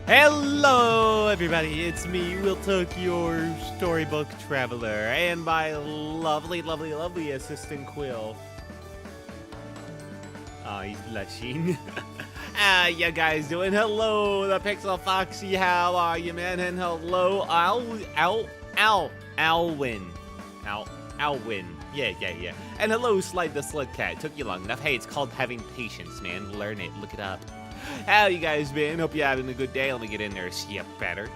Hello, everybody. It's me, Will Took, your storybook traveler, and my lovely assistant Quill. Oh, he's blushing. How you guys doing? Hello, the Pixel Foxy. How are you, man? And hello, Alwyn. Alwyn. Yeah. And hello, Slide the Slug Cat. Took you long enough. Hey, it's called having patience, man. Learn it. Look it up. How you guys been? Hope you're having a good day. Let me get in there and see you better.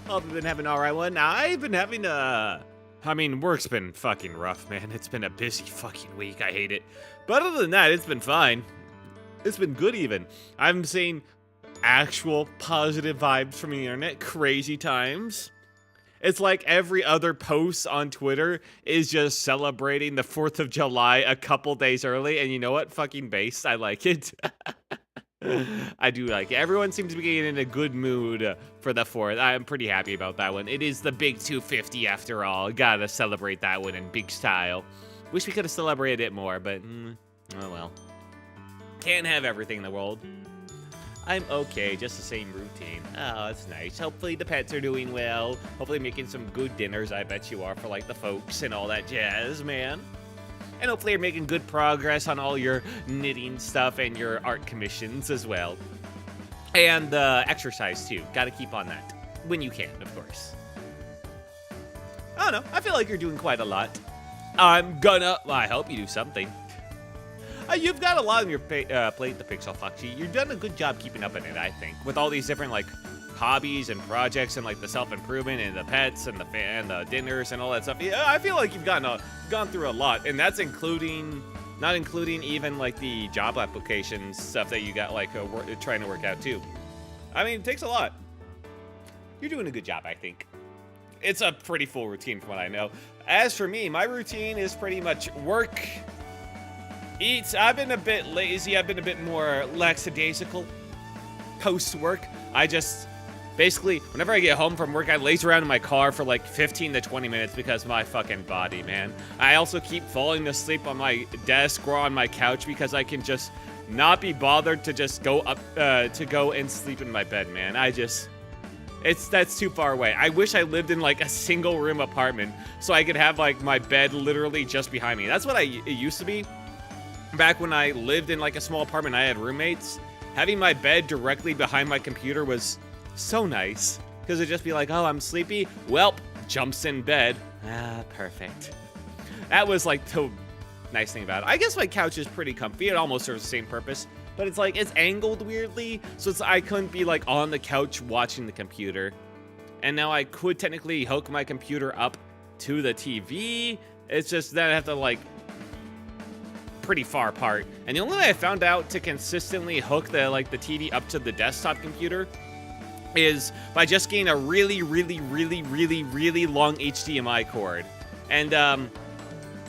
Hope you've been having an alright one. Now, I've been having work's been fucking rough, man. It's been a busy fucking week. I hate it. But other than that, it's been fine. It's been good even. I'm seeing actual positive vibes from the internet. Crazy times. It's like every other post on Twitter is just celebrating the 4th of July a couple days early. And you know what? Fucking based. I like it. I do like it. Everyone seems to be getting in a good mood for the 4th. I'm pretty happy about that one. It is the big 250 after all. Gotta celebrate that one in big style. Wish we could have celebrated it more, but oh well. Can't have everything in the world. I'm okay, just the same routine. Oh, that's nice. Hopefully the pets are doing well. Hopefully making some good dinners, I bet you are, for like the folks and all that jazz, man. And hopefully you're making good progress on all your knitting stuff and your art commissions as well. And exercise too. Gotta keep on that. When you can, of course. I don't know, I feel like you're doing quite a lot. Well, I hope you do something. You've got a lot on your plate, the Pixel Foxy. You've done a good job keeping up in it, I think. With all these different, like, hobbies and projects and, like, the self-improvement and the pets and the dinners and all that stuff. Yeah, I feel like you've gone through a lot. And that's not including even, like, the job application stuff that you got, like, trying to work out, too. I mean, it takes a lot. You're doing a good job, I think. It's a pretty full routine from what I know. As for me, my routine is pretty much work, eat. I've been a bit lazy. I've been a bit more lackadaisical post-work. I just, basically, whenever I get home from work, I laze around in my car for like 15 to 20 minutes because of my fucking body, man. I also keep falling asleep on my desk or on my couch because I can just not be bothered to just go up, to go and sleep in my bed, man. That's too far away. I wish I lived in like a single room apartment so I could have like my bed literally just behind me. That's what it used to be. Back when I lived in like a small apartment, I had roommates. Having my bed directly behind my computer was so nice. Because it'd just be like, oh, I'm sleepy. Welp, jumps in bed. Ah, perfect. That was like the nice thing about it. I guess my couch is pretty comfy. It almost serves the same purpose. But it's like, it's angled weirdly. So I couldn't be like on the couch watching the computer. And now I could technically hook my computer up to the TV. It's just that I have to like pretty far apart. And the only way I found out to consistently hook the TV up to the desktop computer is by just getting a really long HDMI cord. And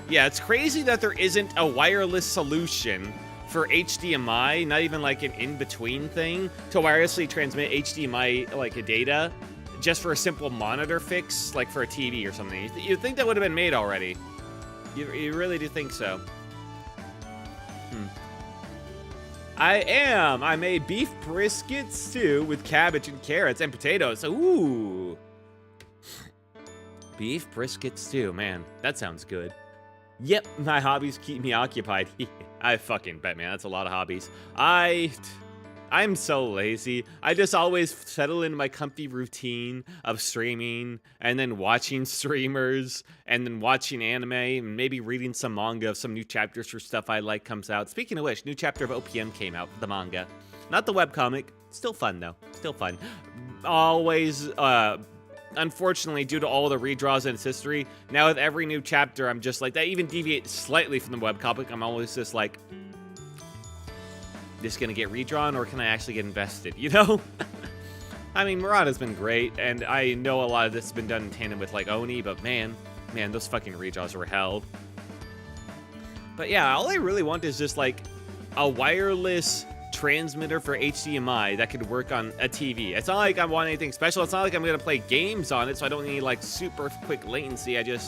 yeah, it's crazy that there isn't a wireless solution for HDMI, not even like an in-between thing to wirelessly transmit HDMI like a data just for a simple monitor fix, like for a TV or something. You'd think that would have been made already. You really do think so. I made beef brisket stew with cabbage and carrots and potatoes. Ooh. Beef brisket stew, man, that sounds good. Yep, my hobbies keep me occupied. I fucking bet, man, that's a lot of hobbies. I'm so lazy. I just always settle into my comfy routine of streaming and then watching streamers and then watching anime and maybe reading some manga if some new chapters for stuff I like comes out. Speaking of which, new chapter of OPM came out, the manga. Not the webcomic. Still fun, though. Still fun. Always, unfortunately, due to all the redraws in its history, now with every new chapter, I'm just like, that even deviates slightly from the webcomic. I'm always just like, this gonna get redrawn or can I actually get invested, you know? I mean, Murata's been great, and I know a lot of this has been done in tandem with, like, Oni, but man, those fucking redraws were hell. But yeah, all I really want is just, like, a wireless transmitter for HDMI that could work on a TV. It's not like I want anything special. It's not like I'm gonna play games on it, so I don't need, like, super quick latency. I don't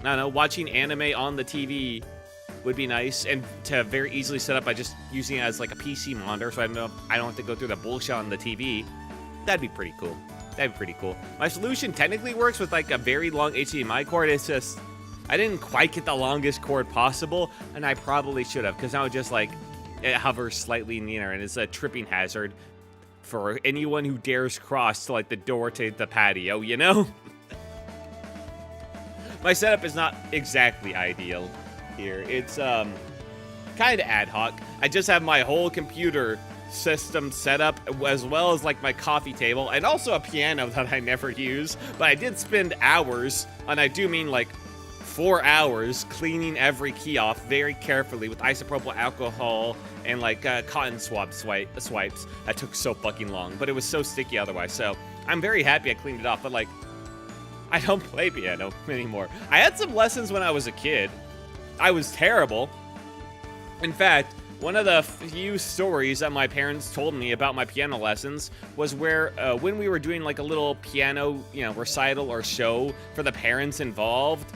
know, watching anime on the TV would be nice, and to very easily set up by just using it as like a PC monitor, so I don't have to go through the bullshit on the TV. That'd be pretty cool. That'd be pretty cool. My solution technically works with like a very long HDMI cord. It's just I didn't quite get the longest cord possible, and I probably should have, because now it just like it hovers slightly in the air, and it's a tripping hazard for anyone who dares cross to like the door to the patio, you know? My setup is not exactly ideal here. It's kind of ad hoc. I just have my whole computer system set up, as well as like my coffee table, and also a piano that I never use, but I did spend hours, and I do mean like 4 hours, cleaning every key off very carefully with isopropyl alcohol and like cotton swipes. That took so fucking long, but it was so sticky otherwise, so I'm very happy I cleaned it off. But like, I don't play piano anymore. I had some lessons when I was a kid. I was terrible. In fact, one of the few stories that my parents told me about my piano lessons was where when we were doing like a little piano, recital or show for the parents involved,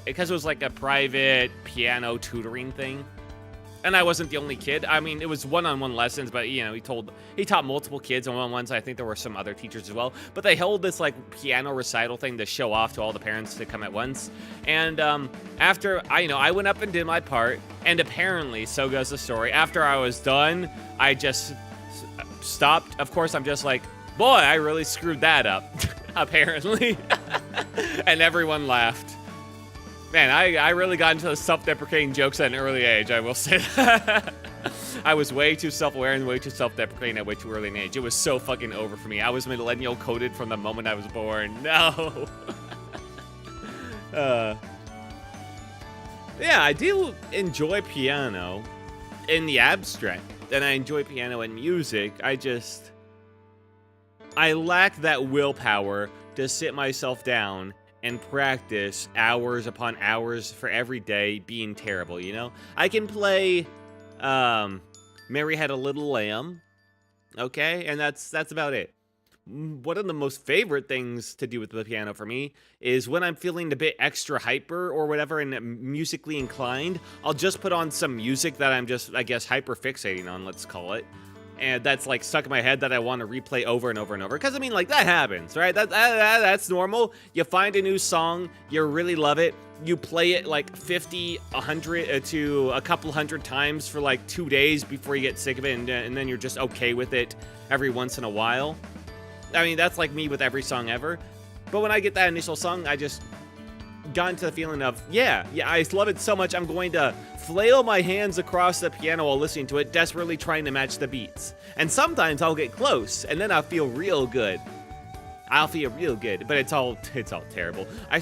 because it was like a private piano tutoring thing. And I wasn't the only kid. I mean, it was one-on-one lessons, but he taught multiple kids on one-on-ones. I think there were some other teachers as well. But they held this like piano recital thing to show off to all the parents to come at once. And after I went up and did my part, and apparently, so goes the story, after I was done, I just stopped. Of course, I'm just like, boy, I really screwed that up, apparently. And everyone laughed. Man, I really got into the self-deprecating jokes at an early age, I will say that. I was way too self-aware and way too self-deprecating at way too early an age. It was so fucking over for me. I was millennial coded from the moment I was born. No. Yeah, I do enjoy piano in the abstract, and I enjoy piano in music. I lack that willpower to sit myself down and practice hours upon hours for every day being terrible, I can play Mary Had a Little Lamb, okay? And that's about it. One of the most favorite things to do with the piano for me is when I'm feeling a bit extra hyper or whatever and musically inclined, I'll just put on some music that I'm just, I guess, hyper fixating on, let's call it. And that's like stuck in my head that I want to replay over and over and over. Because I mean, like, that happens, right? That's normal. You find a new song, you really love it, you play it like 50, 100 to a couple hundred times for like 2 days before you get sick of it, and then you're just okay with it every once in a while. I mean, that's like me with every song ever. But when I get that initial song, I just got into the feeling of, yeah, I love it so much, I'm going to flail my hands across the piano while listening to it, desperately trying to match the beats. And sometimes I'll get close, and then I'll feel real good. But it's all terrible. I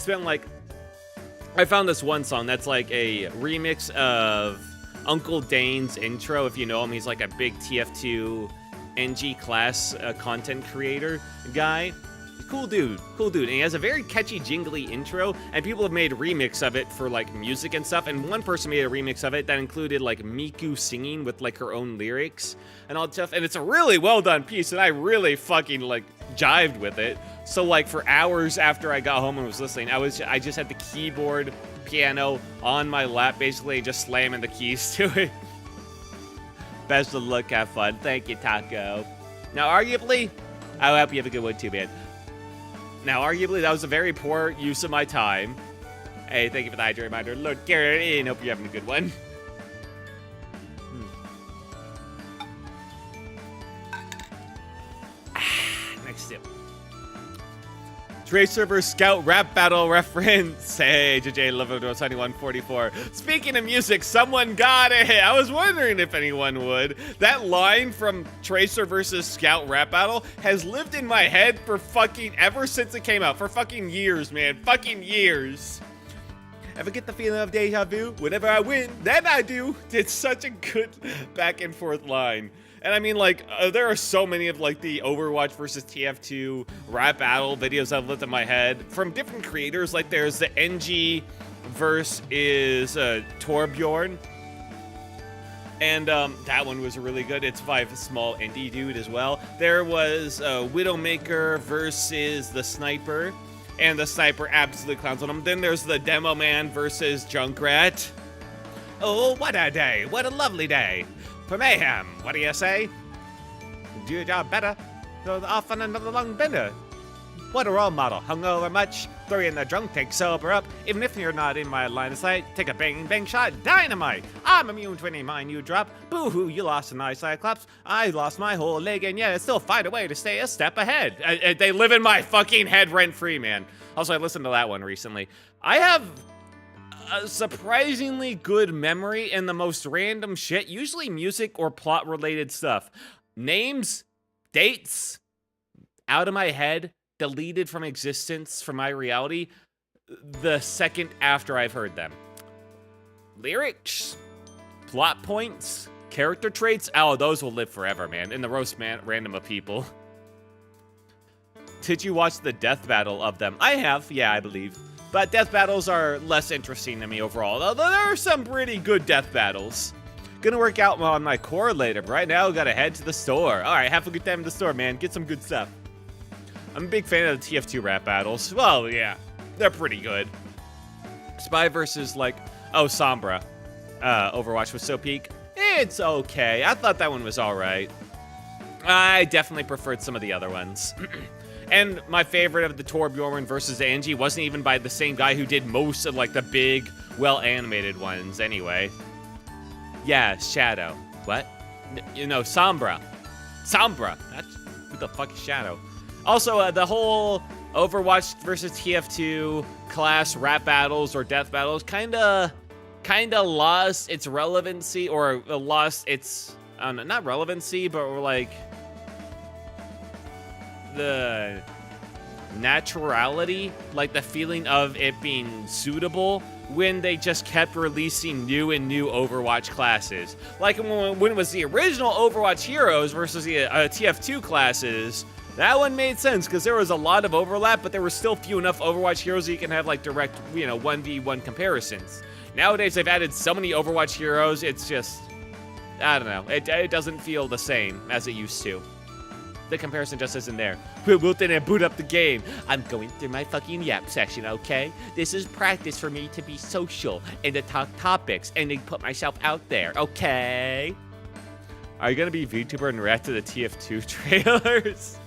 found this one song that's like a remix of Uncle Dane's intro, if you know him. He's like a big TF2 NG class content creator guy. Cool dude, and he has a very catchy, jingly intro, and people have made a remix of it for, like, music and stuff, and one person made a remix of it that included, like, Miku singing with, like, her own lyrics and all that stuff, and it's a really well-done piece, and I really fucking, like, jived with it. So, like, for hours after I got home and was listening, I just had the keyboard piano on my lap, basically, just slamming the keys to it. Best of luck, have fun. Thank you, Taco. Now, arguably, I hope you have a good one, too, man. Now, arguably, that was a very poor use of my time. Hey, thank you for the hydrate reminder. Lord Garrett, hope you're having a good one. Next tip. Tracer vs. Scout rap battle reference. Hey, JJ Level 7144. Speaking of music, someone got it. I was wondering if anyone would. That line from Tracer vs. Scout rap battle has lived in my head for fucking ever since it came out. For fucking years, man. Fucking years. Ever get the feeling of deja vu? Whenever I win, then I do. It's such a good back and forth line. And I mean, like, there are so many of, like, the Overwatch versus TF2 rap battle videos I've lived in my head from different creators. Like, there's the NG verse is Torbjorn. And that one was really good. It's by a small indie dude as well. There was Widowmaker versus the Sniper. And the Sniper absolutely clowns on him. Then there's the Demo Man versus Junkrat. Oh, what a day. What a lovely day. For mayhem, what do you say? Do your job better. Go off on another long bender. What a role model. Hungover much? Throw you in the drunk tank, sober up. Even if you're not in my line of sight, take a bang bang shot, dynamite. I'm immune to any mine you drop. Boo-hoo, you lost an eye cyclops. I lost my whole leg, and yet I still find a way to stay a step ahead. They live in my fucking head rent-free, man. Also, I listened to that one recently. I have a surprisingly good memory in the most random shit, usually music or plot-related stuff. Names, dates, out of my head, deleted from existence from my reality the second after I've heard them. Lyrics, plot points, character traits, oh, those will live forever, man, in the roast random of people. Did you watch the death battle of them? I have, yeah, I believe. But death battles are less interesting to me overall, although there are some pretty good death battles. Gonna work out on my core later, but right now gotta head to the store. Alright, have a good time in the store, man. Get some good stuff. I'm a big fan of the TF2 rap battles. Well, yeah, they're pretty good. Spy versus, like, oh, Sombra. Overwatch was so peak. It's okay. I thought that one was alright. I definitely preferred some of the other ones. And my favorite of the Torbjorn versus Angie wasn't even by the same guy who did most of, like, the big, well-animated ones anyway. Yeah, Shadow. What? You know, Sombra. Sombra. That's, who the fuck is Shadow? Also, the whole Overwatch versus TF2 class rap battles or death battles kinda lost its relevancy, or lost its, not relevancy, but like the naturality, like the feeling of it being suitable when they just kept releasing new and new Overwatch classes. Like when it was the original Overwatch Heroes versus the TF2 classes, that one made sense because there was a lot of overlap, but there were still few enough Overwatch heroes that you can have like direct, 1v1 comparisons. Nowadays, they've added so many Overwatch heroes, it's just, I don't know, it doesn't feel the same as it used to. The comparison just isn't there. We'll then boot up the game. I'm going through my fucking yap section, okay? This is practice for me to be social and to talk topics and to put myself out there, okay? Are you gonna be VTuber and react to the TF2 trailers?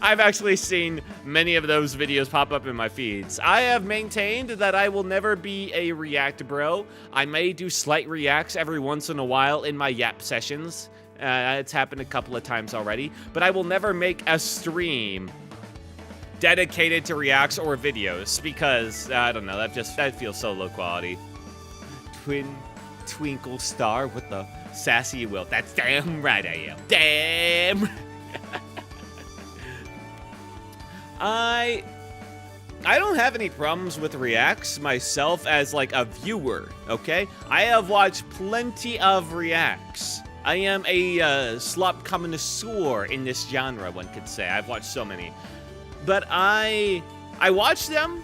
I've actually seen many of those videos pop up in my feeds. I have maintained that I will never be a react bro. I may do slight reacts every once in a while in my yap sessions. It's happened a couple of times already, but I will never make a stream dedicated to reacts or videos because, I don't know, that feels so low quality. Twinkle star with the sassy will. That's damn right I am. Damn. I don't have any problems with reacts myself as like a viewer, okay? I have watched plenty of reacts. I am a slop connoisseur in this genre, one could say. I've watched so many. But I watch them.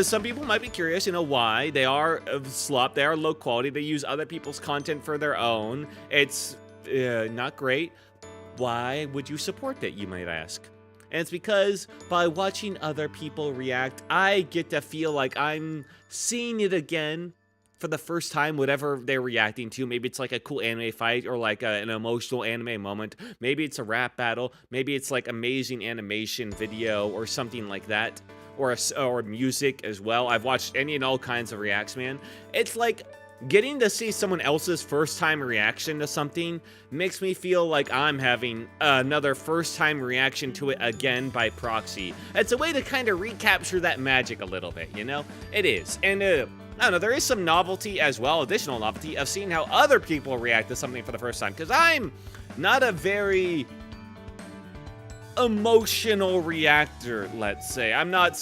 Some people might be curious, why. They are slop, they are low quality, they use other people's content for their own. It's not great. Why would you support it, you might ask? And it's because by watching other people react, I get to feel like I'm seeing it again for the first time, whatever they're reacting to. Maybe it's like a cool anime fight or like an emotional anime moment. Maybe it's a rap battle. Maybe it's like amazing animation video or something like that. Or music as well. I've watched any and all kinds of reacts, man. It's like getting to see someone else's first time reaction to something makes me feel like I'm having another first time reaction to it again by proxy. It's a way to kind of recapture that magic a little bit, It is. And I don't know, there is some novelty as well, additional novelty of seeing how other people react to something for the first time. Because I'm not a very emotional reactor, let's say. I'm not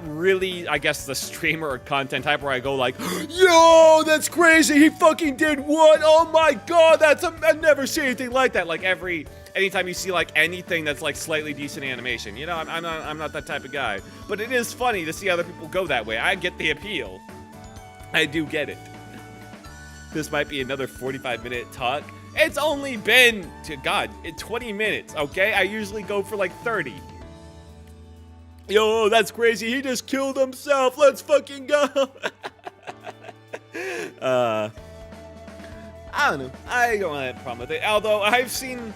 really, I guess, the streamer or content type where I go like, yo, that's crazy, he fucking did what? Oh my god, I've never seen anything like that. Like anytime you see like anything that's like slightly decent animation, I'm not that type of guy. But it is funny to see other people go that way. I get the appeal. I do get it. This might be another 45-minute talk. It's only been, 20 minutes, okay? I usually go for like 30. Yo, that's crazy. He just killed himself. Let's fucking go. I don't know. I don't have a problem with it. Although I've seen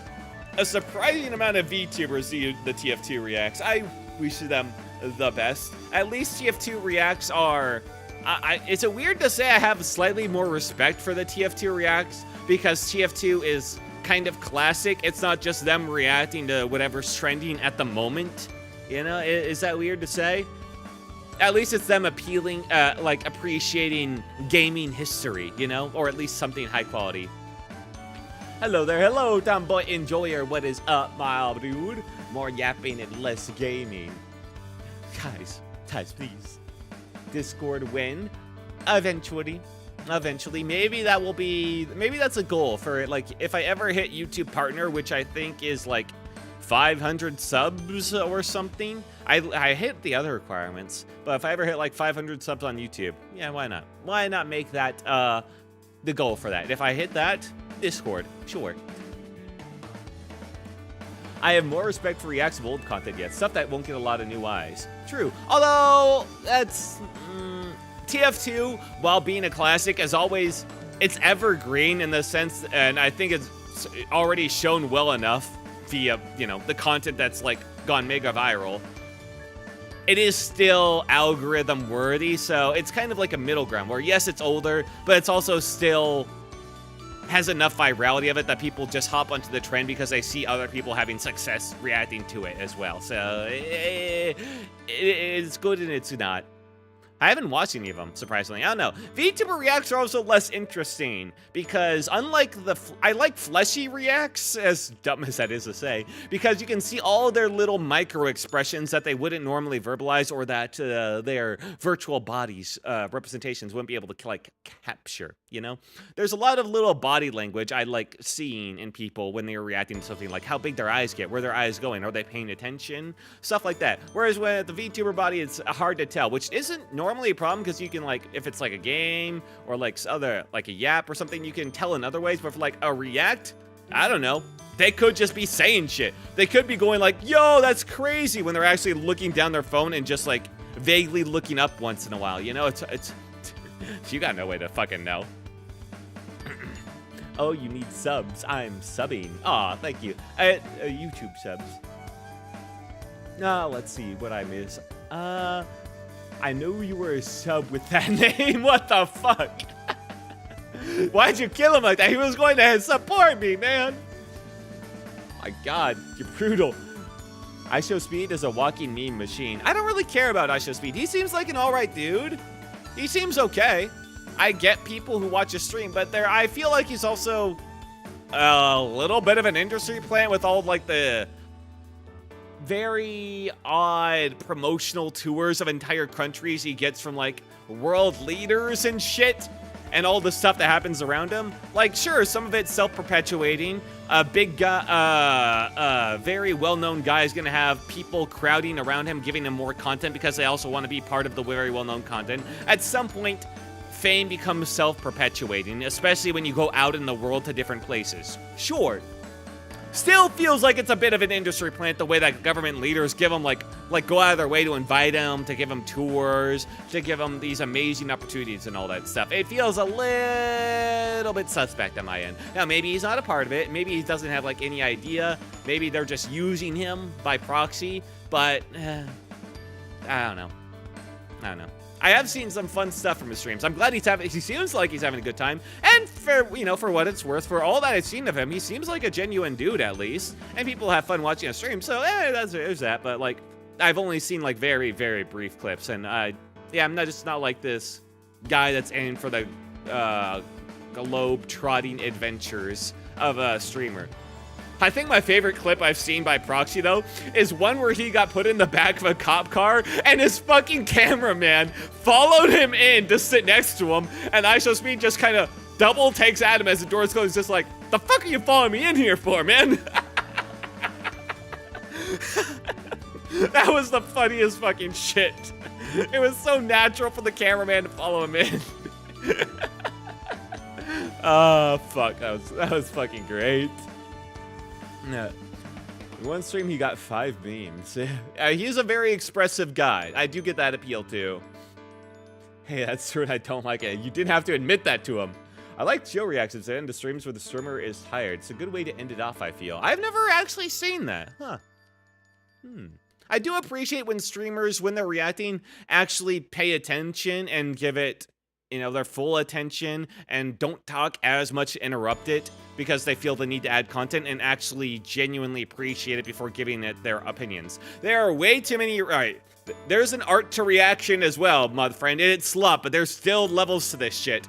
a surprising amount of VTubers do the TF2 reacts. I wish them the best. At least TF2 reacts are... it's weird to say I have slightly more respect for the TF2 reacts because TF2 is kind of classic. It's not just them reacting to whatever's trending at the moment. You know, is that weird to say? At least it's them appealing, like appreciating gaming history, you know, or at least something high quality. Hello there, hello, Tomboy Enjoyer. What is up, my dude? More yapping and less gaming. Guys, please. Discord win. Eventually. Maybe that will be, maybe that's a goal for, like, if I ever hit YouTube partner, which I think is like 500 subs or something. I hit the other requirements, but if I ever hit like 500 subs on YouTube, yeah, why not? Why not make that the goal for that? If I hit that, Discord, sure. I have more respect for reacts of old content yet, stuff that won't get a lot of new eyes. True, although that's TF2, while being a classic, as always, it's evergreen in the sense, and I think it's already shown well enough via, you know, the content that's like gone mega viral. It is still algorithm worthy, so it's kind of like a middle ground where yes, it's older, but it's also still has enough virality of it that people just hop onto the trend because they see other people having success reacting to it as well. So it's good and it's not. I haven't watched any of them, surprisingly. I don't know. VTuber reacts are also less interesting because unlike I like fleshy reacts, as dumb as that is to say, because you can see all their little micro expressions that they wouldn't normally verbalize or that their virtual bodies representations wouldn't be able to like capture, you know? There's a lot of little body language I like seeing in people when they're reacting to something, like how big their eyes get, where their eyes going, are they paying attention? Stuff like that. Whereas with the VTuber body, it's hard to tell, which isn't normally a problem because you can, like, if it's like a game or like other, like a yap or something, you can tell in other ways. But for like a react, I don't know. They could just be saying shit. They could be going like, yo, that's crazy, when they're actually looking down their phone and just like vaguely looking up once in a while. You know, it's you got no way to fucking know. Oh, you need subs. I'm subbing. Aw, thank you. YouTube subs. Let's see what I miss. I know you were a sub with that name. What the fuck? Why'd you kill him like that? He was going to support me, man. My God, you're brutal. IShowSpeed is a walking meme machine. I don't really care about IShowSpeed. He seems like an alright dude. He seems okay. I get people who watch a stream, but I feel like he's also a little bit of an industry plant with all like the very odd promotional tours of entire countries he gets from like world leaders and shit, and all the stuff that happens around him. Like, sure, some of it's self-perpetuating. A big guy, very well-known guy is gonna have people crowding around him, giving him more content because they also want to be part of the very well-known content. At some point, fame becomes self-perpetuating, especially when you go out in the world to different places. Sure. Still feels like it's a bit of an industry plant, the way that government leaders give them, like go out of their way to invite him, to give him tours, to give him these amazing opportunities and all that stuff. It feels a little bit suspect on my end. Now, maybe he's not a part of it. Maybe he doesn't have, like, any idea. Maybe they're just using him by proxy, but I don't know. I have seen some fun stuff from his streams. I'm glad he seems like he's having a good time. And for what it's worth, for all that I've seen of him, he seems like a genuine dude, at least. And people have fun watching a stream, so there's that. But, like, I've only seen, like, very, very brief clips. And, yeah, I'm just not like this guy that's in for the globe-trotting adventures of a streamer. I think my favorite clip I've seen by proxy, though, is one where he got put in the back of a cop car and his fucking cameraman followed him in to sit next to him, and IShowSpeed just kind of double takes at him as the doors close, just like, the fuck are you following me in here for, man? That was the funniest fucking shit. It was so natural for the cameraman to follow him in. Oh, fuck, that was fucking great. No. In one stream, he got 5 memes. He's a very expressive guy. I do get that appeal, too. Hey, that's true, and I don't like it. You didn't have to admit that to him. I like chill reactions that end the streams where the streamer is tired. It's a good way to end it off, I feel. I've never actually seen that. Huh. I do appreciate when streamers, when they're reacting, actually pay attention and give it, you know, their full attention and don't talk as much to interrupt it because they feel the need to add content and actually genuinely appreciate it before giving it their opinions. There are way too many, right, there's an art to reaction as well, my friend, and it's slut, but there's still levels to this shit.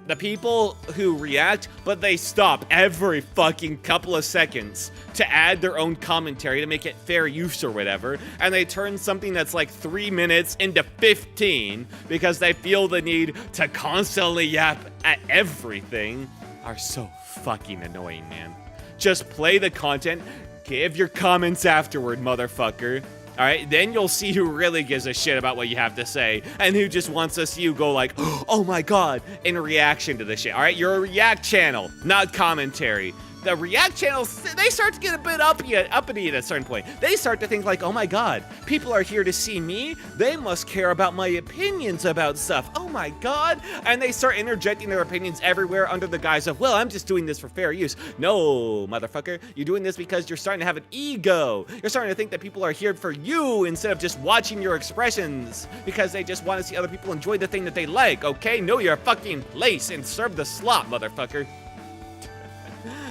The people who react, but they stop every fucking couple of seconds to add their own commentary to make it fair use or whatever, and they turn something that's like 3 minutes into 15 because they feel the need to constantly yap at everything, are so fucking annoying, man. Just play the content, give your comments afterward, motherfucker. All right, then you'll see who really gives a shit about what you have to say and who just wants to see you go like, oh my god, in reaction to this shit. All right, you're a react channel, not commentary. The react channels, they start to get a bit uppity at a certain point. They start to think like, oh my god, people are here to see me. They must care about my opinions about stuff. Oh my god. And they start interjecting their opinions everywhere under the guise of, well, I'm just doing this for fair use. No, motherfucker. You're doing this because you're starting to have an ego. You're starting to think that people are here for you instead of just watching your expressions because they just want to see other people enjoy the thing that they like, okay? Know your fucking place and serve the slot, motherfucker.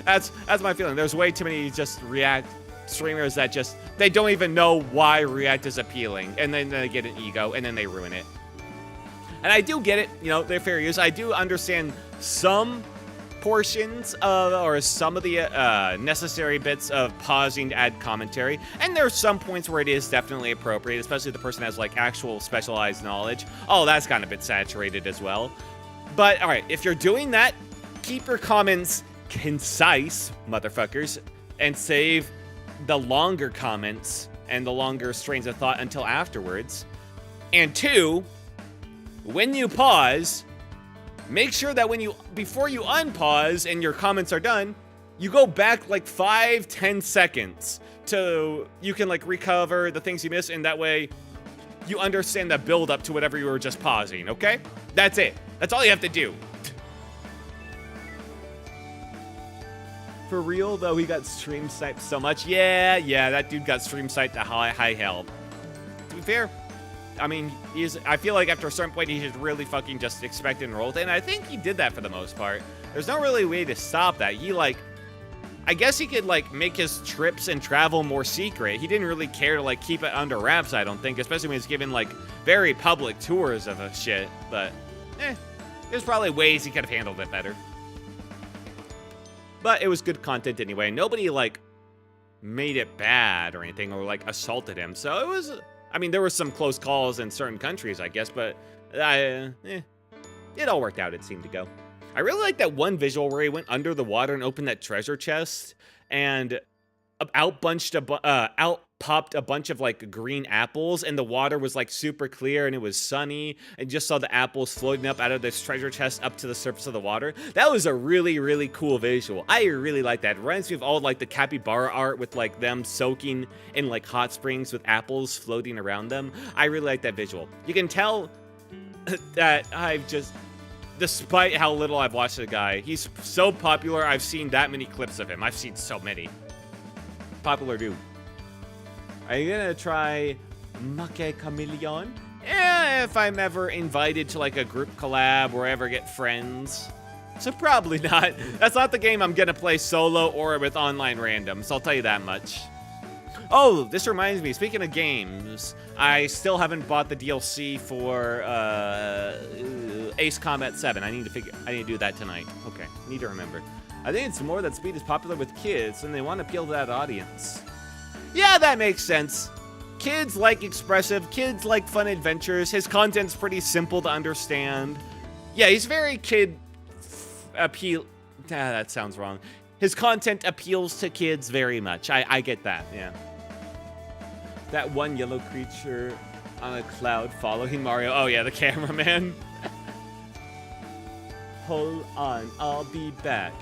That's my feeling. There's way too many just react streamers that just, they don't even know why react is appealing, and then they get an ego, and then they ruin it. And I do get it, you know, they're fair use. I do understand some portions of, or some of the necessary bits of pausing to add commentary, and there's some points where it is definitely appropriate, especially if the person has like actual specialized knowledge. Oh, that's gotten a bit saturated as well. But all right, if you're doing that, keep your comments concise, motherfuckers, and save the longer comments and the longer strains of thought until afterwards. And 2, when you pause, make sure that before you unpause and your comments are done, you go back like 5-10 seconds to, you can like recover the things you missed, and that way you understand the build up to whatever you were just pausing, okay? That's it. That's all you have to do. For real, though, he got stream sniped so much. Yeah, that dude got stream sniped to high hell. To be fair, I mean, I feel like after a certain point, he should really fucking just expect it and roll it. And I think he did that for the most part. There's no really way to stop that. He, like, I guess he could, like, make his trips and travel more secret. He didn't really care to, like, keep it under wraps, I don't think. Especially when he's given, like, very public tours of a shit. But, there's probably ways he could have handled it better. But it was good content anyway. Nobody, like, made it bad or anything, or, like, assaulted him. So it was, I mean, there were some close calls in certain countries, I guess, but it all worked out, it seemed to go. I really like that one visual where he went under the water and opened that treasure chest, and out popped a bunch of like green apples, and the water was like super clear and it was sunny, and just saw the apples floating up out of this treasure chest up to the surface of the water. That was a really, really cool visual. I really like that. It reminds me of all like the capybara art with like them soaking in like hot springs with apples floating around them. I really like that visual. You can tell that I've just, despite how little I've watched the guy, he's so popular. I've seen that many clips of him. I've seen so many. Popular dude. Are you gonna try Make Chameleon? Yeah, if I'm ever invited to like a group collab or ever get friends. So probably not. That's not the game I'm gonna play solo or with online randoms, I'll tell you that much. Oh, this reminds me, speaking of games, I still haven't bought the DLC for Ace Combat 7. I need to do that tonight. Okay, need to remember. I think it's more that Speed is popular with kids and they want to appeal to that audience. Yeah, that makes sense. Kids like expressive, kids like fun adventures. His content's pretty simple to understand. Yeah, he's very kid appeal. That sounds wrong. His content appeals to kids very much. I get that, yeah. That one yellow creature on a cloud following Mario. Oh yeah, the cameraman. Hold on, I'll be back.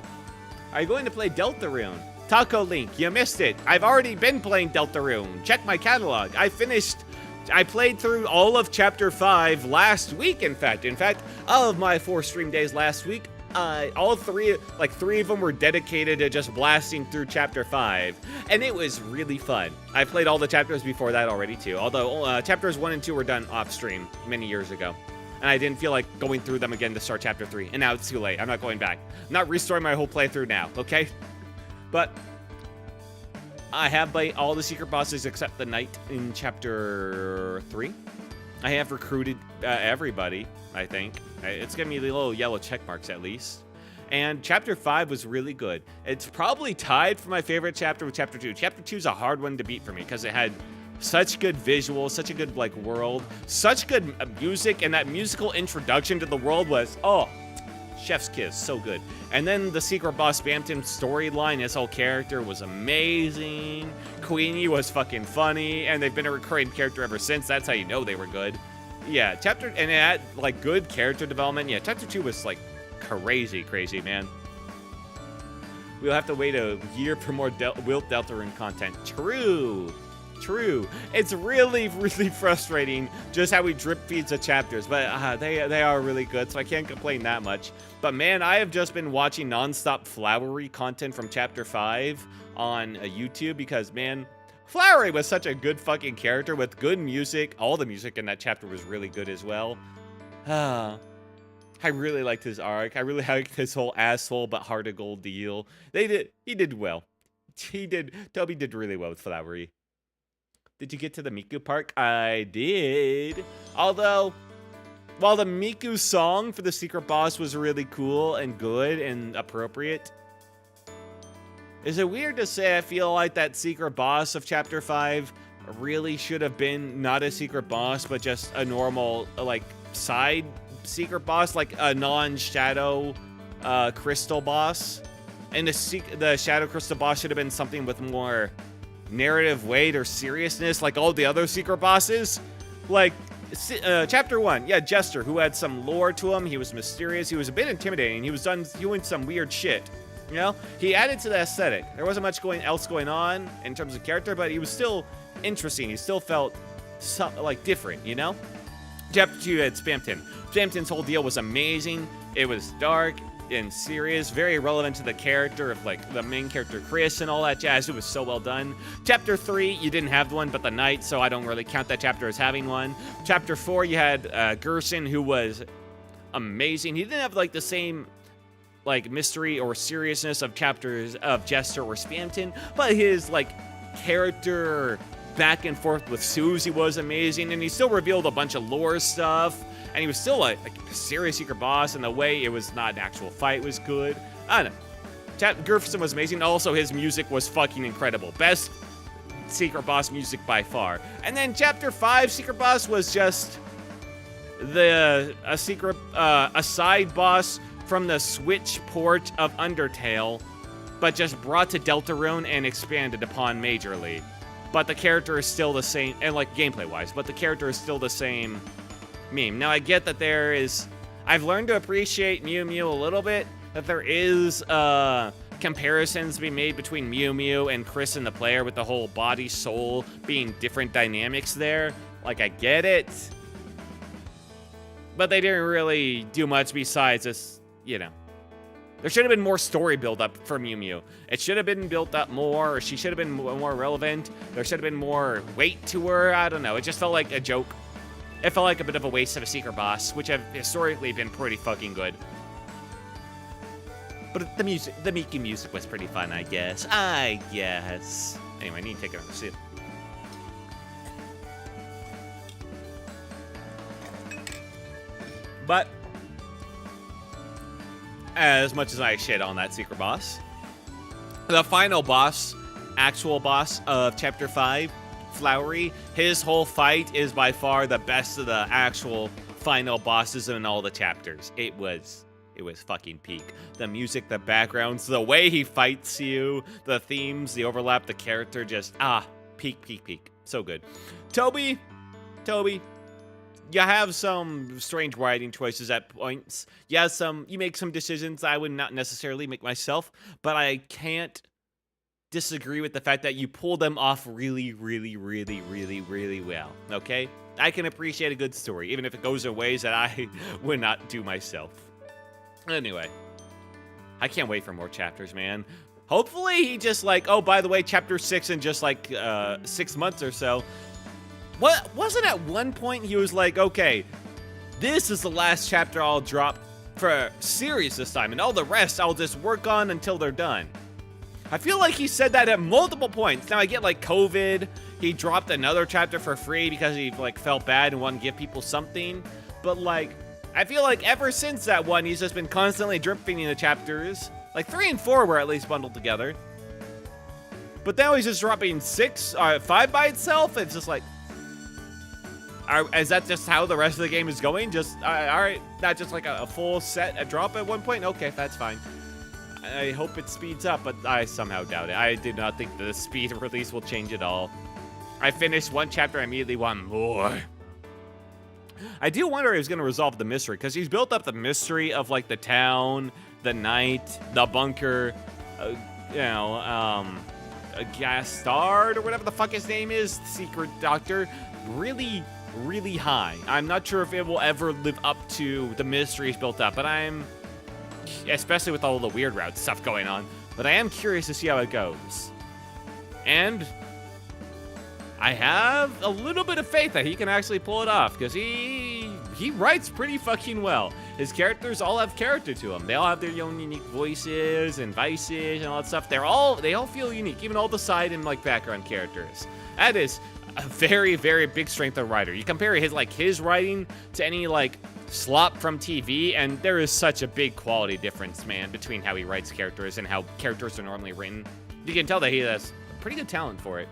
Are you going to play Deltarune? Taco Link, you missed it. I've already been playing Deltarune. Check my catalog. I finished I played through all of Chapter 5 last week, in fact. Of my 4 stream days last week, all three of them were dedicated to just blasting through Chapter 5, and it was really fun. I played all the chapters before that already, too, although Chapters 1 and 2 were done off-stream many years ago, and I didn't feel like going through them again to start Chapter 3, and now it's too late. I'm not going back. I'm not restoring my whole playthrough now, okay? But I have beat all the secret bosses except the knight in Chapter 3. I have recruited everybody, I think. It's giving me the little yellow check marks at least. And Chapter 5 was really good. It's probably tied for my favorite chapter with Chapter 2. Chapter 2 is a hard one to beat for me because it had such good visuals, such a good world, such good music, and that musical introduction to the world was, oh, chef's kiss, so good. And then the secret boss Bampton storyline, his whole character was amazing. Queenie was fucking funny, and they've been a recurring character ever since. That's how you know they were good. Yeah, and it had good character development. Yeah, Chapter 2 was crazy, man. We'll have to wait a year for more Wilt Deltarune content. True. It's really frustrating just how we drip feeds the chapters, but they are really good, so I can't complain that much. But man, I have just been watching nonstop Flowery content from Chapter 5 on YouTube because, man, Flowery was such a good fucking character with good music. All the music in that chapter was really good as well. I really liked his arc. I really liked his whole asshole but heart of gold deal. He did well. Toby did really well with Flowery. Did you get to the Miku Park? I did. Although, while the Miku song for the secret boss was really cool and good and appropriate, is it weird to say I feel like that secret boss of Chapter 5 really should have been not a secret boss, but just a normal, side secret boss, like a non-shadow crystal boss? And the shadow crystal boss should have been something with more narrative weight or seriousness, like all the other secret bosses. Chapter 1, yeah, Jester, who had some lore to him. He was mysterious. He was a bit intimidating. He was doing some weird shit. You know, he added to the aesthetic. There wasn't much else going on in terms of character, but he was still interesting. He still felt different, you know? Chapter 2 had Spamton. Spamton's whole deal was amazing. It was dark and serious, very relevant to the character of the main character Chris and all that jazz. It was so well done. Chapter 3, you didn't have one but the knight, so I don't really count that chapter as having one. Chapter 4, you had Gerson, who was amazing. He didn't have the same mystery or seriousness of chapters of Jester or Spamton, but his character back and forth with Susie was amazing, and he still revealed a bunch of lore stuff, and he was still a serious secret boss, and the way it was not an actual fight was good. I don't know. Gerson was amazing. Also, his music was fucking incredible. Best secret boss music by far. And then Chapter 5 secret boss was just a side boss from the Switch port of Undertale, but just brought to Deltarune and expanded upon majorly. But the character is still the same, and gameplay-wise, but the character is still the same meme. Now, I get that I've learned to appreciate Mew Mew a little bit, that there is comparisons to be made between Mew Mew and Chris and the player with the whole body-soul being different dynamics there. I get it. But they didn't really do much besides this. You know, there should have been more story build-up for Mew Mew. It should have been built up more, or she should have been more relevant. There should have been more weight to her. I don't know. It just felt like a joke. It felt like a bit of a waste of a secret boss, which have historically been pretty fucking good. But the Miku music was pretty fun, I guess. Anyway, I need to take another sip. But as much as I shit on that secret boss, the final boss, actual boss of Chapter 5, Flowery, his whole fight is by far the best of the actual final bosses in all the chapters. It was fucking peak. The music, the backgrounds, the way he fights you, the themes, the overlap, the character, just, peak. So good. Toby, you have some strange writing choices at points. You make some decisions I would not necessarily make myself, but I can't disagree with the fact that you pull them off really, really, really, really, really well, okay? I can appreciate a good story, even if it goes in ways that I would not do myself. Anyway, I can't wait for more chapters, man. Hopefully he just like, oh, by the way, chapter 6 in just like 6 months or so. What wasn't at one point he was like, okay, this is the last chapter I'll drop for series this time, and all the rest I'll just work on until they're done. I feel like he said that at multiple points. Now I get like COVID, he dropped another chapter for free because he like felt bad and wanted to give people something. But like, I feel like ever since that one, he's just been constantly drip feeding the chapters. Like 3 and 4 were at least bundled together. But now he's just dropping 5 by itself. It's just like, is that just how the rest of the game is going? Just, all right, not just like a full set, a drop at one point? Okay, that's fine. I hope it speeds up, but I somehow doubt it. I do not think the speed of release will change at all. I finished one chapter, I immediately want more. I do wonder if he's going to resolve the mystery, because he's built up the mystery of, like, the town, the night, the bunker, a Gastard, or whatever the fuck his name is, secret doctor, really, really high. I'm not sure if it will ever live up to the mystery he's built up, but especially with all the weird route stuff going on, but I am curious to see how it goes. And I have a little bit of faith that he can actually pull it off, because he writes pretty fucking well. His characters all have character to them. They all have their own unique voices and vices and all that stuff. They all feel unique, even all the side and like background characters. That is a very, very big strength of a writer. You compare his writing to any like slop from TV, and there is such a big quality difference, man, between how he writes characters and how characters are normally written. You can tell that he has pretty good talent for it.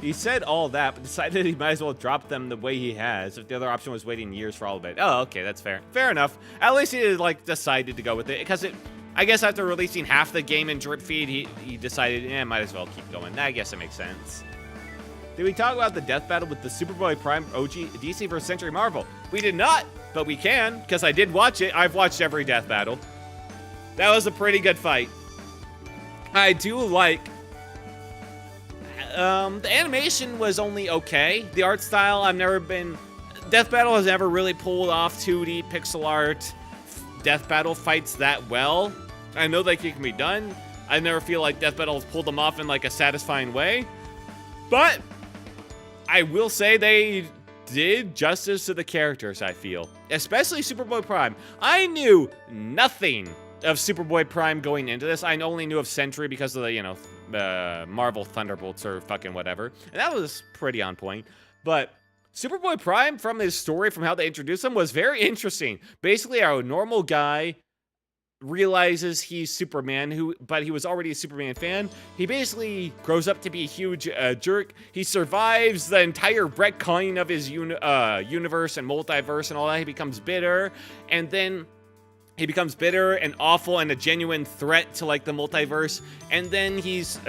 He said all that, but decided he might as well drop them the way he has, if the other option was waiting years for all of it. Oh, okay, that's fair. Fair enough. At least he, like, decided to go with it, because I guess after releasing half the game in drip feed, he decided, might as well keep going. I guess it makes sense. Did we talk about the death battle with the Superboy Prime OG DC vs. Century Marvel? We did not, but we can, because I did watch it. I've watched every death battle. That was a pretty good fight. I do like... the animation was only okay. The art style, Death Battle has never really pulled off 2D pixel art Death Battle fights that well. I know that it can be done. I never feel like Death Battle has pulled them off in like a satisfying way. But I will say they did justice to the characters, I feel. Especially Superboy Prime. I knew nothing of Superboy Prime going into this. I only knew of Sentry because of the, Marvel Thunderbolts or fucking whatever. And that was pretty on point. But Superboy Prime, from his story, from how they introduced him, was very interesting. Basically, a normal guy realizes he's Superman, but he was already a Superman fan. He basically grows up to be a huge jerk. He survives the entire retconning of his universe and multiverse and all that. He becomes bitter, and then he becomes bitter and awful and a genuine threat to like the multiverse. And then he's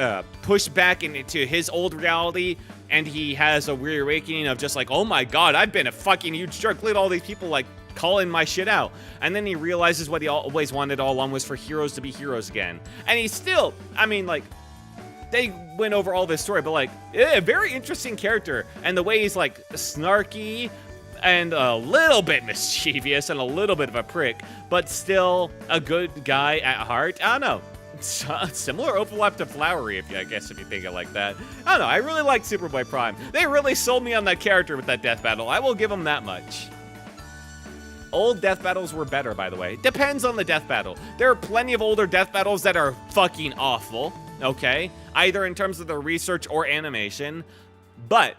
pushed back into his old reality, and he has a weird awakening of just like, oh my god, I've been a fucking huge jerk. Look at all these people like calling my shit out. And then he realizes what he always wanted all along was for heroes to be heroes again. And he's still, they went over all this story, but like, a very interesting character. And the way he's like snarky and a little bit mischievous and a little bit of a prick, but still a good guy at heart. I don't know. Similar overlap to Flowery, if you think it like that. I don't know. I really like Superboy Prime. They really sold me on that character with that death battle. I will give them that much. Old death battles were better, by the way. Depends on the death battle. There are plenty of older death battles that are fucking awful, okay? Either in terms of the research or animation. But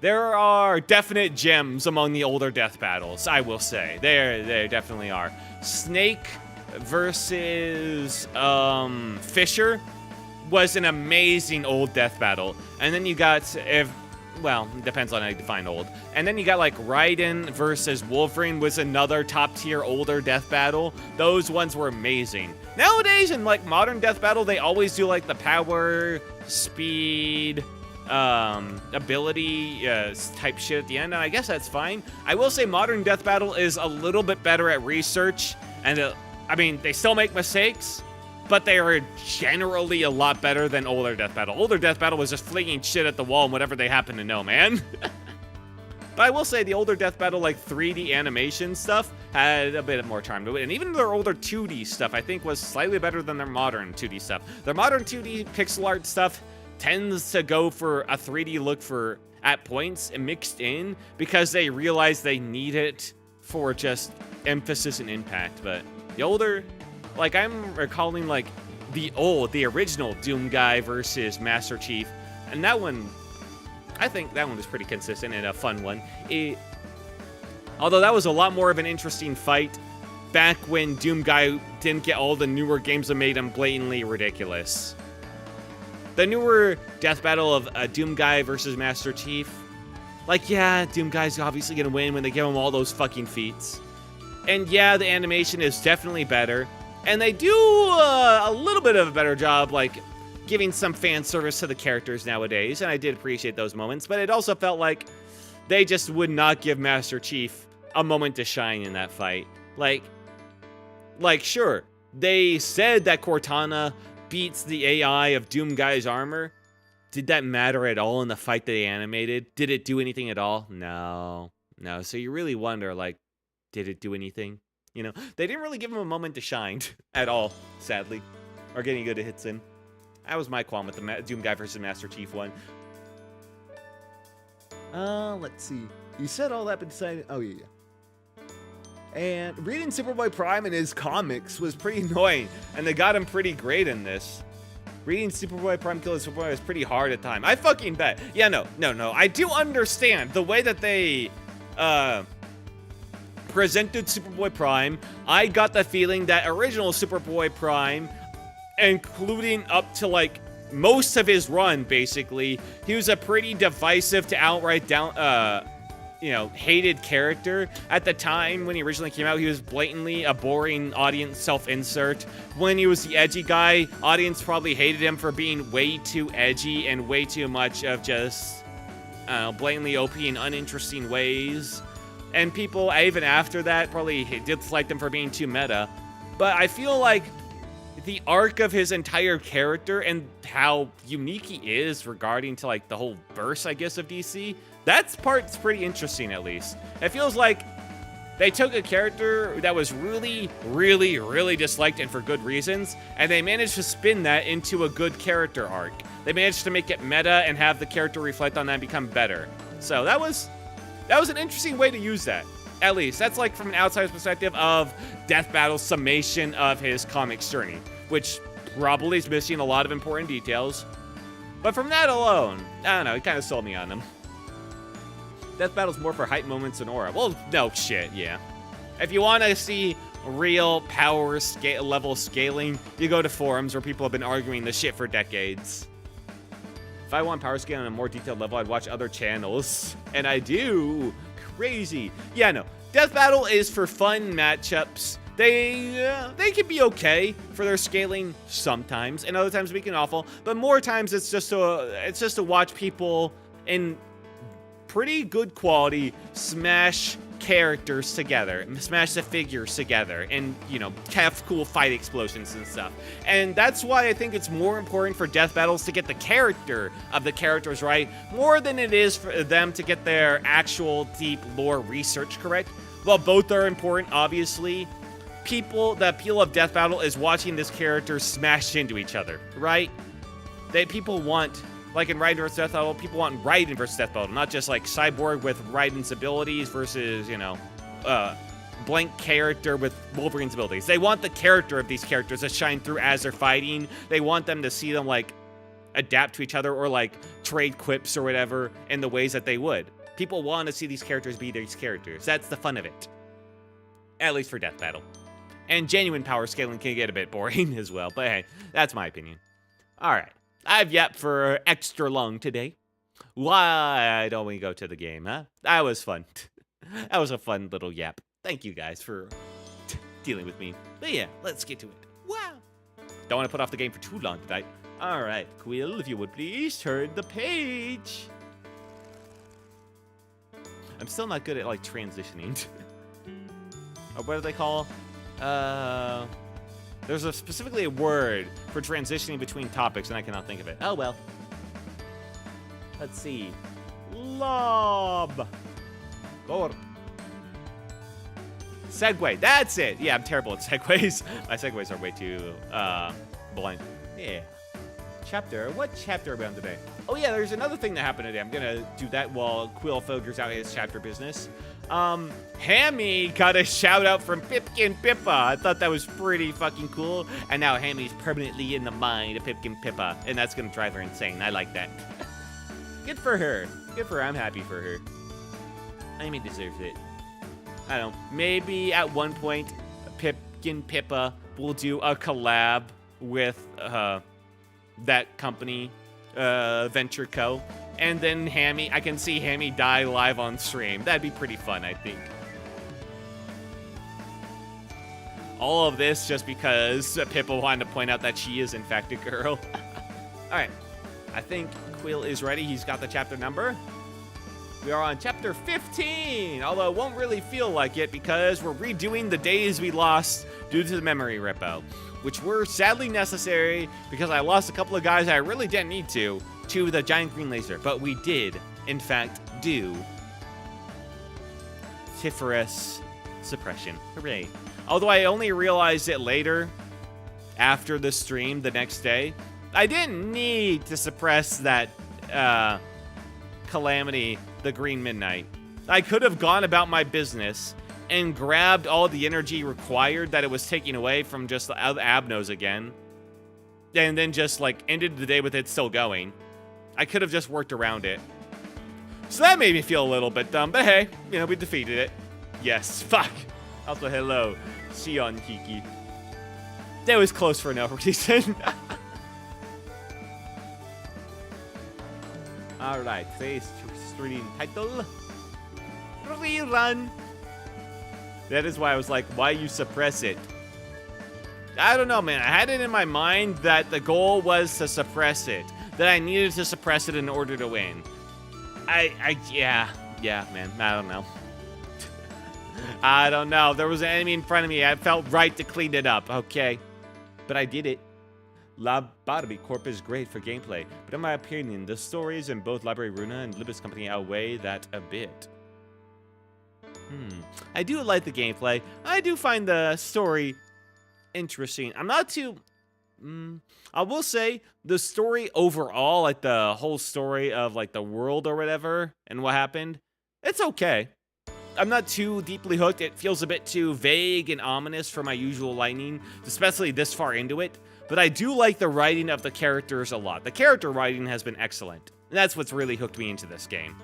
there are definite gems among the older death battles, I will say. There definitely are. Snake versus Fisher was an amazing old death battle. And then you got, well, it depends on how you define old. And then you got like Raiden versus Wolverine was another top tier older death battle. Those ones were amazing. Nowadays in like modern death battle, they always do like the power, speed, ability type shit at the end, and I guess that's fine. I will say modern death battle is a little bit better at research, and they still make mistakes, but they are generally a lot better than older Death Battle. Older Death Battle was just flinging shit at the wall and whatever they happen to know, man. But I will say the older Death Battle, like 3D animation stuff, had a bit more charm to it. And even their older 2D stuff, I think, was slightly better than their modern 2D stuff. Their modern 2D pixel art stuff tends to go for a 3D look at points and mixed in because they realize they need it for just emphasis and impact. But the older, like I'm recalling like the original Doom guy versus Master Chief, and that one, I think that one was pretty consistent and a fun one. Although that was a lot more of an interesting fight back when Doom guy didn't get all the newer games that made him blatantly ridiculous. The newer death battle of Doom guy versus Master Chief, like, yeah, Doom guy's obviously gonna win when they give him all those fucking feats. And yeah, the animation is definitely better. And they do a little bit of a better job, like, giving some fan service to the characters nowadays, and I did appreciate those moments, but it also felt like they just would not give Master Chief a moment to shine in that fight. Like, sure, they said that Cortana beats the AI of Doom Guy's armor. Did that matter at all in the fight that they animated? Did it do anything at all? No. So you really wonder, like, did it do anything? You know, they didn't really give him a moment to shine at all, sadly, or getting good hits in. That was my qualm with the Doom Guy versus Master Chief one. Let's see. You said all that, but decided... Oh, yeah. And reading Superboy Prime in his comics was pretty annoying, and they got him pretty great in this. Reading Superboy Prime Killing Superboy was pretty hard at times. I fucking bet. Yeah, no. I do understand the way that they, presented Superboy Prime. I got the feeling that original Superboy Prime, including up to like most of his run, basically, he was a pretty divisive to outright hated character. At the time when he originally came out, he was blatantly a boring audience self-insert. When he was the edgy guy, audience probably hated him for being way too edgy and way too much of just blatantly OP in uninteresting ways. And people, even after that, probably disliked him for being too meta. But I feel like the arc of his entire character and how unique he is regarding to like the whole verse, I guess, of DC, that part's pretty interesting, at least. It feels like they took a character that was really, really, really disliked and for good reasons, and they managed to spin that into a good character arc. They managed to make it meta and have the character reflect on that and become better. So that was an interesting way to use that. At least, that's like from an outsider's perspective of Death Battle's summation of his comics journey, which probably is missing a lot of important details. But from that alone, I don't know, it kind of sold me on him. Death Battle's more for hype moments and aura. Well, no shit, yeah. If you want to see real power level scaling, you go to forums where people have been arguing this shit for decades. If I want power scaling on a more detailed level, I'd watch other channels. And I do. Crazy. Yeah, no. Death Battle is for fun matchups. They can be okay for their scaling sometimes, and other times be awful. But more times it's just to watch people in pretty good quality smash characters together, smash the figures together, and, you know, have cool fight explosions and stuff. And that's why I think it's more important for Death Battles to get the character of the characters right, more than it is for them to get their actual deep lore research correct. While both are important, obviously, the appeal of Death Battle is watching this character smash into each other, right? People want, like in Raiden vs. Death Battle, people want Raiden vs. Death Battle, not just like Cyborg with Raiden's abilities versus, you know, blank character with Wolverine's abilities. They want the character of these characters to shine through as they're fighting. They want them to see them, like, adapt to each other or, like, trade quips or whatever in the ways that they would. People want to see these characters be these characters. That's the fun of it. At least for Death Battle. And genuine power scaling can get a bit boring as well, but hey, that's my opinion. Alright, I've yapped for extra long today. Why don't we go to the game, huh? That was fun. That was a fun little yap. Thank you guys for dealing with me. But yeah, let's get to it. Wow. Don't want to put off the game for too long tonight. Alright, Quill, if you would please turn the page. I'm still not good at, like, transitioning. Or what do they call? There's specifically a word for transitioning between topics, and I cannot think of it. Oh, well. Let's see. Lob Corp. Segway. That's it. Yeah, I'm terrible at segues. My segues are way too blank. Yeah. Chapter. What chapter are we on today? Oh, yeah, there's another thing that happened today. I'm going to do that while Quill figures out his chapter business. Hammy got a shout out from Pipkin Pippa. I thought that was pretty fucking cool. And now Hammy's permanently in the mind of Pipkin Pippa. And that's going to drive her insane. I like that. Good for her. Good for her. I'm happy for her. Hammy deserves it. I don't know. Maybe at one point, Pipkin Pippa will do a collab with that company, Venture Co. And then Hammy, I can see Hammy die live on stream. That'd be pretty fun, I think. All of this just because Pippa wanted to point out that she is in fact a girl. All right, I think Quill is ready. He's got the chapter number. We are on chapter 15, although it won't really feel like it because we're redoing the days we lost due to the memory repo, which were sadly necessary because I lost a couple of guys I really didn't need to the giant green laser. But we did, in fact, do Tiferous suppression. Hooray. Although I only realized it later, after the stream the next day, I didn't need to suppress that Calamity, the Green Midnight. I could have gone about my business and grabbed all the energy required that it was taking away from just the Abnos again, and then just like ended the day with it still going. I could have just worked around it. So that made me feel a little bit dumb, but hey, you know, we defeated it. Yes, fuck. Also, hello, Sion Kiki. That was close for no reason. Alright, today's stream title, Rerun. That is why I was like, why you suppress it? I don't know, man. I had it in my mind that the goal was to suppress it. That I needed to suppress it in order to win. Yeah, man. I don't know. I don't know. There was an enemy in front of me. I felt right to clean it up, okay? But I did it. Lob Corp is great for gameplay, but in my opinion, the stories in both Library Runa and Libus Company outweigh that a bit. I do like the gameplay. I do find the story interesting. I'm not too... I will say, the story overall, like the whole story of like the world or whatever, and what happened, it's okay. I'm not too deeply hooked. It feels a bit too vague and ominous for my usual liking, especially this far into it. But I do like the writing of the characters a lot. The character writing has been excellent. And that's what's really hooked me into this game.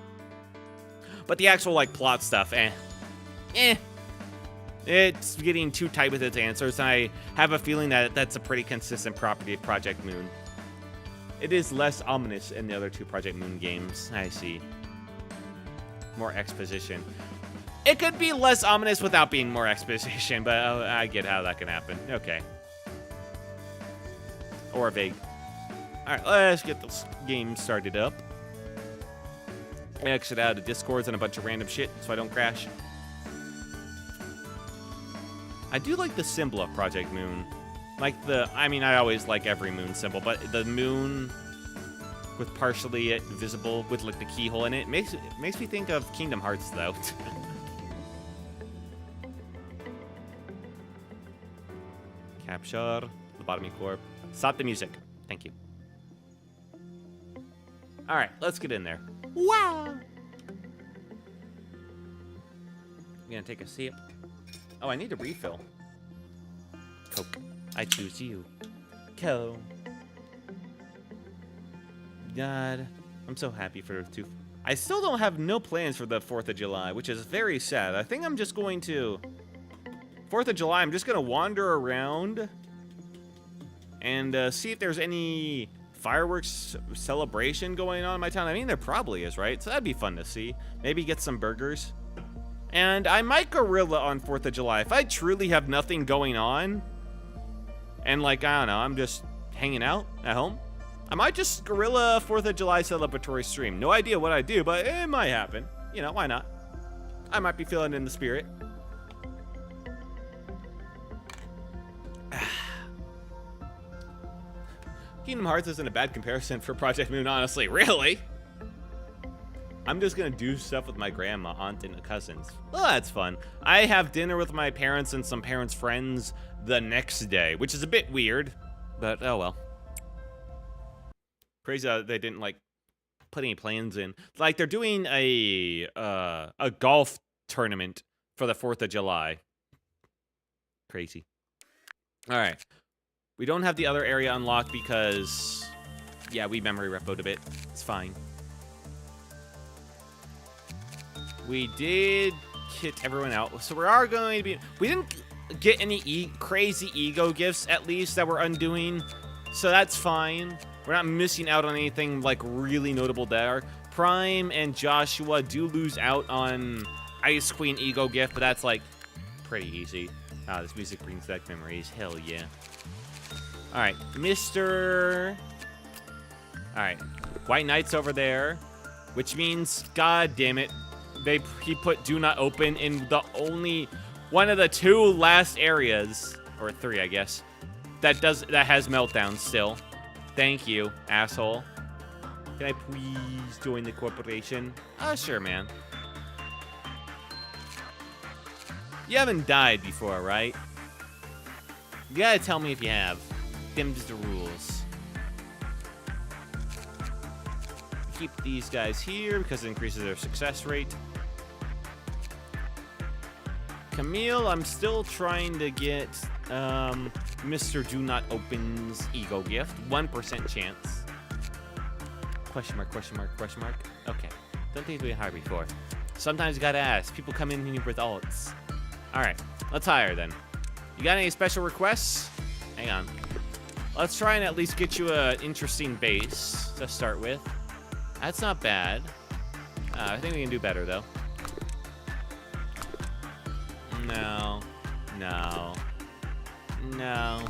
But the actual like plot stuff, it's getting too tight with its answers, and I have a feeling that that's a pretty consistent property of Project Moon. It is less ominous in the other two Project Moon games. I see. More exposition. It could be less ominous without being more exposition, but I get how that can happen. Okay. Or vague. Alright, let's get this game started up. Exit out of Discords and a bunch of random shit so I don't crash. I do like the symbol of Project Moon. Like the, I mean, I always like every moon symbol, but the moon with partially it visible with like the keyhole in it makes me think of Kingdom Hearts though. Capture, Lobotomy Corp. Stop the music. Thank you. All right, let's get in there. Wow. I'm gonna take a sip. Oh, I need a refill. Coke. I choose you. Coke. God, I'm so happy for the two. I still don't have no plans for the 4th of July, which is very sad. I think I'm just going to... 4th of July, I'm just going to wander around and see if there's any fireworks celebration going on in my town. I mean, there probably is, right? So that'd be fun to see. Maybe get some burgers. And I might guerrilla on 4th of July. If I truly have nothing going on, and like, I don't know, I'm just hanging out at home, I might just guerrilla 4th of July celebratory stream. No idea what I do, but it might happen. You know, why not? I might be feeling in the spirit. Kingdom Hearts isn't a bad comparison for Project Moon, honestly. Really? I'm just gonna do stuff with my grandma, aunt, and cousins. Well, that's fun. I have dinner with my parents and some parents' friends the next day, which is a bit weird, but oh well. Crazy that they didn't, like, put any plans in. Like, they're doing a golf tournament for the 4th of July. Crazy. All right. We don't have the other area unlocked because, yeah, we memory repoed a bit. It's fine. We did kit everyone out, so we are going to be... We didn't get any crazy ego gifts, at least, that we're undoing, so that's fine. We're not missing out on anything, like, really notable there. Prime and Joshua do lose out on Ice Queen ego gift, but that's, like, pretty easy. Ah, this music brings back memories. Hell yeah. Alright, Mr... Alright, White Knight's over there, which means, god damn it, he put do not open in the only one of the 2 last areas, or 3 I guess, that has meltdown still. Thank you, asshole. Can I please join the corporation? Sure, man. You haven't died before, right? You gotta tell me if you have. Them's the rules. Keep these guys here because it increases their success rate. Camille, I'm still trying to get Mr. Do Not Open's ego gift. 1% chance. Question mark, question mark, question mark. Okay. Don't think we hire before. Sometimes you gotta ask. People come in here with alts. Alright, let's hire then. You got any special requests? Hang on. Let's try and at least get you an interesting base to start with. That's not bad. I think we can do better, though. No. No. No.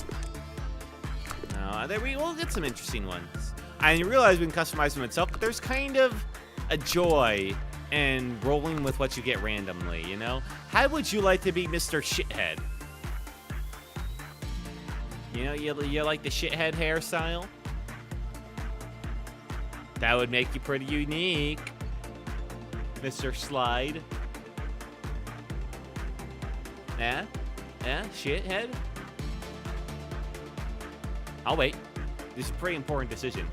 No. There we'll get some interesting ones. I realize we can customize them itself, but there's kind of a joy in rolling with what you get randomly, you know? How would you like to be Mr. Shithead? You know, you like the shithead hairstyle? That would make you pretty unique, Mr. Slide. Yeah? Yeah? Shithead? I'll wait. This is a pretty important decision.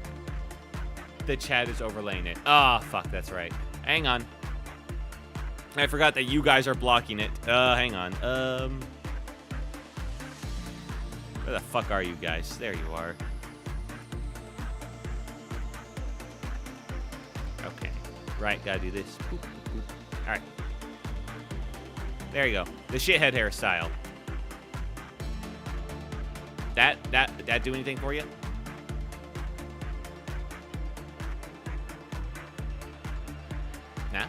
The chat is overlaying it. Ah, fuck, that's right. Hang on. I forgot that you guys are blocking it. Hang on. Where the fuck are you guys? There you are. Okay. Right, gotta do this. Boop, boop, boop. Alright. There you go. The shithead hairstyle. That do anything for you? Nah?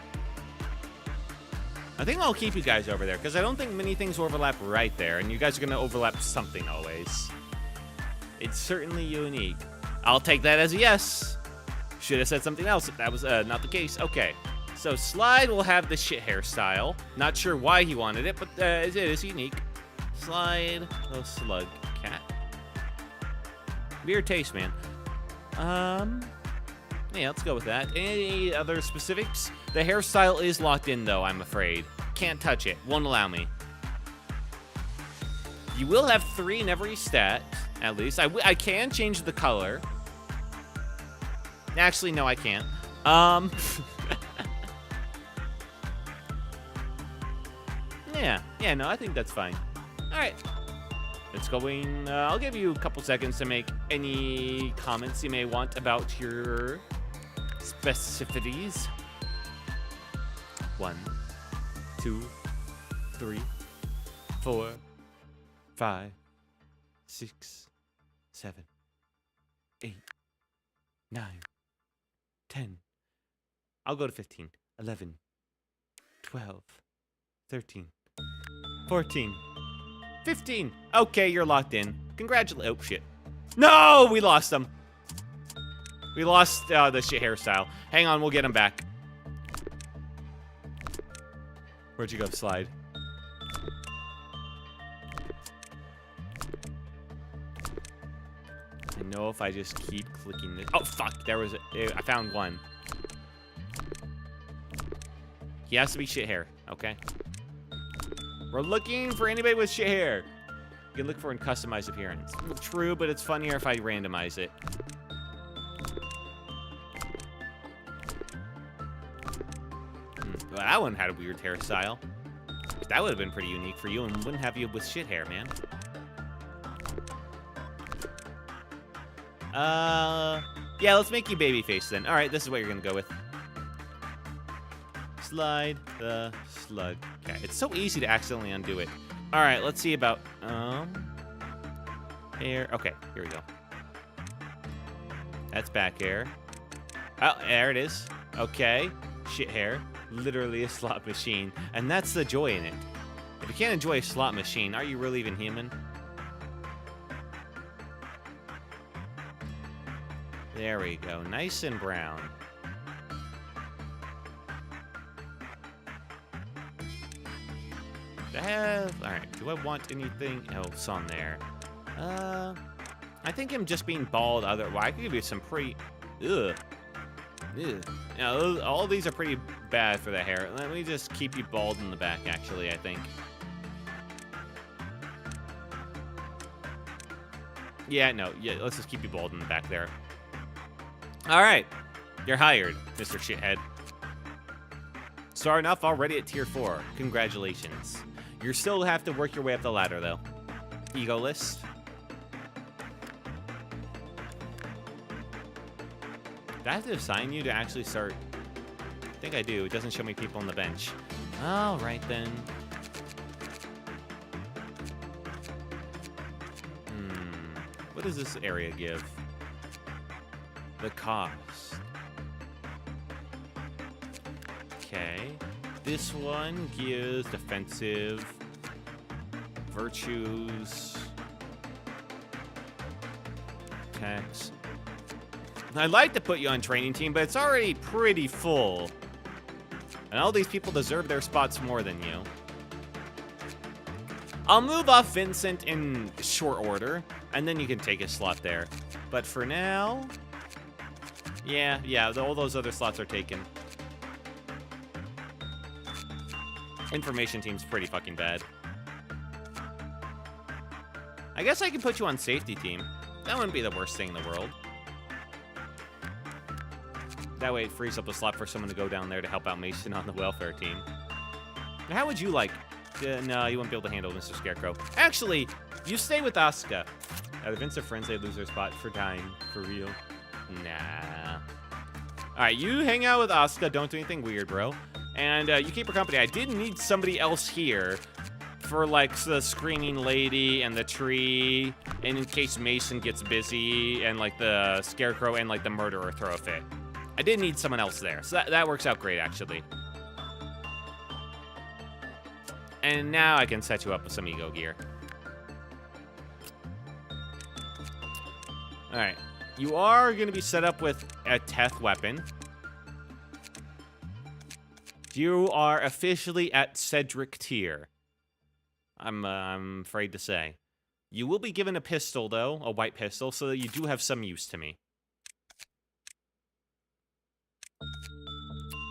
I think I'll keep you guys over there, because I don't think many things overlap right there, and you guys are going to overlap something always. It's certainly unique. I'll take that as a yes. Should have said something else if that was not the case. Okay, so Slide will have the shit hairstyle. Not sure why he wanted it, but it is unique. Slide, little slug cat. Weird taste, man. Yeah, let's go with that. Any other specifics? The hairstyle is locked in, though, I'm afraid. Can't touch it. Won't allow me. You will have 3 in every stat, at least. I can change the color. Actually, no, I can't. Yeah, no, I think that's fine. All right. It's going, I'll give you a couple seconds to make any comments you may want about your specificities. 1, 2, 3, 4, 5, 6, 7, 8, 9, 10. I'll go to 15, 11, 12, 13, 14, 15. Okay, you're locked in. Congratulations. Oh, shit. No, we lost them. We lost the shit hairstyle. Hang on, we'll get him back. Where'd you go, Slide? I know if I just keep clicking this. Oh, fuck. There was I found one. He has to be shit hair. Okay. We're looking for anybody with shit hair. You can look for in customized appearance. True, but it's funnier if I randomize it. Well, that one had a weird hairstyle. That would have been pretty unique for you and wouldn't have you with shit hair, man. Yeah, let's make you babyface then. All right, this is what you're gonna go with. Slide the slug. Okay, it's so easy to accidentally undo it. All right, let's see about hair. Okay, here we go. That's back hair. Oh, there it is. Okay, shit hair. Literally a slot machine, and that's the joy in it. If you can't enjoy a slot machine, are you really even human? There we go, nice and brown. Alright, do I want anything else on there? I think him just being bald, well, I could give you some pretty, ugh. Ew. Yeah, all these are pretty bad for the hair. Let me just keep you bald in the back, actually, I think. Yeah, no, yeah, let's just keep you bald in the back there. All right, you're hired, Mr. Shithead. Starting off already at Tier 4. Congratulations. You still have to work your way up the ladder, though. Ego list. Do I have to assign you to actually start? I think I do. It doesn't show me people on the bench. All right, then. What does this area give? The cost. Okay. This one gives defensive, virtues, attacks. I'd like to put you on training team, but it's already pretty full. And all these people deserve their spots more than you. I'll move off Vincent in short order, and then you can take a slot there. But for now, yeah, all those other slots are taken. Information team's pretty fucking bad. I guess I can put you on safety team. That wouldn't be the worst thing in the world. That way it frees up a slot for someone to go down there to help out Mason on the welfare team. How would you like? No, you wouldn't be able to handle Mr. Scarecrow. Actually, you stay with Asuka. Are the Vince of friends they lose their spot for time? For real? Nah. Alright, you hang out with Asuka. Don't do anything weird, bro. And you keep her company. I did need somebody else here for, like, the screaming lady and the tree. And in case Mason gets busy and, like, the Scarecrow and, like, the murderer throw a fit. I did need someone else there. So that works out great, actually. And now I can set you up with some ego gear. Alright. You are going to be set up with a Teth weapon. You are officially at Cedric tier. I'm afraid to say. You will be given a pistol, though. A white pistol, so that you do have some use to me.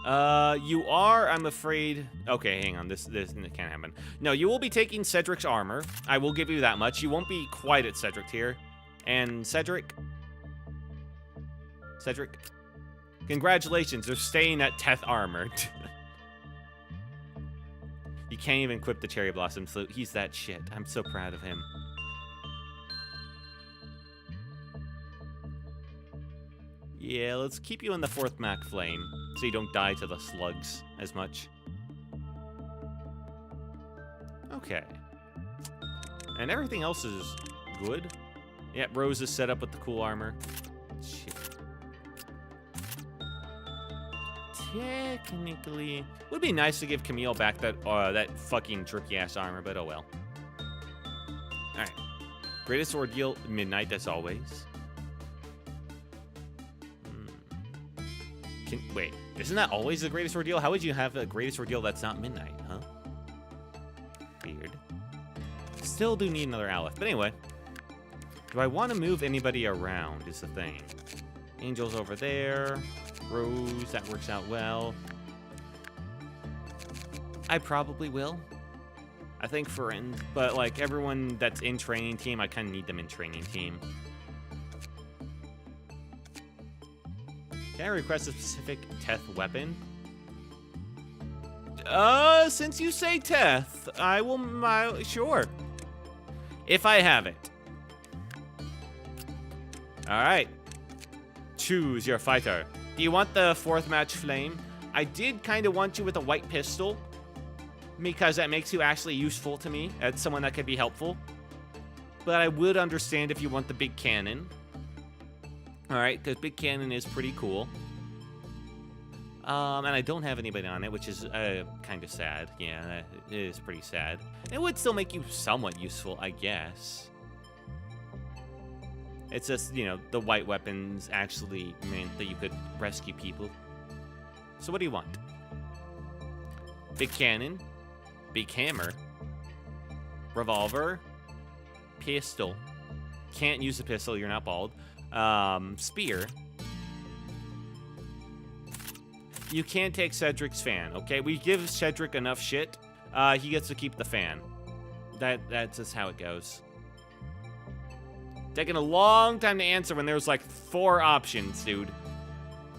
You are, I'm afraid... Okay, hang on. This can't happen. No, you will be taking Cedric's armor. I will give you that much. You won't be quite at Cedric tier. And Cedric... Congratulations, you're staying at Teth armor. You can't even equip the Cherry Blossom Salute. He's that shit. I'm so proud of him. Yeah, let's keep you in the 4th Mac Flame, so you don't die to the slugs as much. Okay. And everything else is good. Yeah, Rose is set up with the cool armor. Shit. Technically, would be nice to give Camille back that fucking tricky-ass armor, but oh well. Alright. Greatest ordeal, midnight, as always. Wait, isn't that always the greatest ordeal? How would you have a greatest ordeal that's not midnight, huh? Weird. Still do need another Aleph, but anyway. Do I want to move anybody around is the thing. Angel's over there. Rose, that works out well. I probably will. I think friend, but like everyone that's in training team, I kind of need them in training team. Can I request a specific Teth weapon? Since you say Teth, I will, sure. If I have it. All right. Choose your fighter. Do you want the 4th match flame? I did kind of want you with a white pistol, because that makes you actually useful to me as someone that could be helpful. But I would understand if you want the big cannon. Alright, because big cannon is pretty cool. And I don't have anybody on it, which is kind of sad. Yeah, it is pretty sad. It would still make you somewhat useful, I guess. It's just, you know, the white weapons actually meant that you could rescue people. So what do you want? Big cannon. Big hammer. Revolver. Pistol. Can't use a pistol, you're not bald. Spear. You can't take Cedric's fan, okay? We give Cedric enough shit, he gets to keep the fan. That's just how it goes. Taking a long time to answer when there's like 4 options, dude.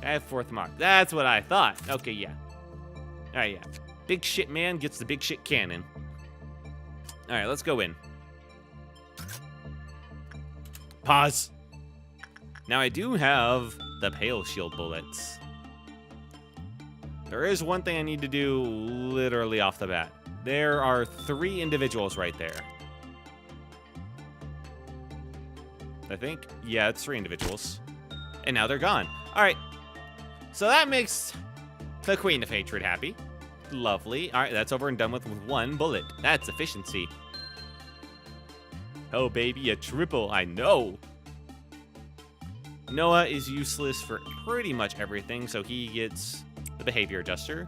I have 4th mark. That's what I thought. Okay, yeah. Alright, yeah. Big shit man gets the big shit cannon. Alright, let's go in. Pause. Now I do have the pale shield bullets. There is one thing I need to do literally off the bat. There are 3 individuals right there. I think. Yeah, it's 3 individuals. And now they're gone. Alright. So that makes the Queen of Hatred happy. Lovely. Alright, that's over and done with 1 bullet. That's efficiency. Oh, baby, a triple. I know. Noah is useless for pretty much everything, so he gets the behavior adjuster.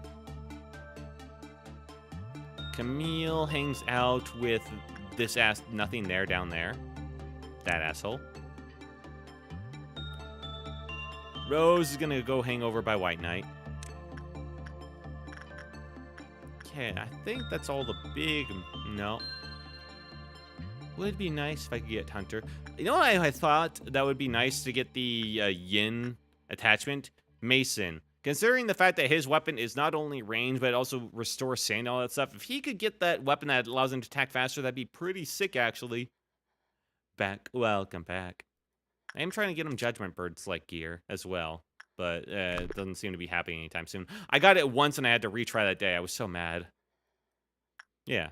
Camille hangs out with this ass nothing there down there. That asshole. Rose is gonna go hang over by White Knight. Okay, I think that's all the big... No. Would be nice if I could get Hunter. You know what I thought that would be nice to get the Yin attachment? Mason. Considering the fact that his weapon is not only range, but it also restores sand and all that stuff. If he could get that weapon that allows him to attack faster, that'd be pretty sick, actually. Welcome back. I am trying to get him Judgment Birds like gear as well, but it doesn't seem to be happening anytime soon. I got it once and I had to retry that day. I was so mad. Yeah.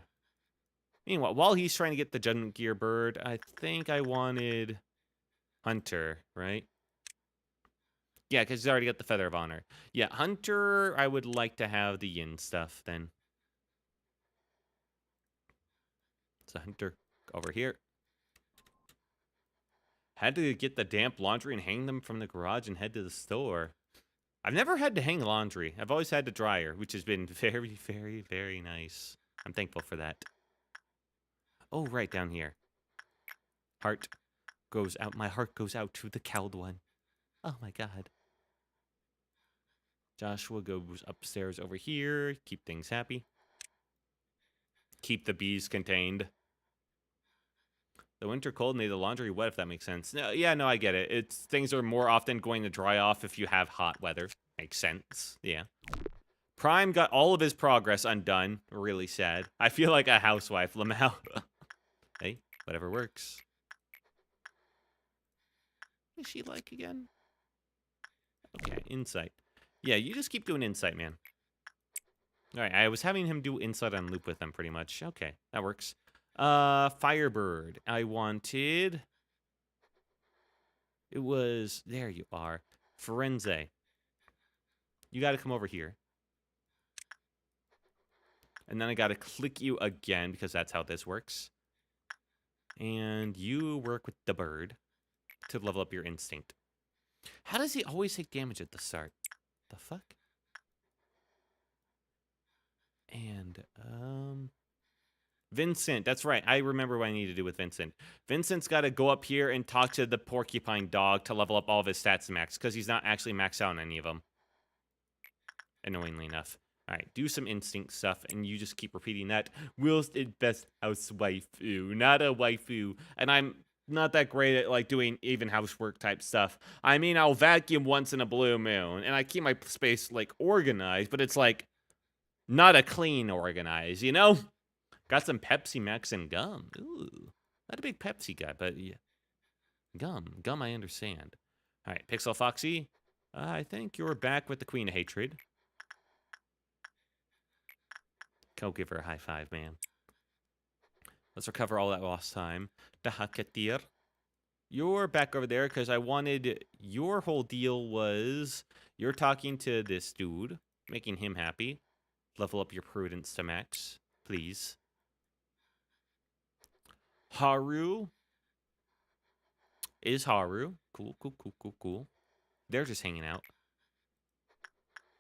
Meanwhile, while he's trying to get the Judgment Gear Bird, I think I wanted Hunter, right? Yeah, because he's already got the Feather of Honor. Yeah, Hunter, I would like to have the Yin stuff then. So Hunter, over here. Had to get the damp laundry and hang them from the garage and head to the store. I've never had to hang laundry. I've always had to dryer, which has been very, very, very nice. I'm thankful for that. Oh, right down here. Heart goes out. My heart goes out to the cowed one. Oh, my God. Joshua goes upstairs over here. Keep things happy. Keep the bees contained. The winter cold made the laundry wet, if that makes sense. No, yeah, no, I get it. Things are more often going to dry off if you have hot weather. Makes sense. Yeah. Prime got all of his progress undone. Really sad. I feel like a housewife, Lamau. Hey, whatever works. What is she like again? Okay, insight. Yeah, you just keep doing insight, man. Alright, I was having him do insight on loop with them pretty much. Okay, that works. Firebird. I wanted... It was... There you are. Firenze. You gotta come over here. And then I gotta click you again, because that's how this works. And you work with the bird to level up your instinct. How does he always take damage at the start? The fuck? And, Vincent, that's right. I remember what I need to do with Vincent. Vincent's got to go up here and talk to the porcupine dog to level up all of his stats max, because he's not actually maxed out on any of them. Annoyingly enough. All right, do some instinct stuff, and you just keep repeating that. Will's the best house waifu, not a waifu. And I'm not that great at, like, doing even housework type stuff. I mean, I'll vacuum once in a blue moon, and I keep my space, like, organized, but it's, like, not a clean organized, you know? Got some Pepsi Max and gum. Ooh, not a big Pepsi guy, but yeah. Gum, I understand. All right, Pixel Foxy, I think you're back with the Queen of Hatred. Go give her a high five, man. Let's recover all that lost time. Deja, you're back over there because I wanted... Your whole deal was... You're talking to this dude, making him happy. Level up your prudence to max, please. Haru is Haru. Cool. They're just hanging out.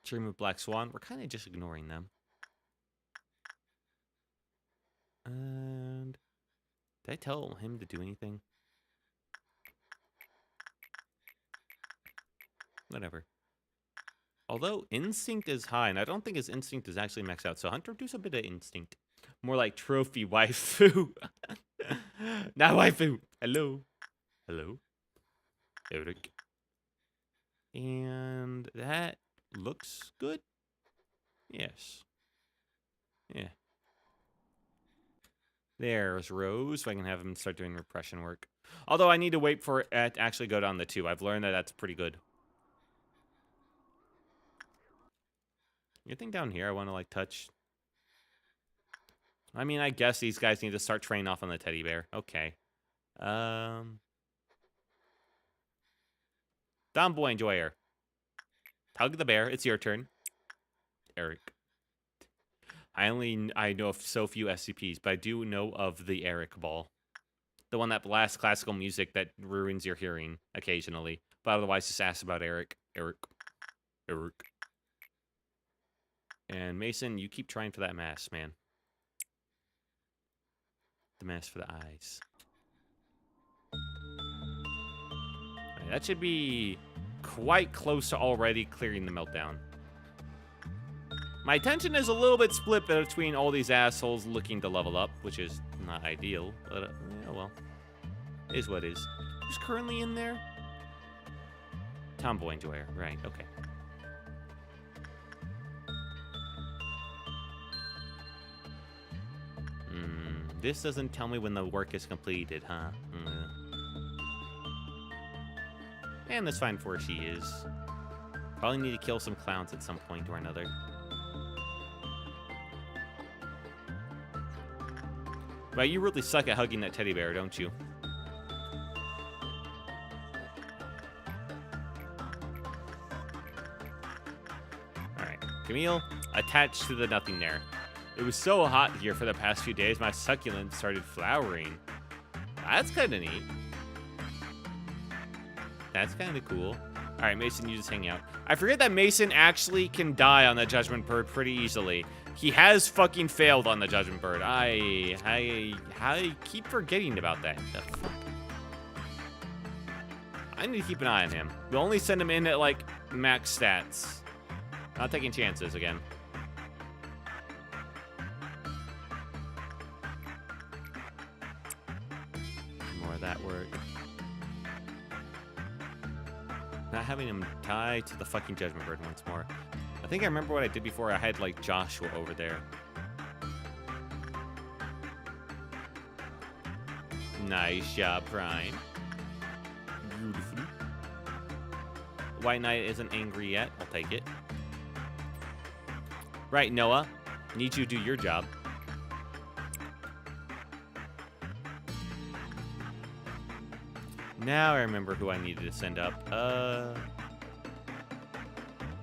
Dream of Black Swan. We're kind of just ignoring them. And did I tell him to do anything? Whatever. Although instinct is high, and I don't think his instinct is actually maxed out. So Hunter, do some bit of instinct. More like trophy waifu. Not waifu. Hello. Eric. And that looks good. Yes. Yeah. There's Rose, so I can have him start doing repression work. Although I need to wait for it to actually go down the 2. I've learned that that's pretty good. Anything down here I want to, like, touch? I mean, I guess these guys need to start training off on the teddy bear. Okay. Tomboy Enjoyer. Hug the bear. It's your turn. Eric. I know of so few SCPs, but I do know of the Eric ball. The one that blasts classical music that ruins your hearing occasionally. But otherwise, just ask about Eric. Eric. And Mason, you keep trying for that mask, man. The mask for the eyes. Right, that should be quite close to already clearing the meltdown. My attention is a little bit split between all these assholes looking to level up, which is not ideal, but yeah, well, it is what it is. Who's currently in there? Tomboy Enjoyer, right, okay. This doesn't tell me when the work is completed, huh? And that's fine for where she is. Probably need to kill some clowns at some point or another. But you really suck at hugging that teddy bear, don't you? Alright. Camille, attached to the nothing there. It was so hot here for the past few days, my succulent started flowering. That's kind of neat. That's kind of cool. All right, Mason, you just hang out. I forget that Mason actually can die on the Judgment Bird pretty easily. He has fucking failed on the Judgment Bird. I keep forgetting about that. The fuck? I need to keep an eye on him. We'll only send him in at, like, max stats. Not taking chances again. More of that work. Not having him tie to the fucking Judgment Bird once more. I think I remember what I did before. I had, like, Joshua over there. Nice job, Prime. Beautiful. White Knight isn't angry yet. I'll take it. Right, Noah. Need you to do your job. Now I remember who I needed to send up.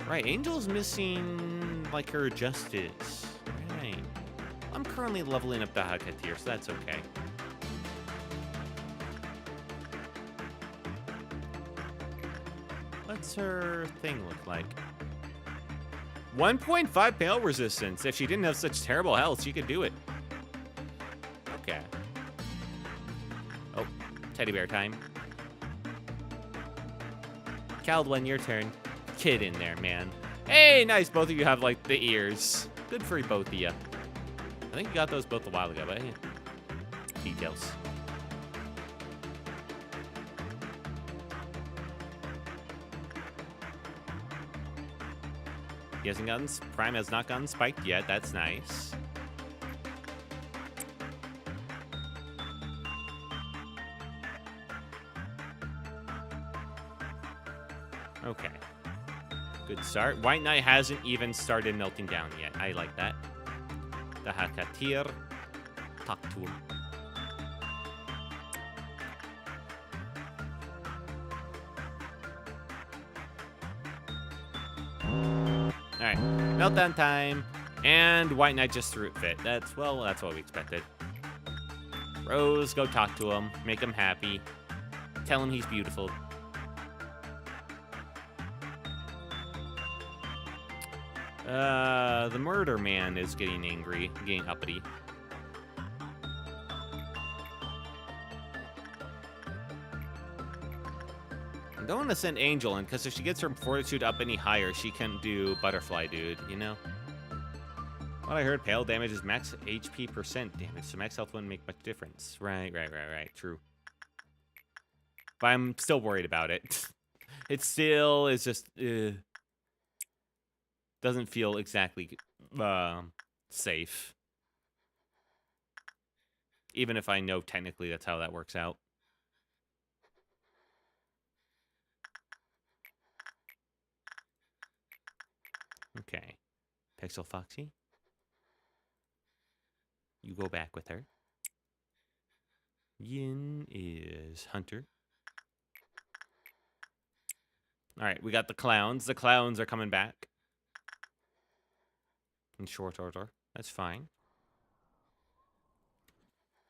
Right, Angel's missing, like, her justice. Right. I'm currently leveling up the Hakatir, so that's okay. What's her thing look like? 1.5 pale resistance. If she didn't have such terrible health, she could do it. Teddy bear time. Caldwin, your turn. Kid in there, man. Hey, nice. Both of you have, like, the ears. Good for both of you. I think you got those both a while ago, but hey. Details. He hasn't gotten... Prime has not gotten spiked yet. That's nice. Okay. Good start. White Knight hasn't even started melting down yet. I like that. The Hakatir. Talk to him. Alright. Meltdown time. And White Knight just threw it fit. That's what we expected. Rose, go talk to him. Make him happy. Tell him he's beautiful. The murder man is getting angry, getting uppity. I don't want to send Angel in, because if she gets her fortitude up any higher, she can do Butterfly Dude, you know? What I heard, pale damage is max HP % damage, so max health wouldn't make much difference. Right, true. But I'm still worried about it. It still is just... doesn't feel exactly safe. Even if I know technically that's how that works out. Okay. Pixel Foxy. You go back with her. Yin is Hunter. Alright, we got the clowns. The clowns are coming back. In short order. That's fine.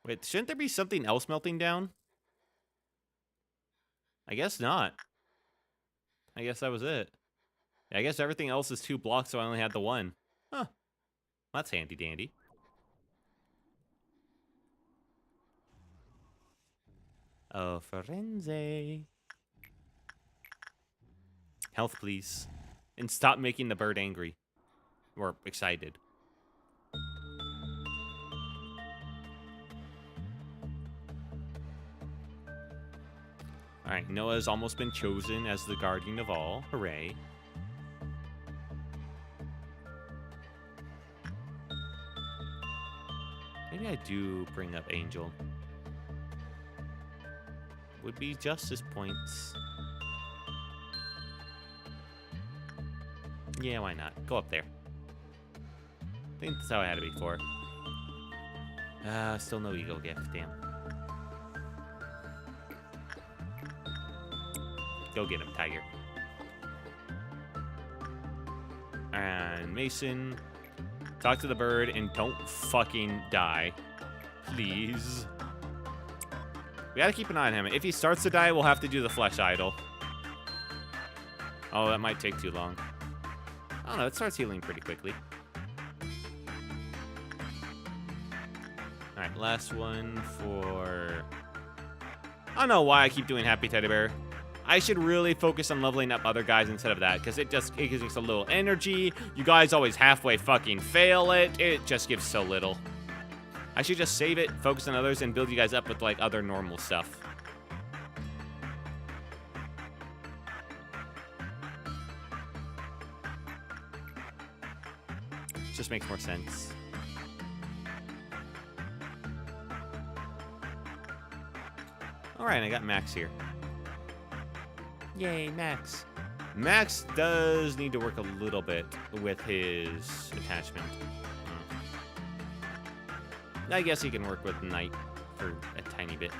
Wait, shouldn't there be something else melting down? I guess not. I guess that was it. Yeah, I guess everything else is 2 blocks, so I only had the 1. Huh. That's handy dandy. Oh, Firenze. Health, please. And stop making the bird angry. Or excited. Alright, Noah's almost been chosen as the guardian of all. Hooray. Maybe I do bring up Angel. Would be justice points. Yeah, why not? Go up there. I think that's how I had it before. Still no ego gift, damn. Go get him, Tiger. And Mason, talk to the bird and don't fucking die. Please. We gotta keep an eye on him. If he starts to die, we'll have to do the flesh idol. Oh, that might take too long. I don't know, it starts healing pretty quickly. Alright, last one for... I don't know why I keep doing Happy Teddy Bear. I should really focus on leveling up other guys instead of that, because it gives me so little energy. You guys always halfway fucking fail it. It just gives so little. I should just save it, focus on others, and build you guys up with, like, other normal stuff. Just makes more sense. Alright, I got Max here. Yay, Max. Max does need to work a little bit with his attachment. I guess he can work with Knight for a tiny bit.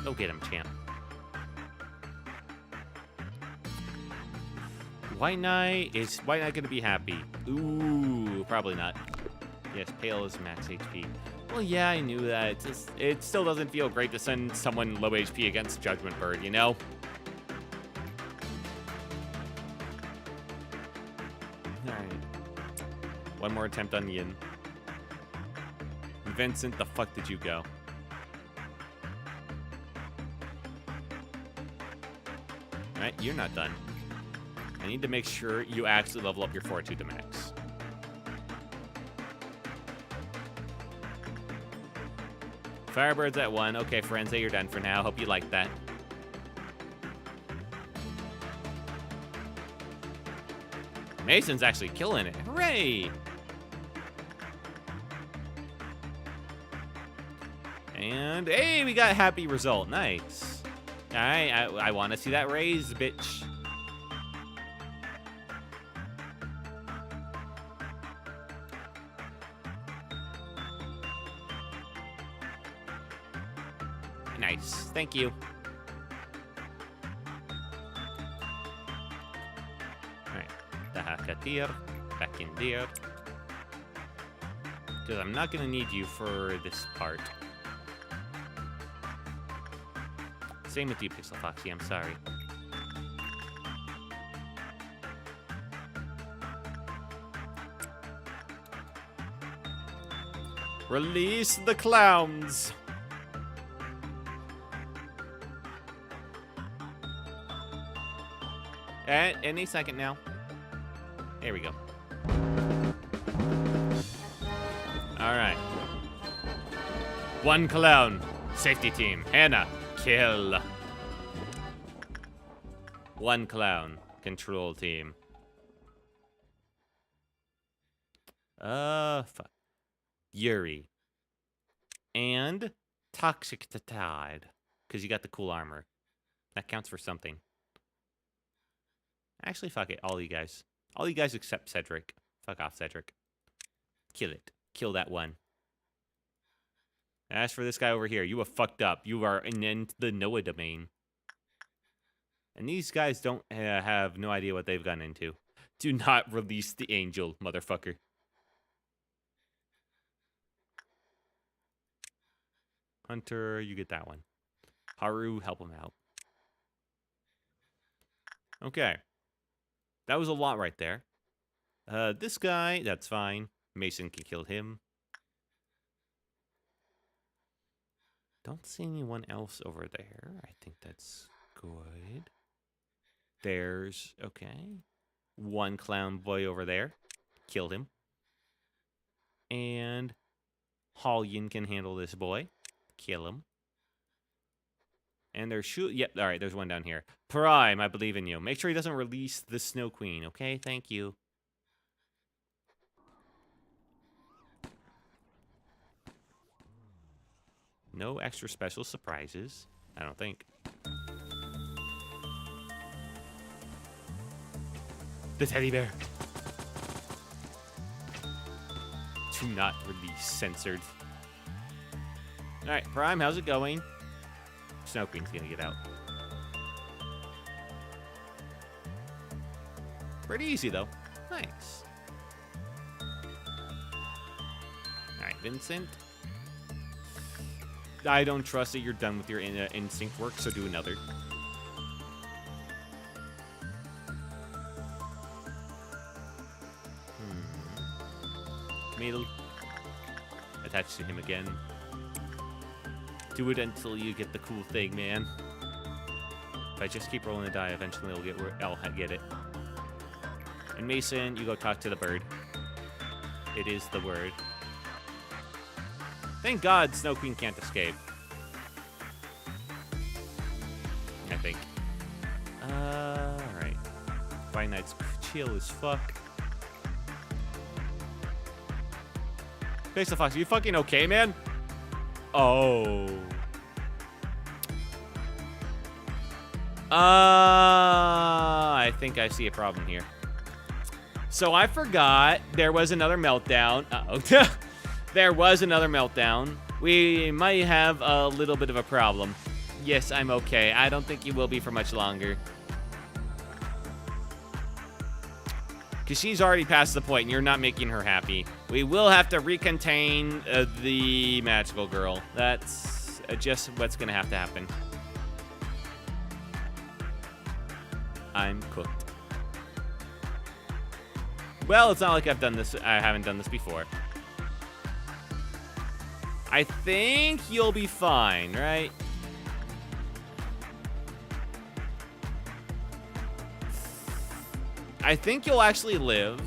Go get him, champ. White Knight, is White Knight gonna be happy? Ooh, probably not. Yes, Pale is max HP. Well, yeah, I knew that. It still doesn't feel great to send someone low HP against Judgment Bird, you know? Alright. One more attempt on Yin. Vincent, the fuck did you go? Alright, you're not done. I need to make sure you actually level up your fortitude to max. Firebird's at 1. Okay, Forense, you're done for now. Hope you like that. Mason's actually killing it. Hooray! And, hey, we got a happy result. Nice. Alright, I want to see that raise, bitch. Nice. Thank you. Alright. Deja back in there. Because I'm not going to need you for this part. Same with you, Pixel Foxy. I'm sorry. Release the clowns. Any second now. There we go. All right. One clown. Safety team. Hannah. Kill. One clown. Control team. Fuck. Yuri. And Toxic Tide. Because you got the cool armor. That counts for something. Actually, fuck it. All you guys. All you guys except Cedric. Fuck off, Cedric. Kill it. Kill that one. As for this guy over here, you are fucked up. You are in the Noah domain. And these guys don't have no idea what they've gone into. Do not release the angel, motherfucker. Hunter, you get that one. Haru, help him out. Okay. That was a lot right there. This guy, that's fine. Mason can kill him. Don't see anyone else over there. I think that's good. There's, okay. One clown boy over there. Kill him. And Hallian can handle this boy. Kill him. And there's yep, all right, there's one down here. Prime, I believe in you. Make sure he doesn't release the Snow Queen, okay? Thank you. No extra special surprises, I don't think. The teddy bear. Do not release, censored. All right, Prime, how's it going? Snow Queen's gonna get out. Pretty easy, though. Nice. All right, Vincent. I don't trust that you're done with your instinct work, so do another. Middle. Attach to him again. Do it until you get the cool thing, man. If I just keep rolling the die, eventually I'll get it. And Mason, you go talk to the bird. It is the word. Thank God Snow Queen can't escape. I think. Alright. Five Nights chill as fuck. Face the Fox, are you fucking okay, man? Oh. I think I see a problem here. So I forgot there was another meltdown. Uh-oh. There was another meltdown. We might have a little bit of a problem. Yes, I'm okay. I don't think you will be for much longer. Because she's already past the point and you're not making her happy. We will have to recontain the magical girl. That's just what's going to have to happen. I'm cooked. Well, it's not like I've done this. I haven't done this before. I think you'll be fine, right? I think you'll actually live.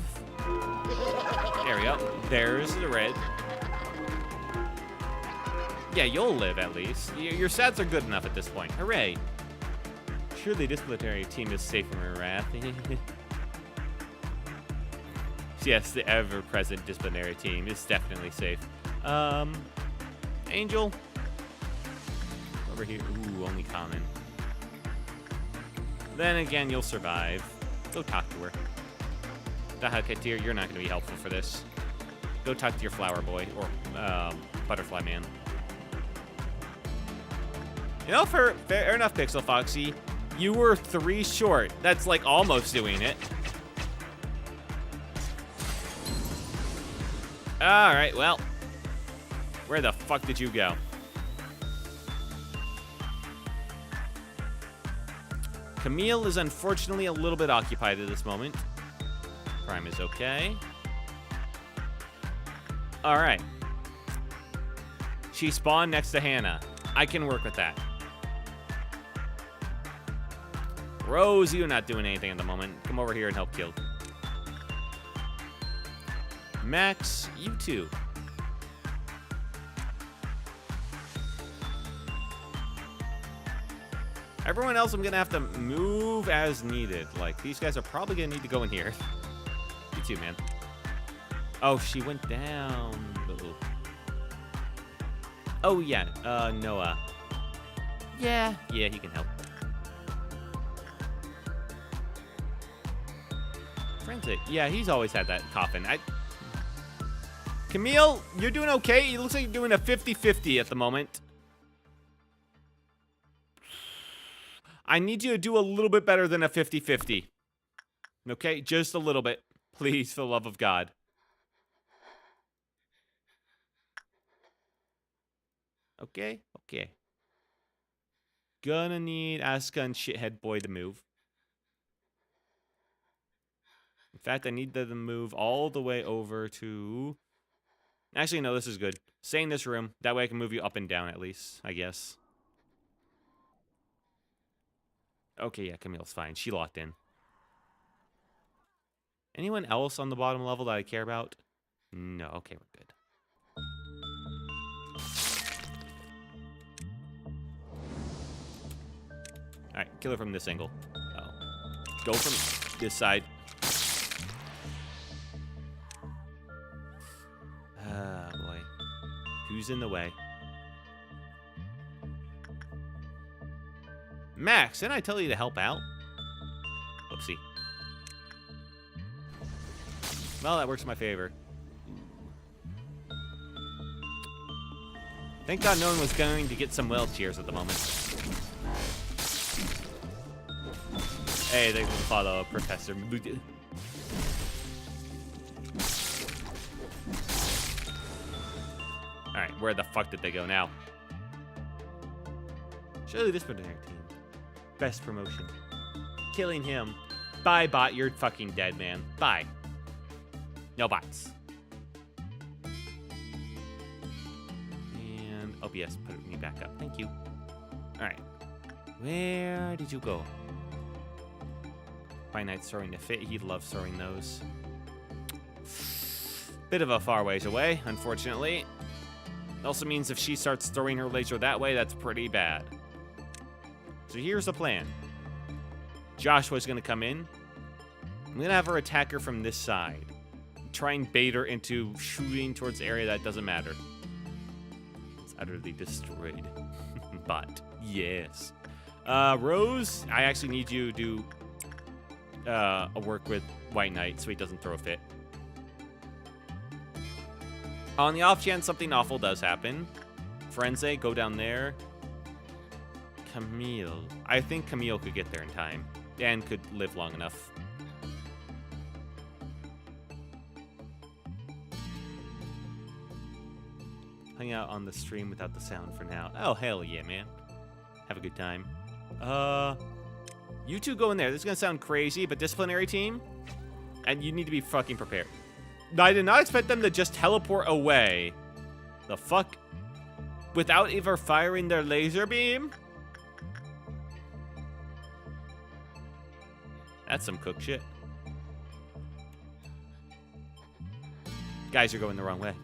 There we go. There's the red. Yeah, you'll live at least. Your stats are good enough at this point. Hooray. Surely this disciplinary team is safe from her wrath. Yes, the ever-present disciplinary team is definitely safe. Angel. Over here. Ooh, only common. Then again, you'll survive. Go talk to her. Deja, Katir, you're not going to be helpful for this. Go talk to your flower boy, or butterfly man. You know, fair enough, Pixel Foxy. You were 3 short. That's like almost doing it. Alright, well. Where the fuck did you go? Camille is unfortunately a little bit occupied at this moment. Prime is okay. Alright. She spawned next to Hannah. I can work with that. Rose, you're not doing anything at the moment. Come over here and help kill. Max, you too. Everyone else I'm gonna have to move as needed. Like, these guys are probably gonna need to go in here. You too, man. Oh, she went down. Uh-oh. Oh, yeah, Noah. Yeah, he can help. Forensic. Yeah, he's always had that coffin. Camille, you're doing okay. It looks like you're doing a 50-50 at the moment. I need you to do a little bit better than a 50-50. Okay? Just a little bit. Please, for the love of God. Okay? Okay. Gonna need Asuka and Shithead Boy to move. In fact, I need them to move all the way over to... Actually, no, this is good. Stay in this room. That way I can move you up and down at least, I guess. Okay, yeah, Camille's fine. She locked in. Anyone else on the bottom level that I care about? No, okay, we're good. Alright, kill her from this angle. Oh. Go from this side. Ah, boy. Who's in the way? Max, didn't I tell you to help out? Oopsie. Well, that works in my favor. Thank God no one was going to get some well cheers at the moment. Hey, they will follow Professor. Alright, where the fuck did they go now? Surely this would be their team. Best promotion. Killing him. Bye, bot. You're fucking dead, man. Bye. No bots. And, oh, yes, put me back up. Thank you. Alright. Where did you go? Finite throwing the fit. He loves throwing those. Bit of a far ways away, unfortunately. Also means if she starts throwing her laser that way, that's pretty bad. So here's the plan. Joshua's going to come in. I'm going to have her attack her from this side. Try and bait her into shooting towards the area that doesn't matter. It's utterly destroyed. But, yes. Rose, I actually need you to do a work with White Knight so he doesn't throw a fit. On the off chance something awful does happen, Frenze, go down there. Camille. I think Camille could get there in time and could live long enough. Hang out on the stream without the sound for now. Oh, hell yeah, man. Have a good time. You two go in there. This is going to sound crazy, but disciplinary team, and you need to be fucking prepared. I did not expect them to just teleport away. The fuck? without ever firing their laser beam? That's some cook shit. Guys, you're going the wrong way.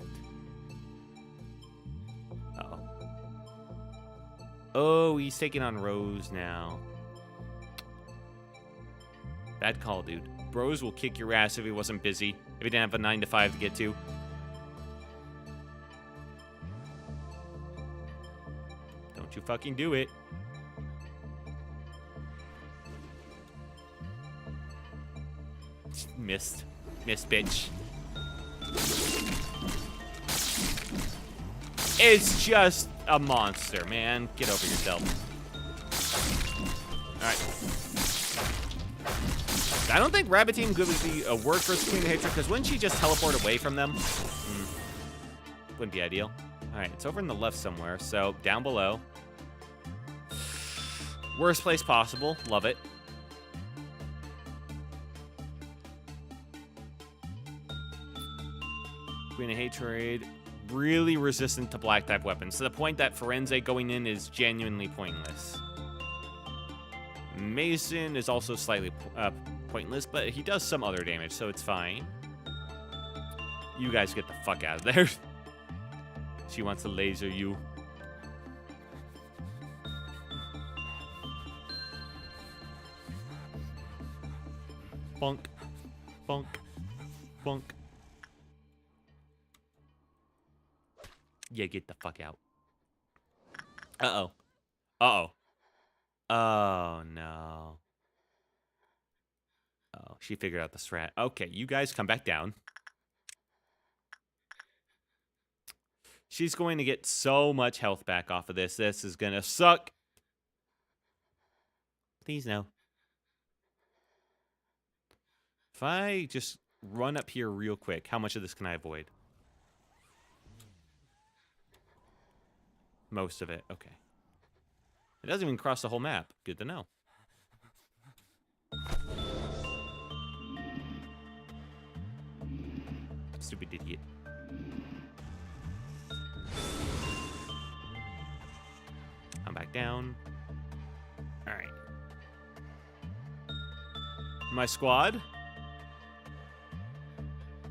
Uh-oh. Oh, he's taking on Rose now. Bad call, dude. Bros will kick your ass if he wasn't busy. If he didn't have a 9 to 5 to get to. Don't you fucking do it. Missed. Missed, bitch. It's just a monster, man. Get over yourself. Alright. I don't think Rabbit Team would be a word for Queen of Hatred, because wouldn't she just teleport away from them? Wouldn't be ideal. Alright, it's over in the left somewhere, so down below. Worst place possible. Love it. Queen of Hatred, really resistant to black type weapons, to the point that Forense going in is genuinely pointless. Mason is also slightly pointless, but he does some other damage, so it's fine. You guys get the fuck out of there. She wants to laser you. Bonk. Bonk. Bonk. Yeah, get the fuck out. Uh-oh. Uh-oh. Oh, no. Oh, she figured out the strat. Okay, you guys come back down. She's going to get so much health back off of this. This is going to suck. Please, no. If I just run up here real quick, how much of this can I avoid? Most of it. Okay. It doesn't even cross the whole map. Good to know. Stupid idiot. I'm back down. Alright. My squad?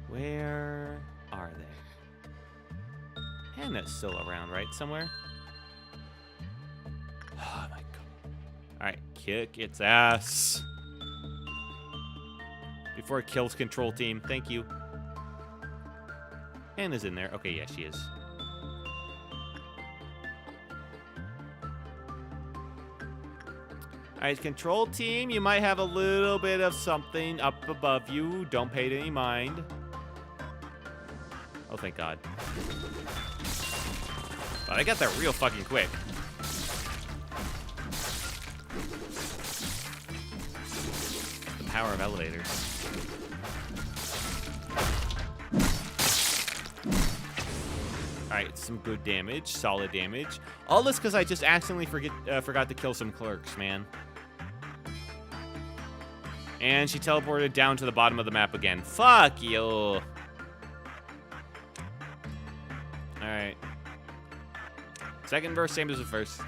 Where are they? Hannah's still around, right? Somewhere? Oh my god. Alright, kick its ass. Before it kills control team. Thank you. Hannah's in there. Okay, yeah, she is. Alright, control team, you might have a little bit of something up above you. Don't pay it any mind. Oh, thank God. But I got that real fucking quick. The power of elevators. Alright, some good damage. Solid damage. All this because I just accidentally forgot to kill some clerks, man. And she teleported down to the bottom of the map again. Fuck you. Alright. Second verse, same as the first.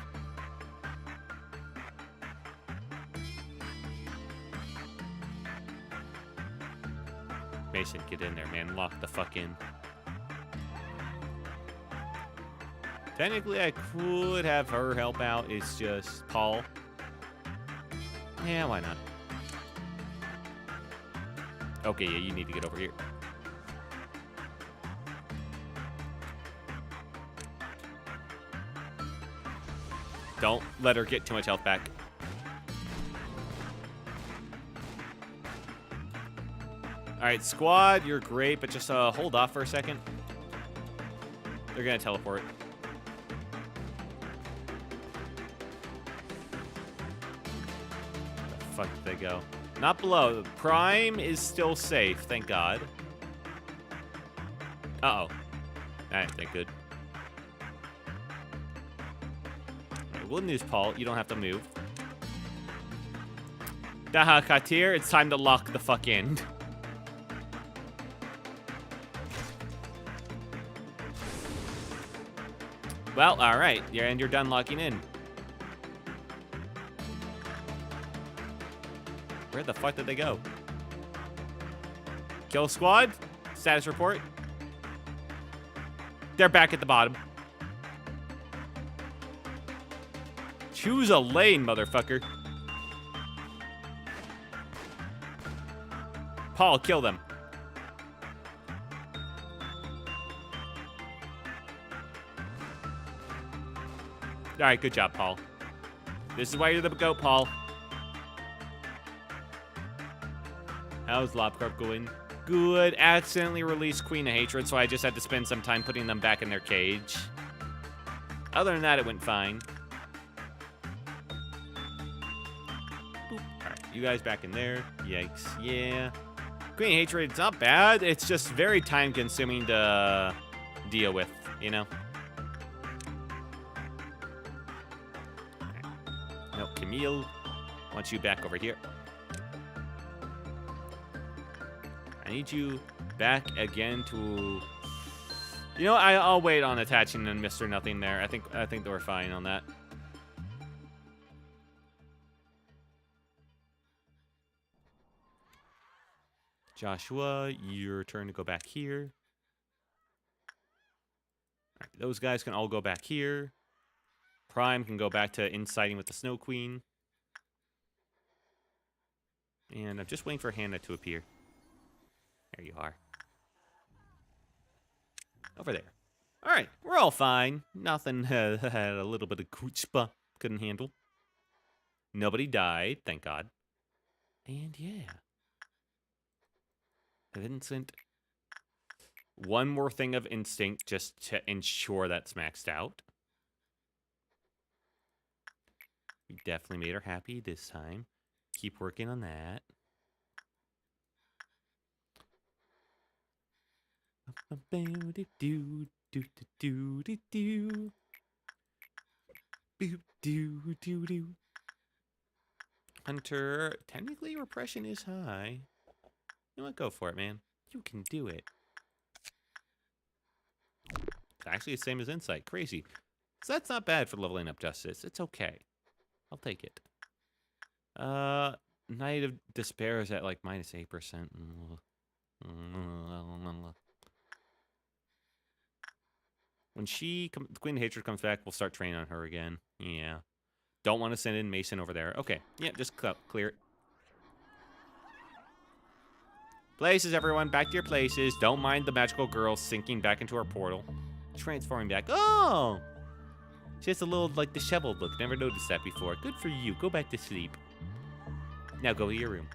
Mason, get in there, man. Lock the fuck in. Technically, I could have her help out. It's just Paul. Yeah, why not? Okay, yeah, you need to get over here. Don't let her get too much health back. Alright, squad, you're great, but just hold off for a second. They're gonna teleport. Where the fuck did they go? Not below. Prime is still safe, thank God. Uh-oh. Alright, thank good. Right, good news, Paul. You don't have to move. Deja, Katir, it's time to lock the fuck in. Well, all right. And you're done locking in. Where the fuck did they go? Kill squad. Status report. They're back at the bottom. Choose a lane, motherfucker. Paul, kill them. All right, good job, Paul. This is why you're the GOAT, Paul. How's Lob Corp going? Good. Accidentally released Queen of Hatred, so I just had to spend some time putting them back in their cage. Other than that, it went fine. Boop. All right, you guys back in there. Yikes. Yeah. Queen of Hatred, it's not bad. It's just very time-consuming to deal with, you know? No, Camille. Want you back over here. I need you back again to... You know, I'll wait on attaching and Mr. Nothing there. I think they were fine on that. Joshua, your turn to go back here. All right, those guys can all go back here. Prime can go back to inciting with the Snow Queen. And I'm just waiting for Hannah to appear. There you are. Over there. All right, we're all fine. Nothing had a little bit of chutzpah couldn't handle. Nobody died, thank God. And yeah. Vincent. One more thing of instinct just to ensure that's maxed out. We definitely made her happy this time. Keep working on that. Hunter, technically repression is high. You know what? Go for it, man. You can do it. It's actually the same as insight. Crazy. So that's not bad for leveling up justice. It's okay. I'll take it. Night of Despair is at like -8%. When Queen of Hatred comes back, we'll start training on her again. Yeah. Don't want to send in Mason over there. Okay. Yeah, just clear it. Places, everyone. Back to your places. Don't mind the magical girl sinking back into her portal. Transforming back. Oh! She has a little, like, disheveled look. Never noticed that before. Good for you. Go back to sleep. Now go to your room.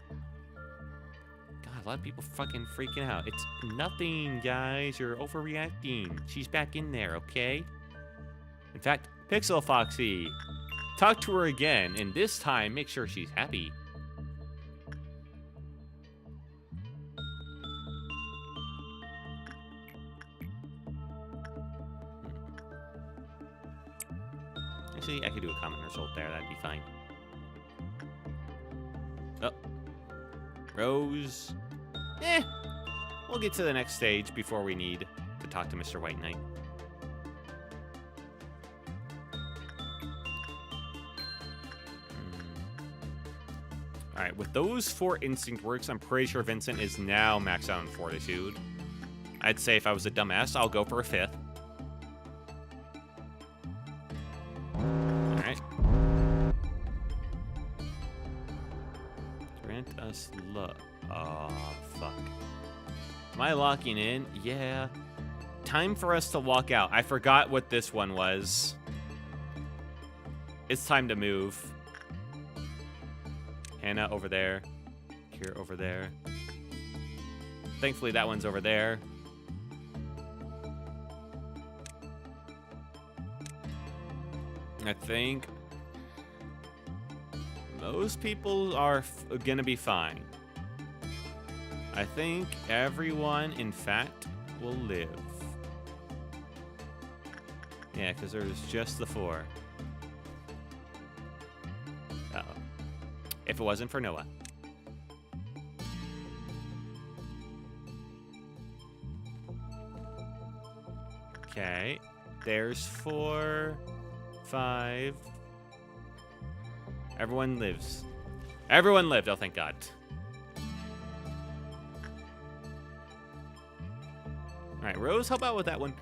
God, a lot of people fucking freaking out. It's nothing, guys. You're overreacting. She's back in there, okay? In fact, Pixel Foxy, talk to her again, and this time, make sure she's happy. Actually, I could do a common result there. That'd be fine. Oh. Rose. We'll get to the next stage before we need to talk to Mr. White Knight. All right, with those 4 instinct works, I'm pretty sure Vincent is now maxed out in Fortitude. I'd say if I was a dumbass, I'll go for a 5th. All right. Grant us luck. Oh, fuck. Am I locking in? Yeah. Time for us to walk out. I forgot what this one was. It's time to move. Hannah over there. Here over there. Thankfully, that one's over there. I think most people are gonna be fine. I think everyone, in fact, will live. Yeah, because there's just the 4. Uh-oh. If it wasn't for Noah. Okay. There's 4, 5. Everyone lives. Everyone lived. Oh, thank God. All right, Rose, help out with that one.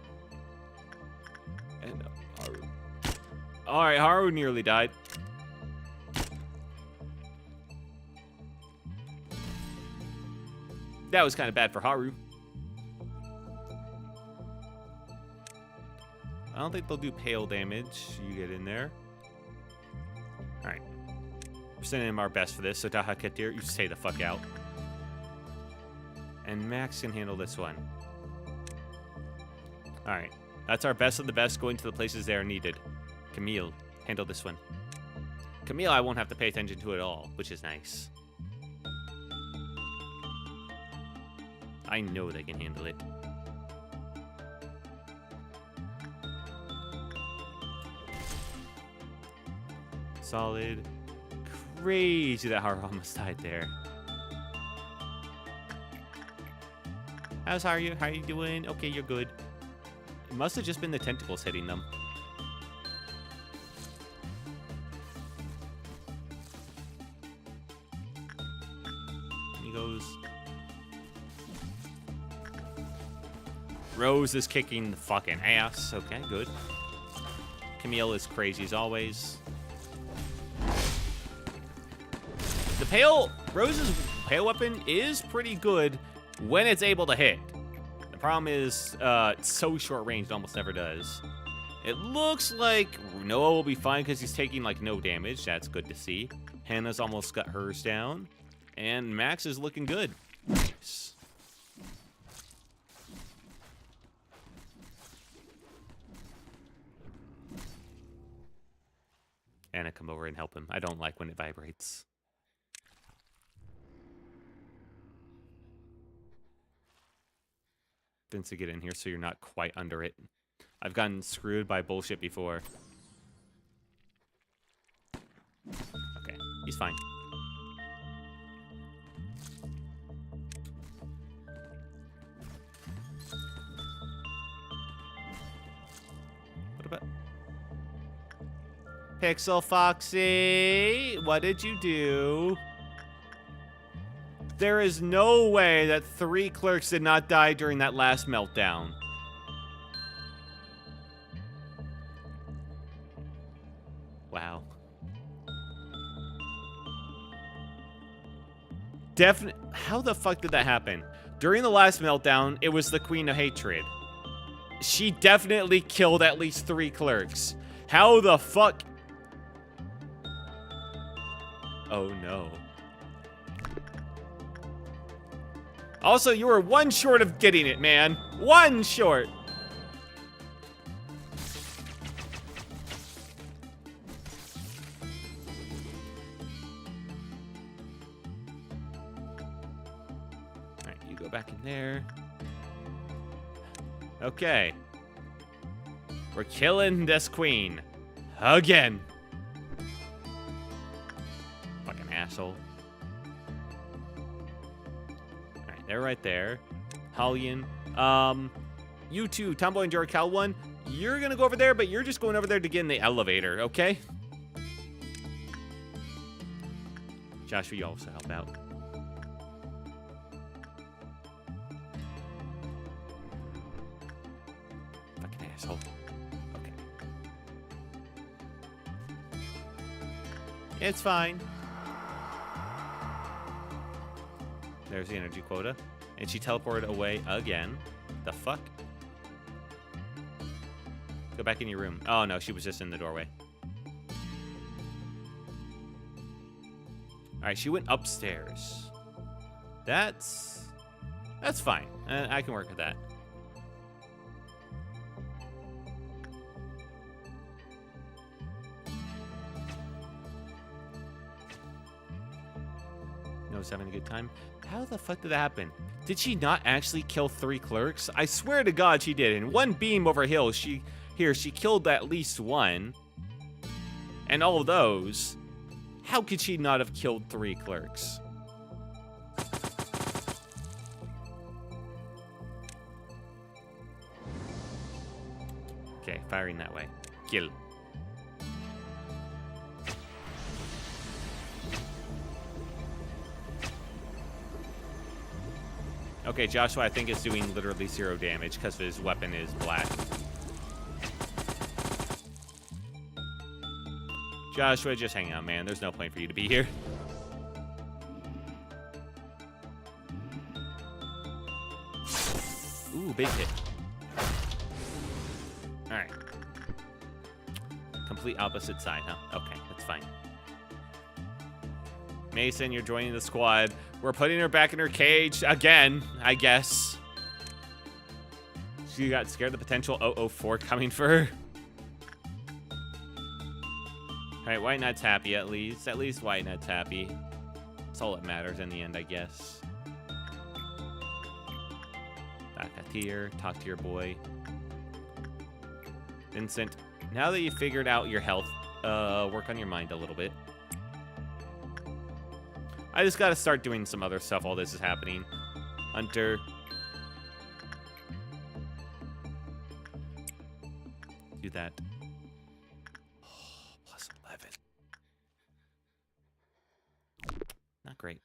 And Haru. All right, Haru nearly died. That was kind of bad for Haru. I don't think they'll do pale damage. You get in there. All right. We're sending him our best for this, so Deja, you stay the fuck out. And Max can handle this one. All right. That's our best of the best going to the places they are needed. Camille, handle this one. Camille, I won't have to pay attention to at all, which is nice. I know they can handle it. Solid. Crazy that Haru almost died there. How's Haru? How are you doing? Okay, you're good. It must have just been the tentacles hitting them. He goes. Rose is kicking the fucking ass. Okay, good. Camille is crazy as always. The Rose's pale weapon is pretty good when it's able to hit. The problem is, it's so short range, it almost never does. It looks like Noah will be fine because he's taking, like, no damage. That's good to see. Hannah's almost got hers down. And Max is looking good. Nice. Anna, come over and help him. I don't like when it vibrates. To get in here so you're not quite under it. I've gotten screwed by bullshit before. Okay, he's fine. What about Pixel Foxy? What did you do? There is no way that 3 clerks did not die during that last meltdown. Wow. How the fuck did that happen? During the last meltdown, it was the Queen of Hatred. She definitely killed at least 3 clerks. How the fuck? Oh no. Also, you were 1 short of getting it, man. 1 short. All right, you go back in there. Okay. We're killing this queen. Again. Fucking asshole. They're right there. Hallian. You two, Tomboy and Jorical 1, you're gonna go over there, but you're just going over there to get in the elevator, okay? Joshua, you also help out. Fucking asshole. Okay. It's fine. There's the energy quota. And she teleported away again. The fuck? Go back in your room. Oh, no, she was just in the doorway. All right, she went upstairs. That's fine. I can work with that. Noah's having a good time. How the fuck did that happen? Did she not actually kill 3 clerks? I swear to God she did. In 1 beam over hill, she killed at least 1. And all of those. How could she not have killed 3 clerks? Okay, firing that way. Kill. Okay, Joshua, I think is doing literally 0 damage because his weapon is black. Joshua, just hang out, man. There's no point for you to be here. Ooh, big hit. All right. Complete opposite side, huh? Okay, that's fine. Mason, you're joining the squad. We're putting her back in her cage again, I guess. She got scared of the potential 004 coming for her. All right, White Knight's happy at least. At least White Knight's happy. That's all that matters in the end, I guess. Back at here, talk to your boy. Vincent, now that you figured out your health, work on your mind a little bit. I just gotta start doing some other stuff while this is happening. Hunter. Do that. Oh, plus 11. Not great.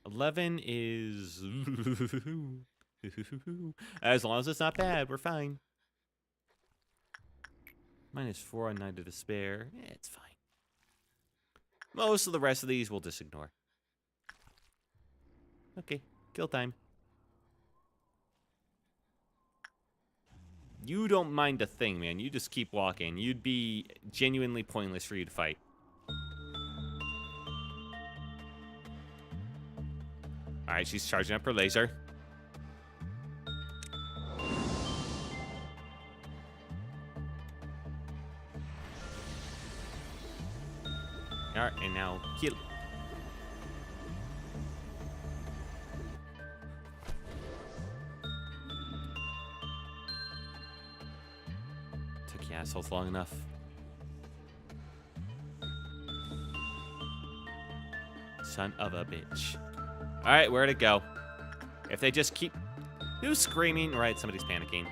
11 is... As long as it's not bad, we're fine. -4 on Night of Despair. Yeah, it's fine. Most of the rest of these we'll just ignore. Okay, kill time. You don't mind a thing, man. You just keep walking. You'd be genuinely pointless for you to fight. Alright, she's charging up her laser. Alright, and now kill. Took you assholes long enough. Son of a bitch. Alright, where'd it go? If they just keep... Who's screaming? Right, somebody's panicking.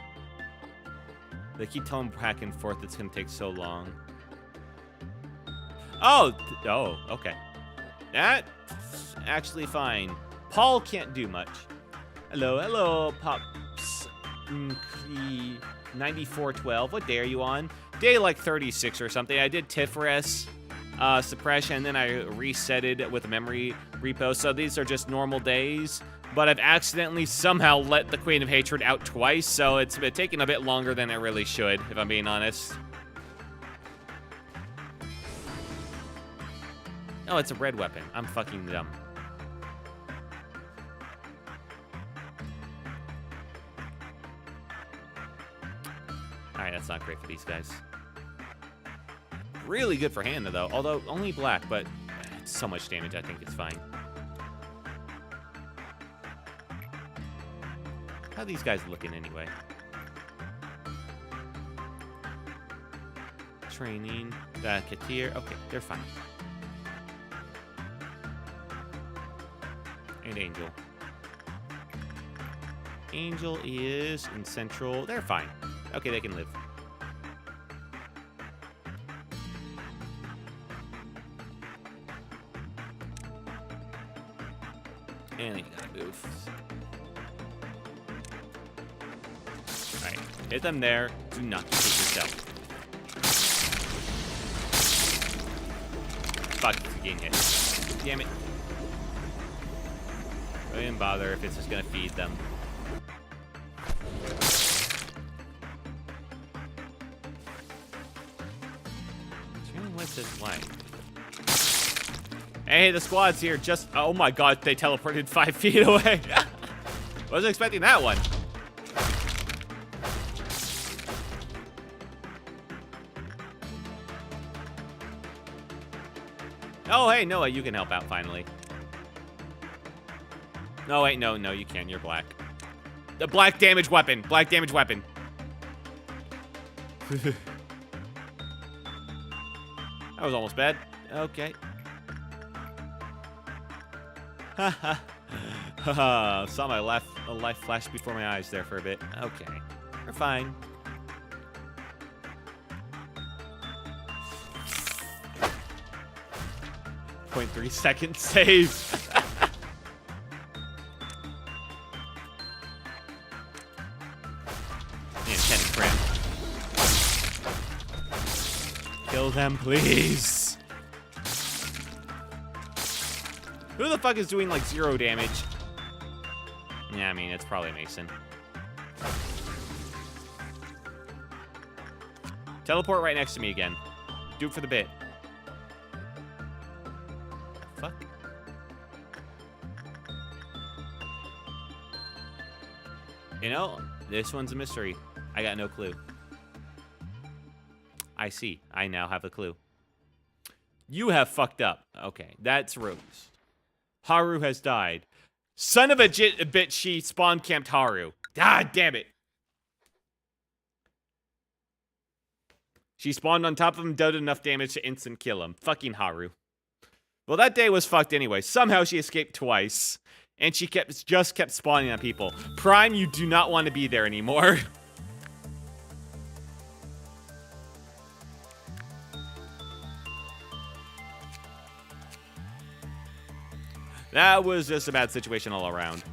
They keep telling back and forth it's gonna take so long. Oh, okay. That's actually fine. Paul can't do much. Hello, Pops. 9412. What day are you on? Day like 36 or something. I did Tiferet suppression, and then I reset it with a memory repo. So these are just normal days. But I've accidentally somehow let the Queen of Hatred out twice, so it's been taking a bit longer than it really should, if I'm being honest. Oh, it's a red weapon. I'm fucking dumb. Alright, that's not great for these guys. Really good for Hannah, though. Although, only black, but it's so much damage, I think it's fine. How are these guys looking, anyway? Training. Katir. Okay, they're fine. And Angel. Angel is in Central. They're fine. Okay, they can live. And you gotta move. Alright, hit them there. Do not hit yourself. Fuck, it's getting hit. Damn it. I didn't bother if it's just gonna feed them. What's this like? Hey, the squad's here. Just, oh my god, they teleported 5 feet away. Wasn't expecting that one. Oh, hey, Noah, you can help out finally. No, wait, no, you can't. You're black. The black damage weapon. Black damage weapon. That was almost bad. Okay. Saw my life flash before my eyes there for a bit. Okay. We're fine. 0.3 second save. Man, Kenny Cram. Kill them, please. Who the fuck is doing like 0 damage? Yeah, I mean, it's probably Mason. Teleport right next to me again. Do it for the bit. Fuck. You know, this one's a mystery. I got no clue. I see. I now have a clue. You have fucked up. Okay, that's Rose. Haru has died. Son of a bitch, she spawn camped Haru. God damn it. She spawned on top of him, did enough damage to instant kill him. Fucking Haru. Well, that day was fucked anyway. Somehow she escaped twice. And she just kept spawning on people. Prime, you do not want to be there anymore. That was just a bad situation all around.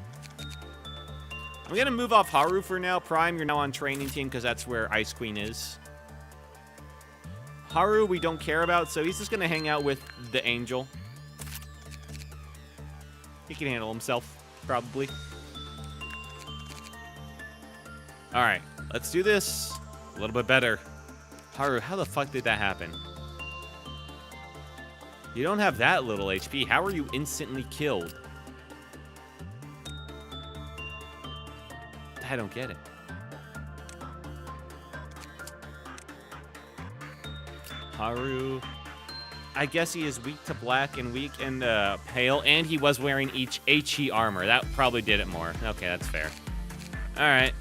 I'm going to move off Haru for now. Prime, you're now on training team because that's where Ice Queen is. Haru, we don't care about, so he's just going to hang out with the Angel. He can handle himself, probably. All right, let's do this a little bit better. Haru, how the fuck did that happen? You don't have that little HP. How are you instantly killed? I don't get it. Haru. I guess he is weak to black and weak and pale, and he was wearing each HE armor. That probably did it more. Okay, that's fair. All right.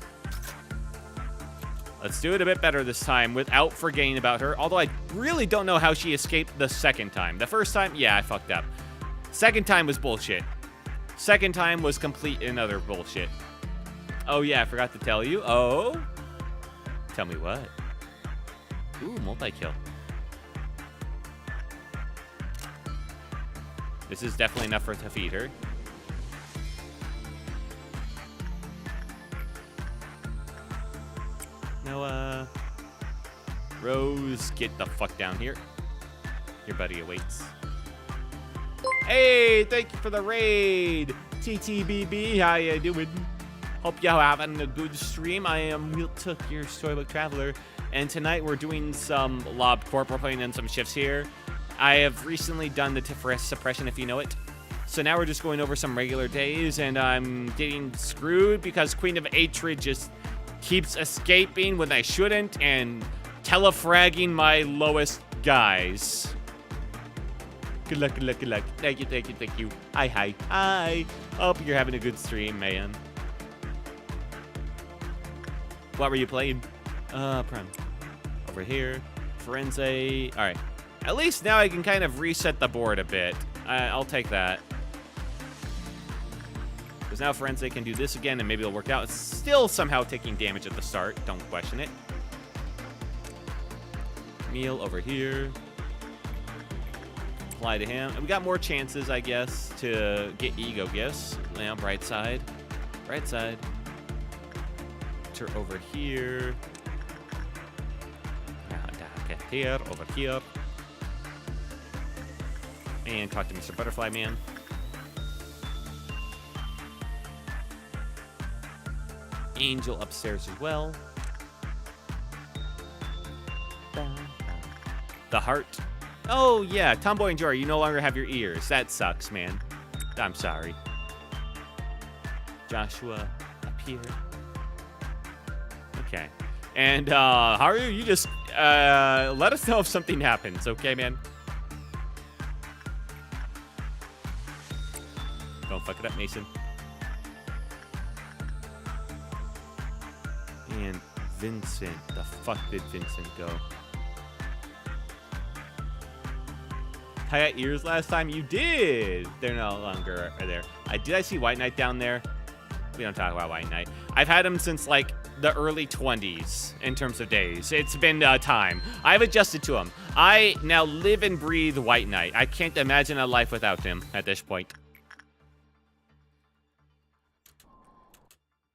Let's do it a bit better this time without forgetting about her. Although I really don't know how she escaped the second time. The first time, yeah, I fucked up. Second time was bullshit. Second time was complete and utter bullshit. Oh, yeah, I forgot to tell you. Oh? Tell me what? Ooh, multi-kill. This is definitely enough for to feed her. No, Rose, get the fuck down here. Your buddy awaits. Hey, thank you for the raid. TTBB, how you doing? Hope y'all having a good stream. I am Wiltook, your Storybook Traveler, and tonight we're doing some Lob Corp. We're putting in some shifts here. I have recently done the Tiferet suppression, if you know it. So now we're just going over some regular days, and I'm getting screwed because Queen of Atrid just keeps escaping when I shouldn't and telefragging my lowest guys. Good luck, good luck, good luck. Thank you, thank you, thank you. Hi, hi, hi. Hope you're having a good stream, man. What were you playing? Prime. Over here. Forense. All right. At least now I can kind of reset the board a bit. I'll take that. Because now Forense can do this again, and maybe it'll work out. It's still somehow taking damage at the start. Don't question it. Meal over here. Apply to him. And we got more chances, I guess, to get ego gifts. Now, bright side. Bright side. Her over here. Here, over here. And talk to Mr. Butterfly Man. Angel upstairs as well. The heart. Oh, yeah. Tomboy and Jory, you no longer have your ears. That sucks, man. I'm sorry. Joshua up here. Okay. And, Haru, you just, let us know if something happens, okay, man? Don't fuck it up, Mason. And Vincent. The fuck did Vincent go? I got ears last time? You did! They're no longer there. Did I see White Knight down there? We don't talk about White Knight. I've had him since, like, the early 20s in terms of days. It's been time. I've adjusted to him. I now live and breathe White Knight. I can't imagine a life without him at this point.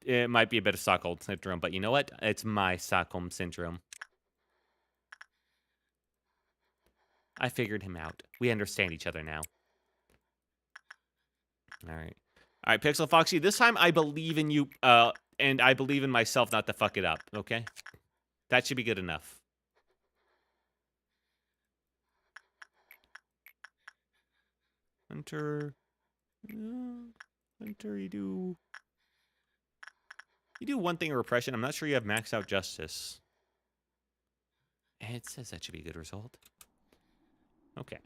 It might be a bit of Stockholm Syndrome, but you know what? It's my Stockholm Syndrome. I figured him out. We understand each other now. All right. All right, Pixel Foxy, this time I believe in you, and I believe in myself not to fuck it up, okay? That should be good enough. Hunter. Hunter, you do one thing in repression. I'm not sure you have maxed out justice. It says that should be a good result. Okay.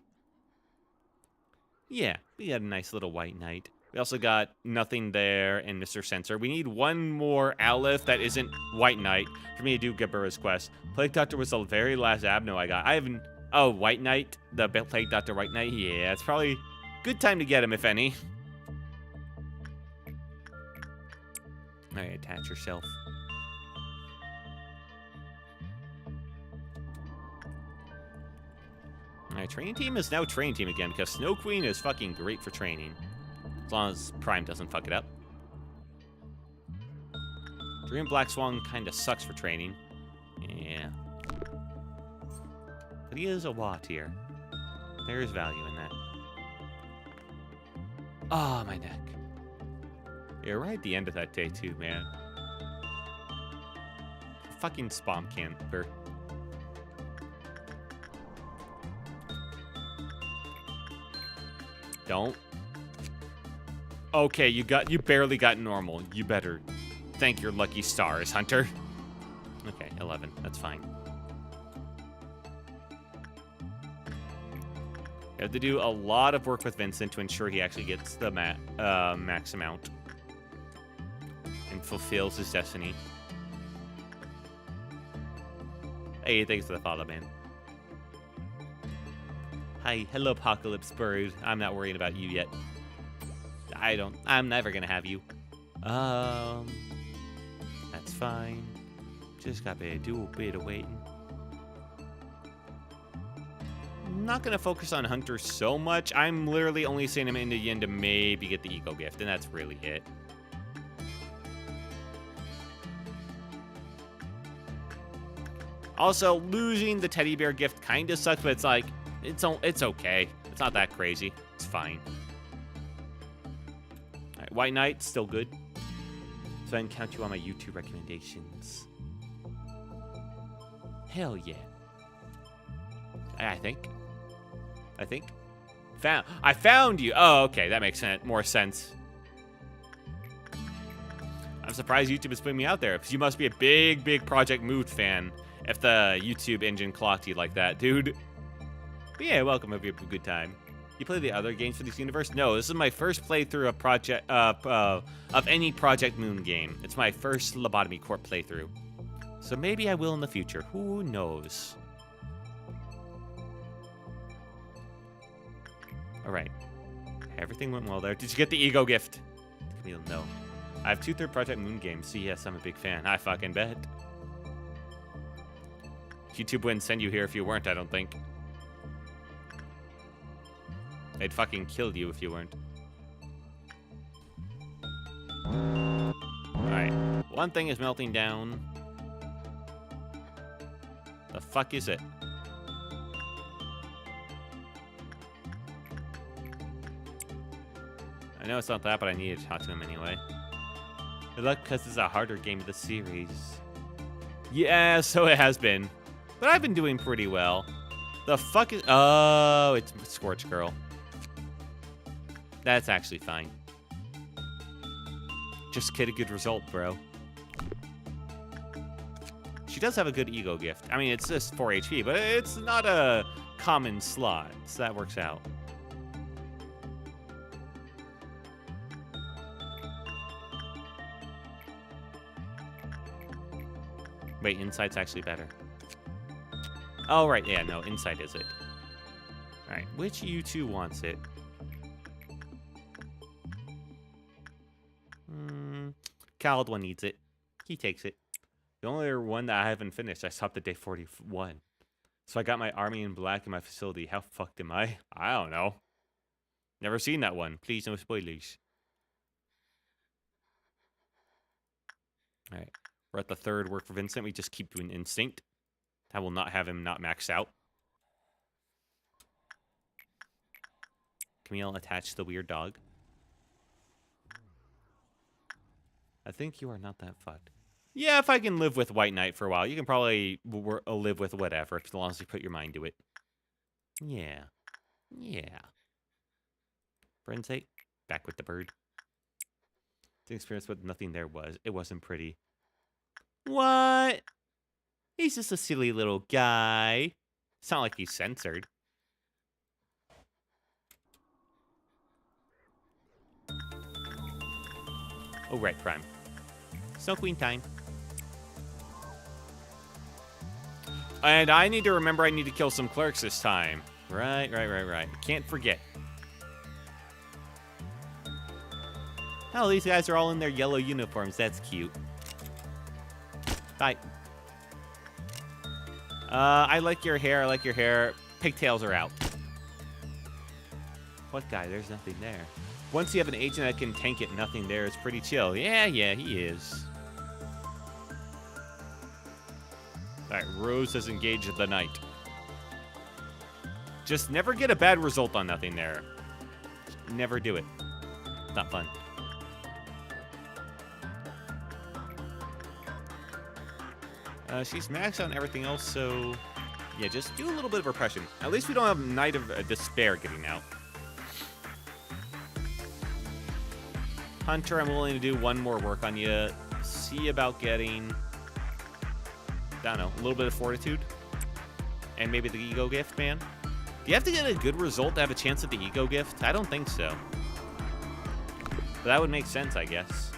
Yeah, we got a nice little White Knight. We also got nothing there in Mr. Sensor. We need one more Aleph that isn't White Knight for me to do Gabura's quest. Plague Doctor was the very last Abno I got. I haven't... Oh, White Knight? The Plague Doctor White Knight? Yeah, it's probably a good time to get him, if any. Alright, attach yourself. Alright, training team is now training team again because Snow Queen is fucking great for training. As long as Prime doesn't fuck it up. Dream Black Swan kind of sucks for training. Yeah. But he is a Wa tier. There is value in that. Ah, oh, my neck. You're right at the end of that day, too, man. Fucking Spom camper. Don't. Okay, you barely got normal. You better thank your lucky stars, Hunter. Okay, 11. That's fine. You have to do a lot of work with Vincent to ensure he actually gets the max amount and fulfills his destiny. Hey, thanks for the follow, man. Hi, hello, Apocalypse Bird. I'm not worrying about you yet. I'm never gonna have you. That's fine. Just gotta do a bit of waiting. I'm not gonna focus on Hunter so much. I'm literally only seeing him in the end to maybe get the Ego Gift, and that's really it. Also, losing the Teddy Bear gift kind of sucks, but it's like, it's okay. It's not that crazy. It's fine. All right, White Knight, still good. So I can count you on my YouTube recommendations. Hell yeah. I think. I found you. Oh, okay. That makes more sense. I'm surprised YouTube is putting me out there, because you must be a big Project Mood fan if the YouTube engine clocked you like that, dude. But yeah, welcome. Hope you have a good time. You play the other games for this universe? No, this is my first playthrough of any Project Moon game. It's my first Lob Corp playthrough. So maybe I will in the future. Who knows? All right. Everything went well there. Did you get the Ego Gift? Camille, no. I have 2 third Project Moon games, so yes, I'm a big fan. I fucking bet. YouTube wouldn't send you here if you weren't, I don't think. They'd fucking kill you if you weren't. Alright. One thing is melting down. The fuck is it? I know it's not that, but I need to talk to him anyway. Good luck, because it's a harder game of the series. Yeah, so it has been. But I've been doing pretty well. The fuck is... Oh, it's Scorch Girl. That's actually fine. Just get a good result, bro. She does have a good Ego Gift. I mean, it's just 4 HP, but it's not a common slot, so that works out. Wait, Insight's actually better. Oh, right. Yeah, no, Insight is it. All right, which U2 wants it? Cowled one needs it. He takes it. The only one that I haven't finished, I stopped at day 41. So I got my army in black in my facility. How fucked am I? I don't know. Never seen that one. Please, no spoilers. All right. We're at the third work for Vincent. We just keep doing instinct. I will not have him not max out. Camille, attach the weird dog. I think you are not that fucked. Yeah, if I can live with White Knight for a while, you can probably live with whatever, as long as you put your mind to it. Yeah. Yeah. Brenze, back with the bird. The experience with nothing there was. It wasn't pretty. What? He's just a silly little guy. It's not like he's censored. Oh, right, Prime. Snow Queen time. And I need to remember I need to kill some clerks this time. Right. Can't forget. Oh, these guys are all in their yellow uniforms. That's cute. Bye. I like your hair. I like your hair. Pigtails are out. What guy? There's nothing there. Once you have an agent that can tank it, nothing there. It's pretty chill. Yeah, he is. Alright, Rose has engaged the knight. Just never get a bad result on nothing there. Never do it. It's not fun. She's maxed on everything else, so... yeah, just do a little bit of repression. At least we don't have Knight of Despair getting out. Hunter, I'm willing to do one more work on you. See about getting... I don't know, a little bit of fortitude. And maybe the ego gift, man. Do you have to get a good result to have a chance at the ego gift? I don't think so. But that would make sense, I guess.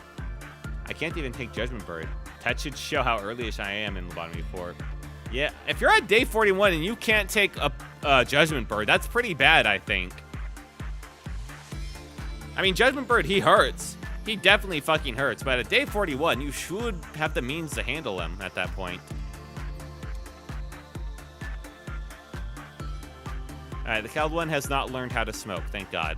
I can't even take Judgment Bird. That should show how early-ish I am in Lobotomy 4. Yeah, if you're at day 41 and you can't take a Judgment Bird, that's pretty bad, I think. I mean, Judgment Bird, he hurts. He definitely fucking hurts. But at day 41, you should have the means to handle him at that point. Alright, the Cowled one has not learned how to smoke, thank God.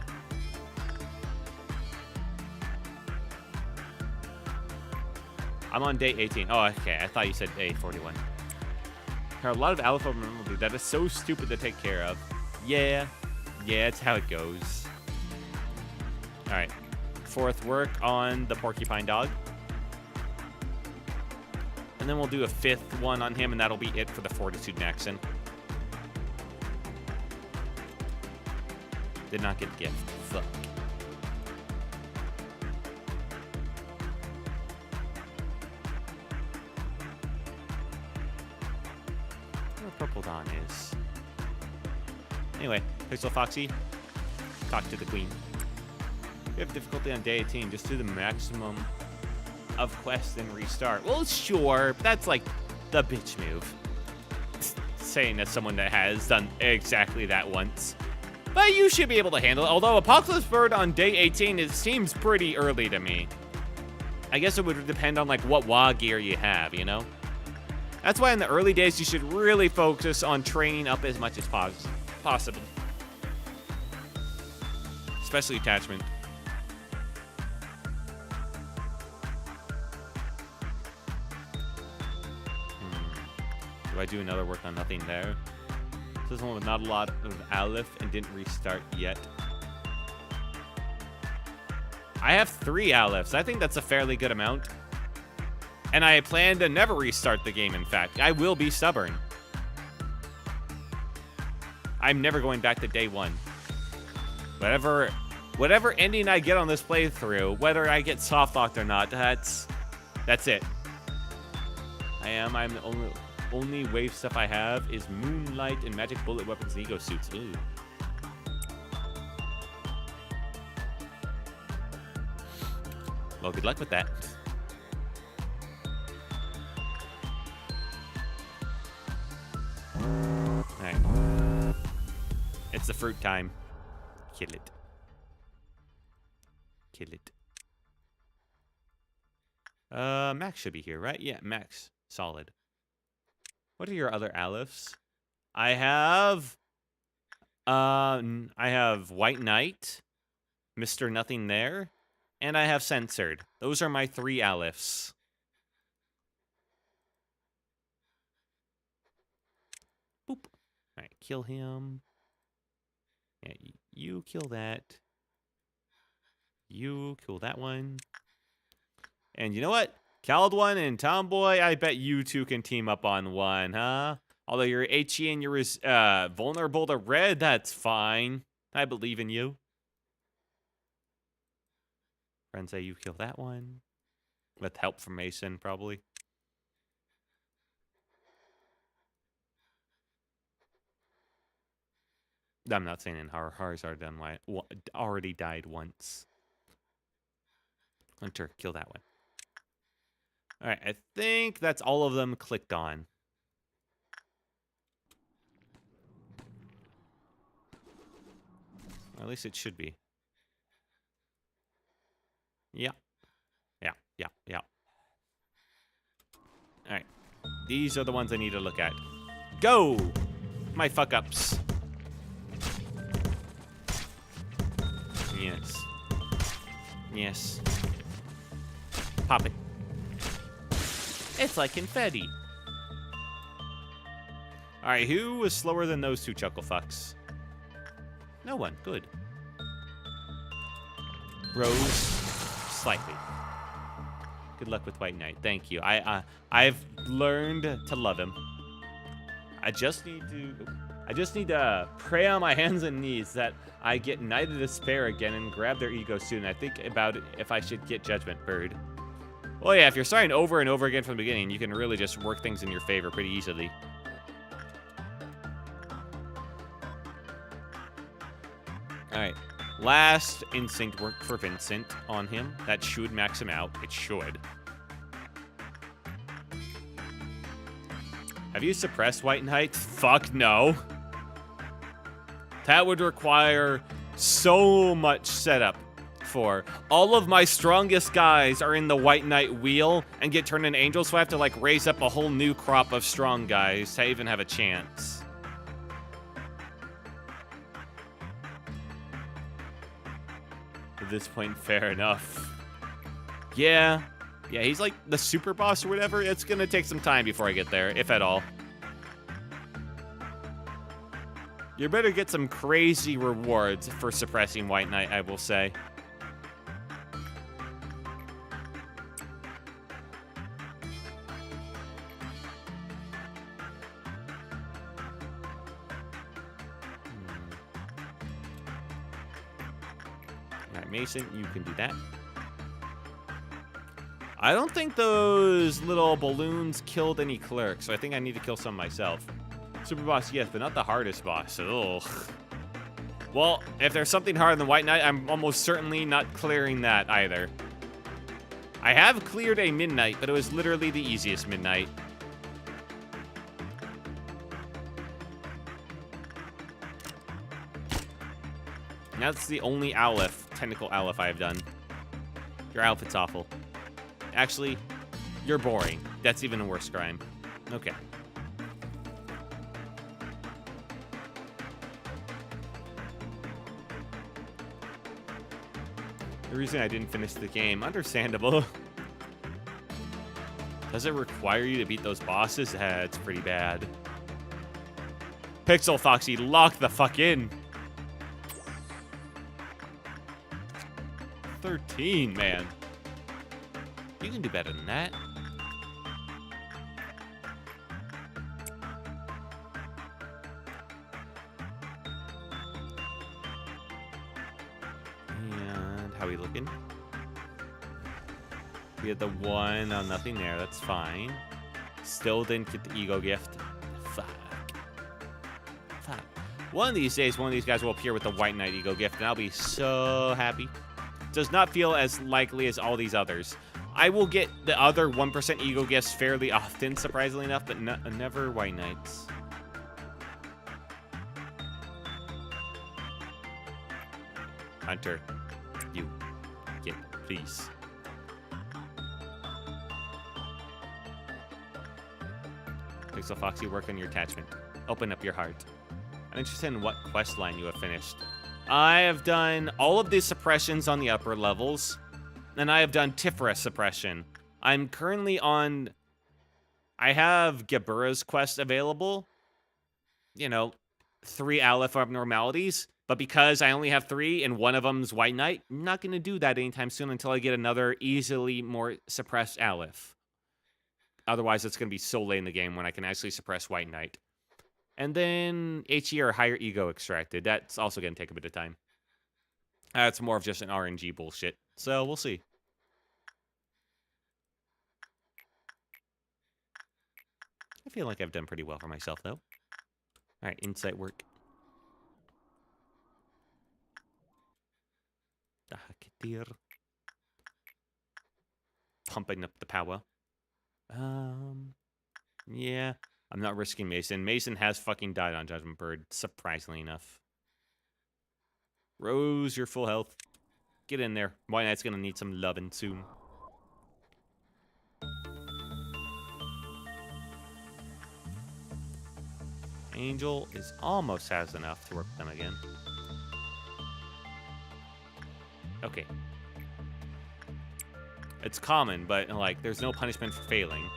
I'm on day 18. Oh, okay. I thought you said day 41. There are a lot of alpha memory that is so stupid to take care of. Yeah, it's how it goes. Alright. Fourth work on the porcupine dog. And then we'll do a fifth one on him, and that'll be it for the fortitude maxin. Did not get a gift. Fuck. Purple Dawn is. Anyway, Pixel Foxy, talk to the queen. If you have difficulty on day 18, just do the maximum of quests and restart. Well, sure, but that's like the bitch move. Saying as someone that has done exactly that once. But you should be able to handle it. Although Apocalypse Bird on day 18, it seems pretty early to me. I guess it would depend on like what WA gear you have, you know? That's why in the early days, you should really focus on training up as much as possible. Especially attachment. Do I do another work on nothing there? This is one with not a lot of Aleph and didn't restart yet. I have 3 Alephs. I think that's a fairly good amount. And I plan to never restart the game, in fact. I will be stubborn. I'm never going back to day 1. Whatever ending I get on this playthrough, whether I get soft locked or not, that's it. I'm the only wave stuff I have is Moonlight and Magic Bullet Weapons and Ego Suits. Ooh. Well, good luck with that. Alright. It's the fruit time. Kill it. Kill it. Max should be here, right? Yeah, Max. Solid. What are your other Aleph? I have White Knight, Mr. Nothing There, and I have Censored. Those are my 3 Alephs. Boop. Alright, kill him. Yeah, you kill that. You kill that one. And you know what? Cald1 and Tomboy, I bet you two can team up on one, huh? Although you're HE and you're vulnerable to red, that's fine. I believe in you. Friends say you kill that one. With help from Mason, probably. I'm not saying in Har's already died once. Hunter, kill that one. Alright, I think that's all of them clicked on. Or at least it should be. Yeah. Yeah. Alright. These are the ones I need to look at. Go! My fuck-ups. Yes. Yes. Pop it. It's like confetti. Alright, who was slower than those 2 chuckle fucks? No one. Good. Rose. Slightly. Good luck with White Knight. Thank you. I've learned to love him. I just need to pray on my hands and knees that I get Knight of Despair again and grab their ego soon. I think about it if I should get Judgment Bird. Well, yeah, if you're starting over and over again from the beginning, you can really just work things in your favor pretty easily. Alright. Last instinct work for Vincent on him. That should max him out. It should. Have you suppressed White Knight? Fuck no. That would require so much setup for. All of my strongest guys are in the White Knight wheel and get turned into angels, so I have to like raise up a whole new crop of strong guys to even have a chance. At this point, fair enough. Yeah, he's like the super boss or whatever. It's gonna take some time before I get there, if at all. You better get some crazy rewards for suppressing White Knight, I will say. Alright, Mason, you can do that. I don't think those little balloons killed any clerics, so I think I need to kill some myself. Super boss, yes, but not the hardest boss. Ugh. Well, if there's something harder than White Knight, I'm almost certainly not clearing that either. I have cleared a Midnight, but it was literally the easiest Midnight. And that's the only Aleph, technical Aleph I have done. Your outfit's awful. Actually, you're boring. That's even a worse crime. Okay. The reason I didn't finish the game, understandable. Does it require you to beat those bosses? It's pretty bad. Pixel Foxy, lock the fuck in. 13, man. You can do better than that. And how are we looking? We had the 1 on nothing there. That's fine. Still didn't get the ego gift. Fuck. One of these days, one of these guys will appear with the White Knight ego gift, and I'll be so happy. Does not feel as likely as all these others. I will get the other 1% ego gifts fairly often, surprisingly enough, but never White Knights. Hunter, you get, please. Pixel Foxy, work on your attachment. Open up your heart. I'm interested in what quest line you have finished. I have done all of these suppressions on the upper levels, and I have done Tifera suppression. I'm currently on... I have Gebura's quest available. You know, 3 Aleph abnormalities. But because I only have 3 and one of them's White Knight, I'm not going to do that anytime soon until I get another easily more suppressed Aleph. Otherwise, it's going to be so late in the game when I can actually suppress White Knight. And then HE or Higher Ego extracted. That's also going to take a bit of time. That's more of just an RNG bullshit. So we'll see. I feel like I've done pretty well for myself, though. All right, insight work. Pumping up the power. Yeah, I'm not risking Mason. Mason has fucking died on Judgment Bird, surprisingly enough. Rose, you're full health. Get in there. White Knight's gonna need some loving soon. Angel is almost has enough to work with them again. Okay. It's common, but, like, there's no punishment for failing.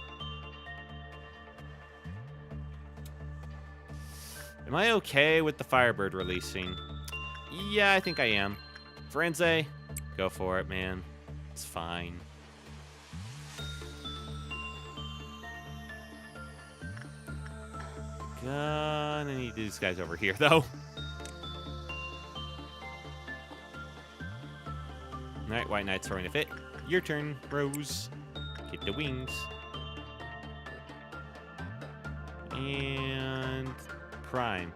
Am I okay with the Firebird releasing? Yeah, I think I am. Frenzy, go for it, man. It's fine. Gonna need these guys over here, though. Alright, White Knight's throwing a fit. Your turn, Rose. Get the wings. And Prime.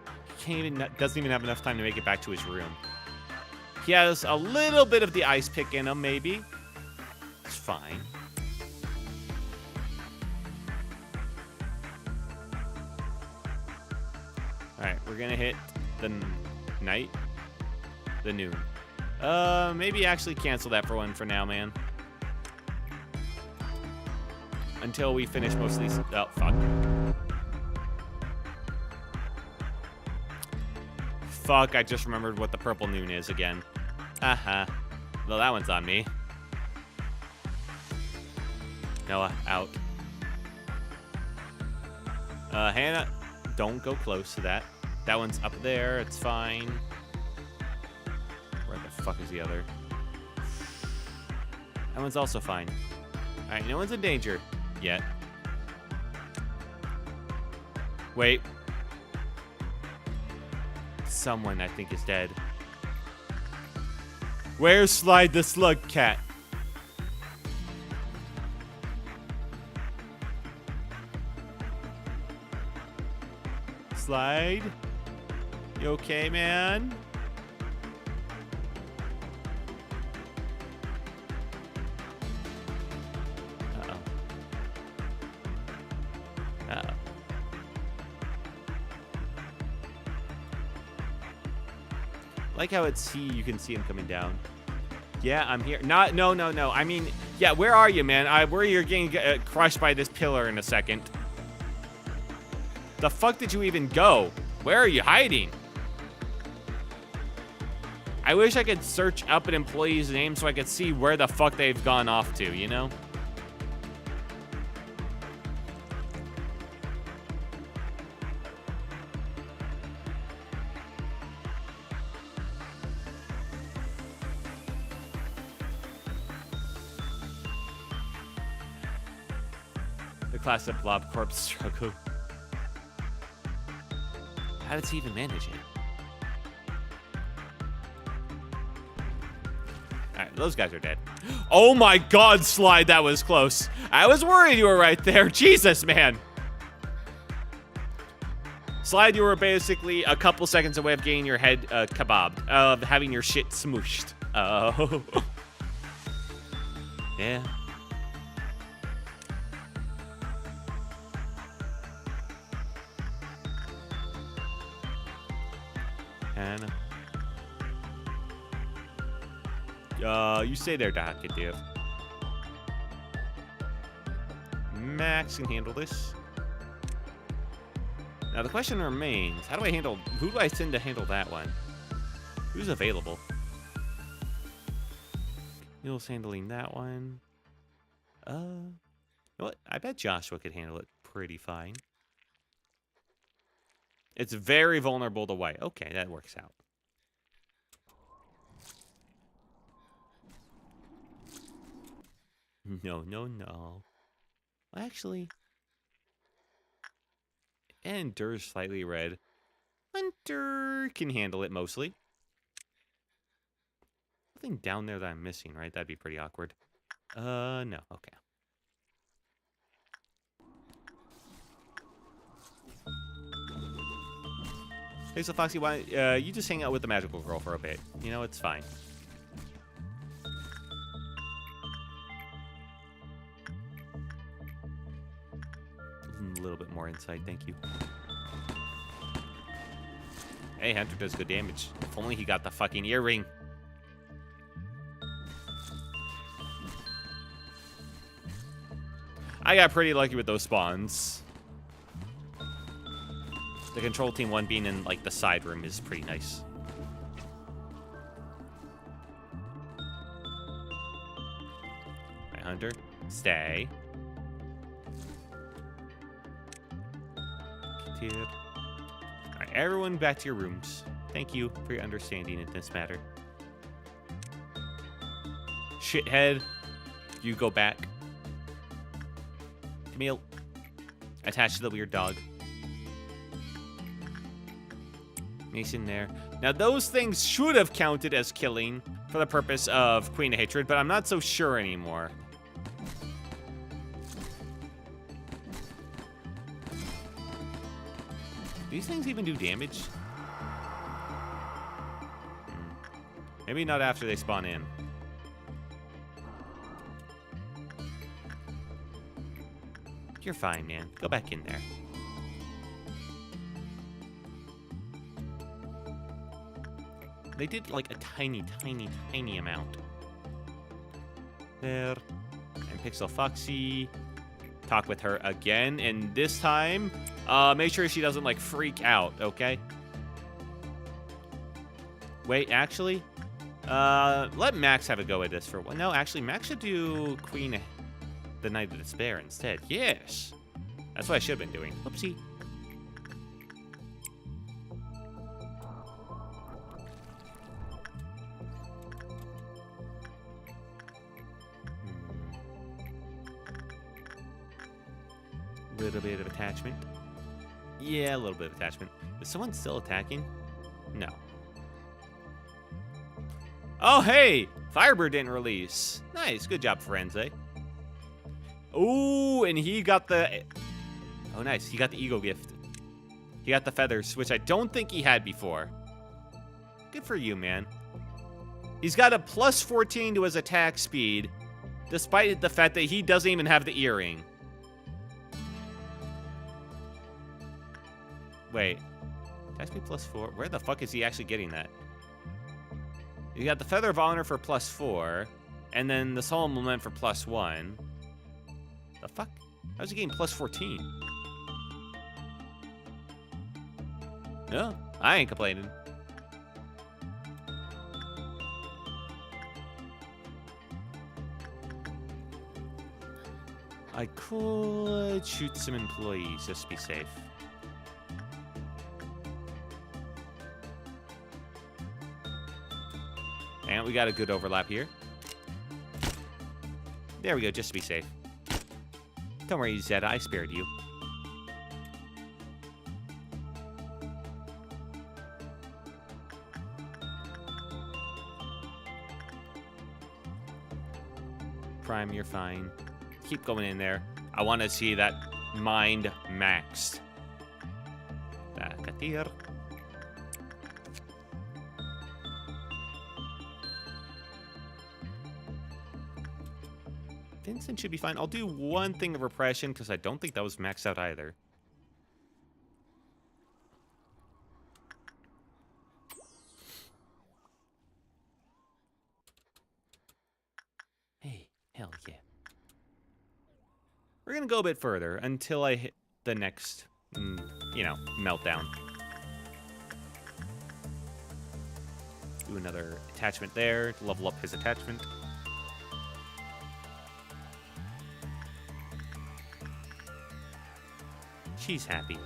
Doesn't even have enough time to make it back to his room. He has a little bit of the ice pick in him, maybe. It's fine. Alright, we're gonna hit the night. The noon. Maybe actually cancel that for one for now, man. Until we finish most of these. Oh, fuck. Fuck, I just remembered what the purple noon is again. Well, that one's on me. Noah, out. Hannah, don't go close to that. That one's up there, it's fine. Where the fuck is the other? That one's also fine. Alright, no one's in danger yet. Wait. Someone, I think, is dead. Where's Slide the Slug Cat? Slide? You okay, man? Like how it's you can see him coming down. Yeah, I'm here. No. I mean, yeah, where are you, man? Where you're getting crushed by this pillar in a second. The fuck did you even go? Where are you hiding? I wish I could search up an employee's name so I could see where the fuck they've gone off to, you know? Classic Lob Corp struggle. How did he even manage it? Alright, those guys are dead. Oh my god, Slide, that was close. I was worried you were right there. Jesus, man. Slide, you were basically a couple seconds away of getting your head kebabbed, of having your shit smooshed. Oh. Yeah. You stay there, Deja. Max can handle this. Now the question remains, how do I handle, who do I send to handle that one? Who's available? Neil's handling that one. You know what? I bet Joshua could handle it pretty fine. It's very vulnerable to white. Okay, that works out. No, no, no. Well, actually, and Dur's slightly red. Hunter can handle it mostly. Nothing down there that I'm missing, right? That'd be pretty awkward. No. Okay. Hey, so Foxy, why you just hang out with the magical girl for a bit? You know, it's fine. A little bit more insight, thank you. Hey, Hunter does good damage. If only he got the fucking earring. I got pretty lucky with those spawns. The control team one being in, like, the side room is pretty nice. Alright, Hunter, stay. Alright, everyone back to your rooms. Thank you for your understanding in this matter. Shithead, you go back. Camille, attached to the weird dog. Mason there. Now, those things should have counted as killing for the purpose of Queen of Hatred, but I'm not so sure anymore. These things even do damage? Maybe not after they spawn in. You're fine, man. Go back in there. They did like a tiny, tiny, tiny amount. There. And Pixel Foxy. Talk with her again. And this time, make sure she doesn't like freak out, okay? Wait, actually, let Max have a go at this for one. No, actually, Max should do Queen, the Knight of Despair instead. Yes. That's what I should have been doing. Whoopsie. Little bit of attachment. Yeah, a little bit of attachment. Is someone still attacking? No. Oh, hey! Firebird didn't release. Nice. Good job, Forense. Ooh, and he got the... Oh, nice. He got the ego gift. He got the feathers, which I don't think he had before. Good for you, man. He's got a plus 14 to his attack speed, despite the fact that he doesn't even have the earring. Wait. Attack speed plus 4? Where the fuck is he actually getting that? You got the Feather of Honor for plus 4, and then the Solemn Lament for plus 1. The fuck? How's he getting plus 14? No, I ain't complaining. I could shoot some employees just to be safe. And we got a good overlap here. There we go, just to be safe. Don't worry, Zed, I spared you. Prime, you're fine. Keep going in there. I want to see that mind maxed. Katir. Vincent should be fine. I'll do one thing of repression because I don't think that was maxed out either. Hey, hell yeah. We're going to go a bit further until I hit the next you know, meltdown. Do another attachment there to level up his attachment. She's happy.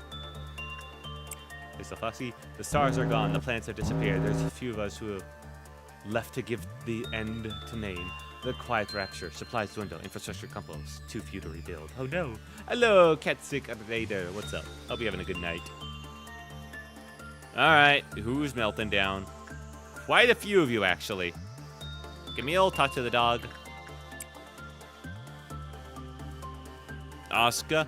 There's the Foxy. The stars are gone. The planets have disappeared. There's a few of us who have left to give the end to name. The quiet rapture. Supplies dwindle. Infrastructure crumbles. Too few to rebuild. Oh no. Hello, Katsick Raider. What's up? Hope you're having a good night. Alright. Who's melting down? Quite a few of you, actually. Camille, talk to the dog. Oscar,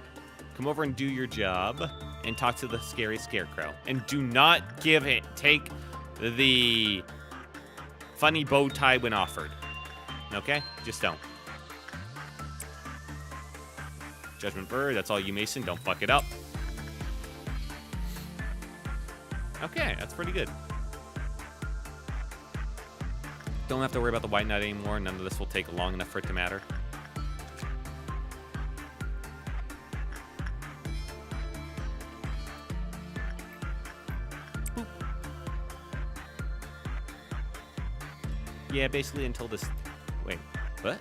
come over and do your job. And talk to the scary scarecrow. And do not take the funny bow tie when offered. Okay? Just don't. Judgment Bird, that's all you, Mason. Don't fuck it up. Okay, that's pretty good. Don't have to worry about the White Knight anymore. None of this will take long enough for it to matter. Boop. Yeah, basically until this... Wait, what?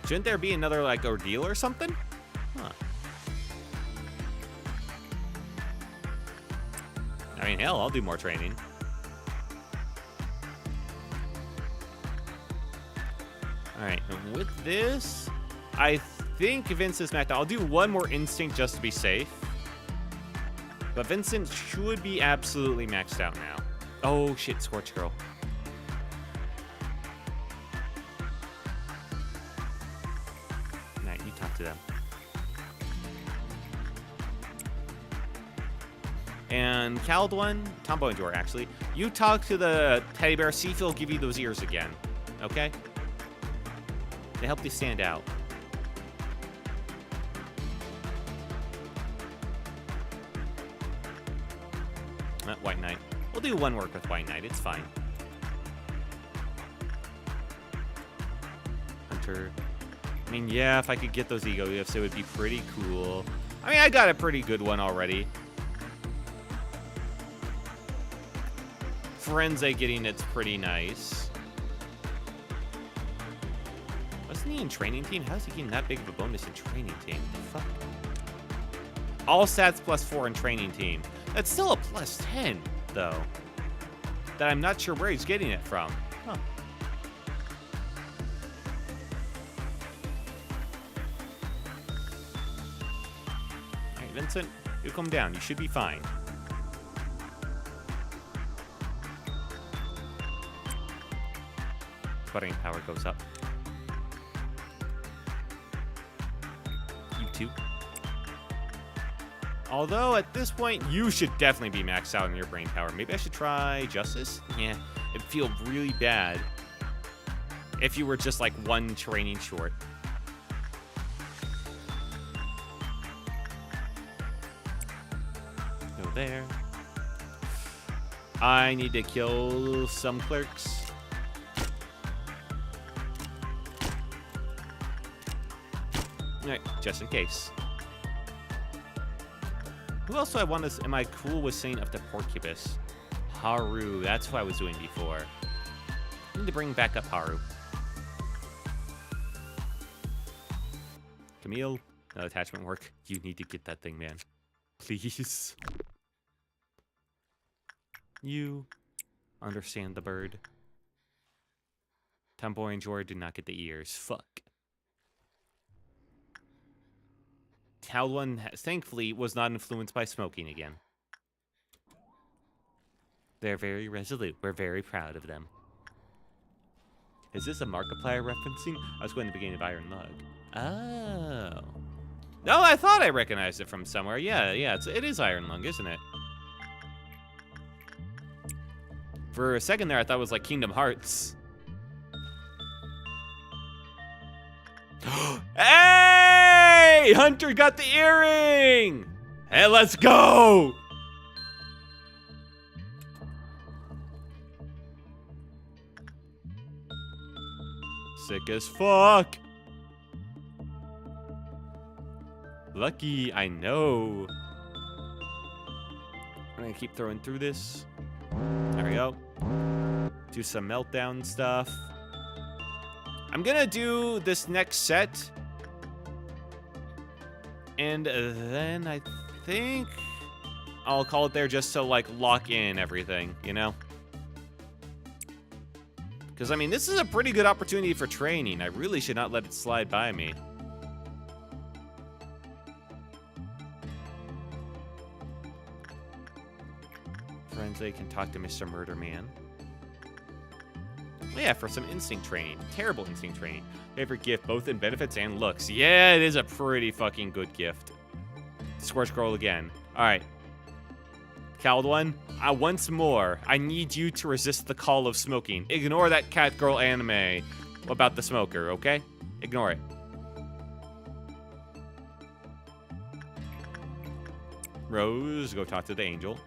Shouldn't there be another, like, ordeal or something? Huh. I mean, hell, I'll do more training. Alright, and with this, I think Vincent's maxed out. I'll do one more instinct just to be safe. But Vincent should be absolutely maxed out now. Oh shit, Scorch Girl. Alright, you talk to them. And Caldwin, Tomboy and Jor, actually, you talk to the teddy bear, see if he'll give you those ears again. Okay? They help you stand out. White Knight. We'll do one work with White Knight. It's fine. Hunter. I mean, yeah, if I could get those ego gifts, it would be pretty cool. I mean, I got a pretty good one already. Forensic getting it's pretty nice. Wasn't he in training team? How is he getting that big of a bonus in training team? The fuck? All stats +4 in training team. That's still a +10, though. That I'm not sure where he's getting it from. Huh. Alright, Vincent, you calm down. You should be fine. Sputtering power goes up. You too. Although, at this point, you should definitely be maxed out in your brain power. Maybe I should try Justice? Yeah, it'd feel really bad if you were just, like, one training short. Go there. I need to kill some clerks. Alright, just in case. Who else do I want to... Am I cool with saying up to Porcupus? Haru. That's who I was doing before. I need to bring back up Haru. Camille. No attachment work. You need to get that thing, man. Please. You understand the bird. Tomboy and Jory did not get the ears. Fuck. Talwin, thankfully, was not influenced by smoking again. They're very resolute. We're very proud of them. Is this a Markiplier referencing? I was going to the beginning of Iron Lug. Oh. No, I thought I recognized it from somewhere. Yeah, it is Iron Lung, isn't it? For a second there, I thought it was like Kingdom Hearts. Hey! Hunter got the earring! Hey, let's go! Sick as fuck. Lucky, I know. We're gonna keep throwing through this. There we go. Do some meltdown stuff. I'm gonna do this next set. And then I think I'll call it there just to, like, lock in everything, you know? Because, I mean, this is a pretty good opportunity for training. I really should not let it slide by me. Friends, they can talk to Mr. Murder Man. Oh, yeah, for some instinct training. Terrible instinct training. Favorite gift, both in benefits and looks. Yeah, it is a pretty fucking good gift. Scorch Girl again. All right. Cowled one, once more, I need you to resist the call of smoking. Ignore that cat girl anime about the smoker, okay? Ignore it. Rose, go talk to the angel.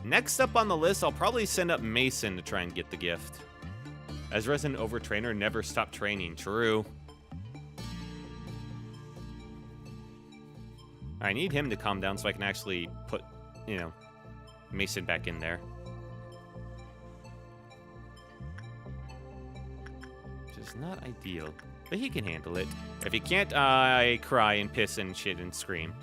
Next up on the list, I'll probably send up Mason to try and get the gift. As resident overtrainer, never stop training. True. I need him to calm down so I can actually put, you know, Mason back in there. Which is not ideal, but he can handle it. If he can't, I cry and piss and shit and scream.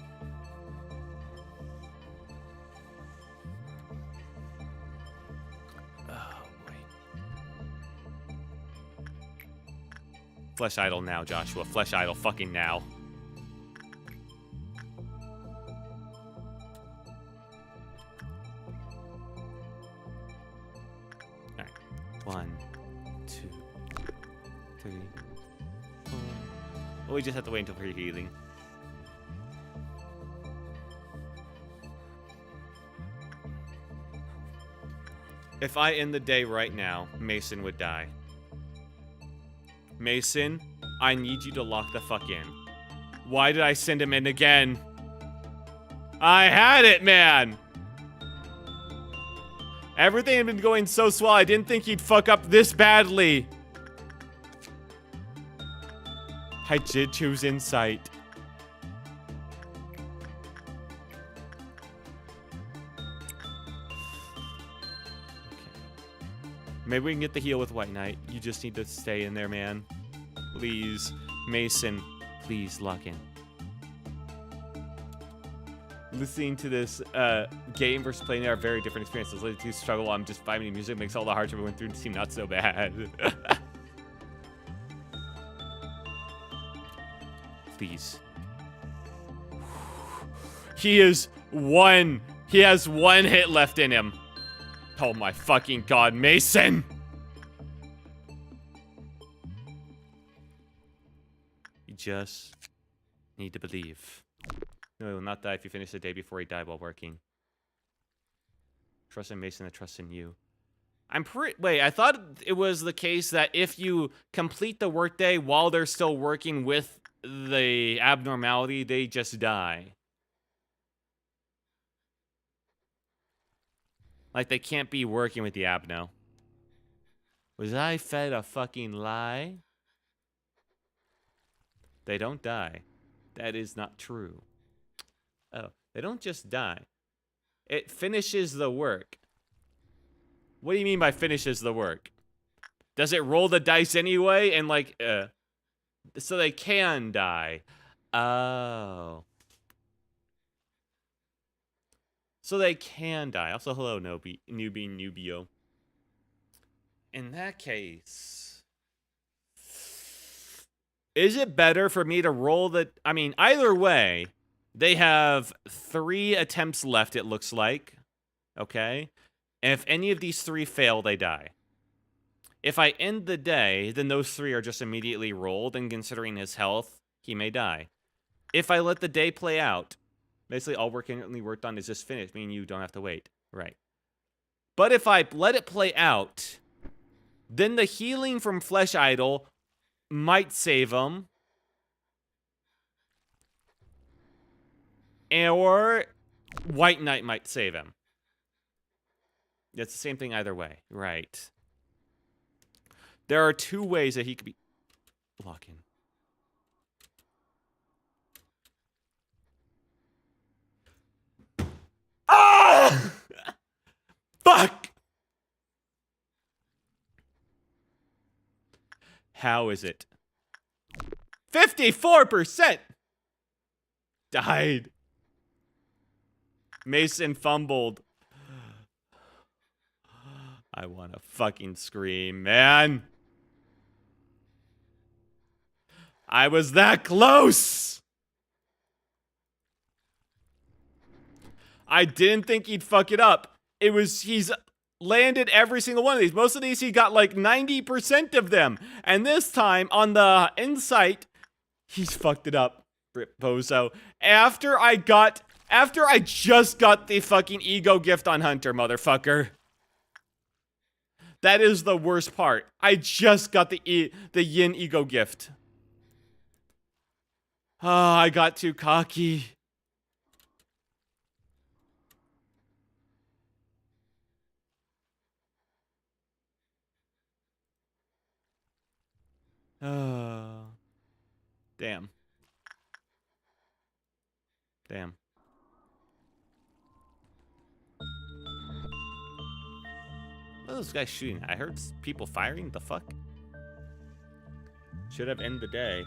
Flesh Idol now, Joshua. Flesh Idol fucking now. Alright. 1, 2, 3, 4. Oh, we just have to wait until for healing. If I end the day right now, Mason would die. Mason, I need you to lock the fuck in. Why did I send him in again? I had it, man! Everything had been going so swell, I didn't think he'd fuck up this badly. I did choose insight. Maybe we can get the heal with White Knight. You just need to stay in there, man. Please. Mason, please lock in. Listening to this game versus playing there are very different experiences. Listening to struggle, I'm just finding music makes all the hardship we went through seem not so bad. Please. He has one hit left in him. Oh my fucking god, Mason! You just need to believe. No, he will not die if you finish the day before he died while working. Trust in Mason, I trust in you. Wait, I thought it was the case that if you complete the workday while they're still working with the abnormality, they just die. Like, they can't be working with the abno. Was I fed a fucking lie? They don't die. That is not true. Oh, they don't just die. It finishes the work. What do you mean by finishes the work? Does it roll the dice anyway? And like, so they can die. Oh. So they can die. Also, hello, Nubio. In that case, is it better for me to roll the... I mean, either way, they have 3 attempts left, it looks like. Okay? And if any of these 3 fail, they die. If I end the day, then those 3 are just immediately rolled, and considering his health, he may die. If I let the day play out, basically, all work currently worked on is just finished, meaning you don't have to wait. Right. But if I let it play out, then the healing from Flesh Idol might save him. Or White Knight might save him. It's the same thing either way. Right. There are 2 ways that he could be locking. Ah! Fuck! How is it? 54%! Died. Mason fumbled. I want to fucking scream, man. I was that close! I didn't think he'd fuck it up. He's landed every single one of these. Most of these, he got like 90% of them. And this time, on the insight, he's fucked it up. Rip Bozo. After I just got the fucking ego gift on Hunter, motherfucker. That is the worst part. I just got the yin ego gift. Oh, I got too cocky. Oh. Damn. Damn. What are those guys shooting? I heard people firing. The fuck? Should have ended the day. In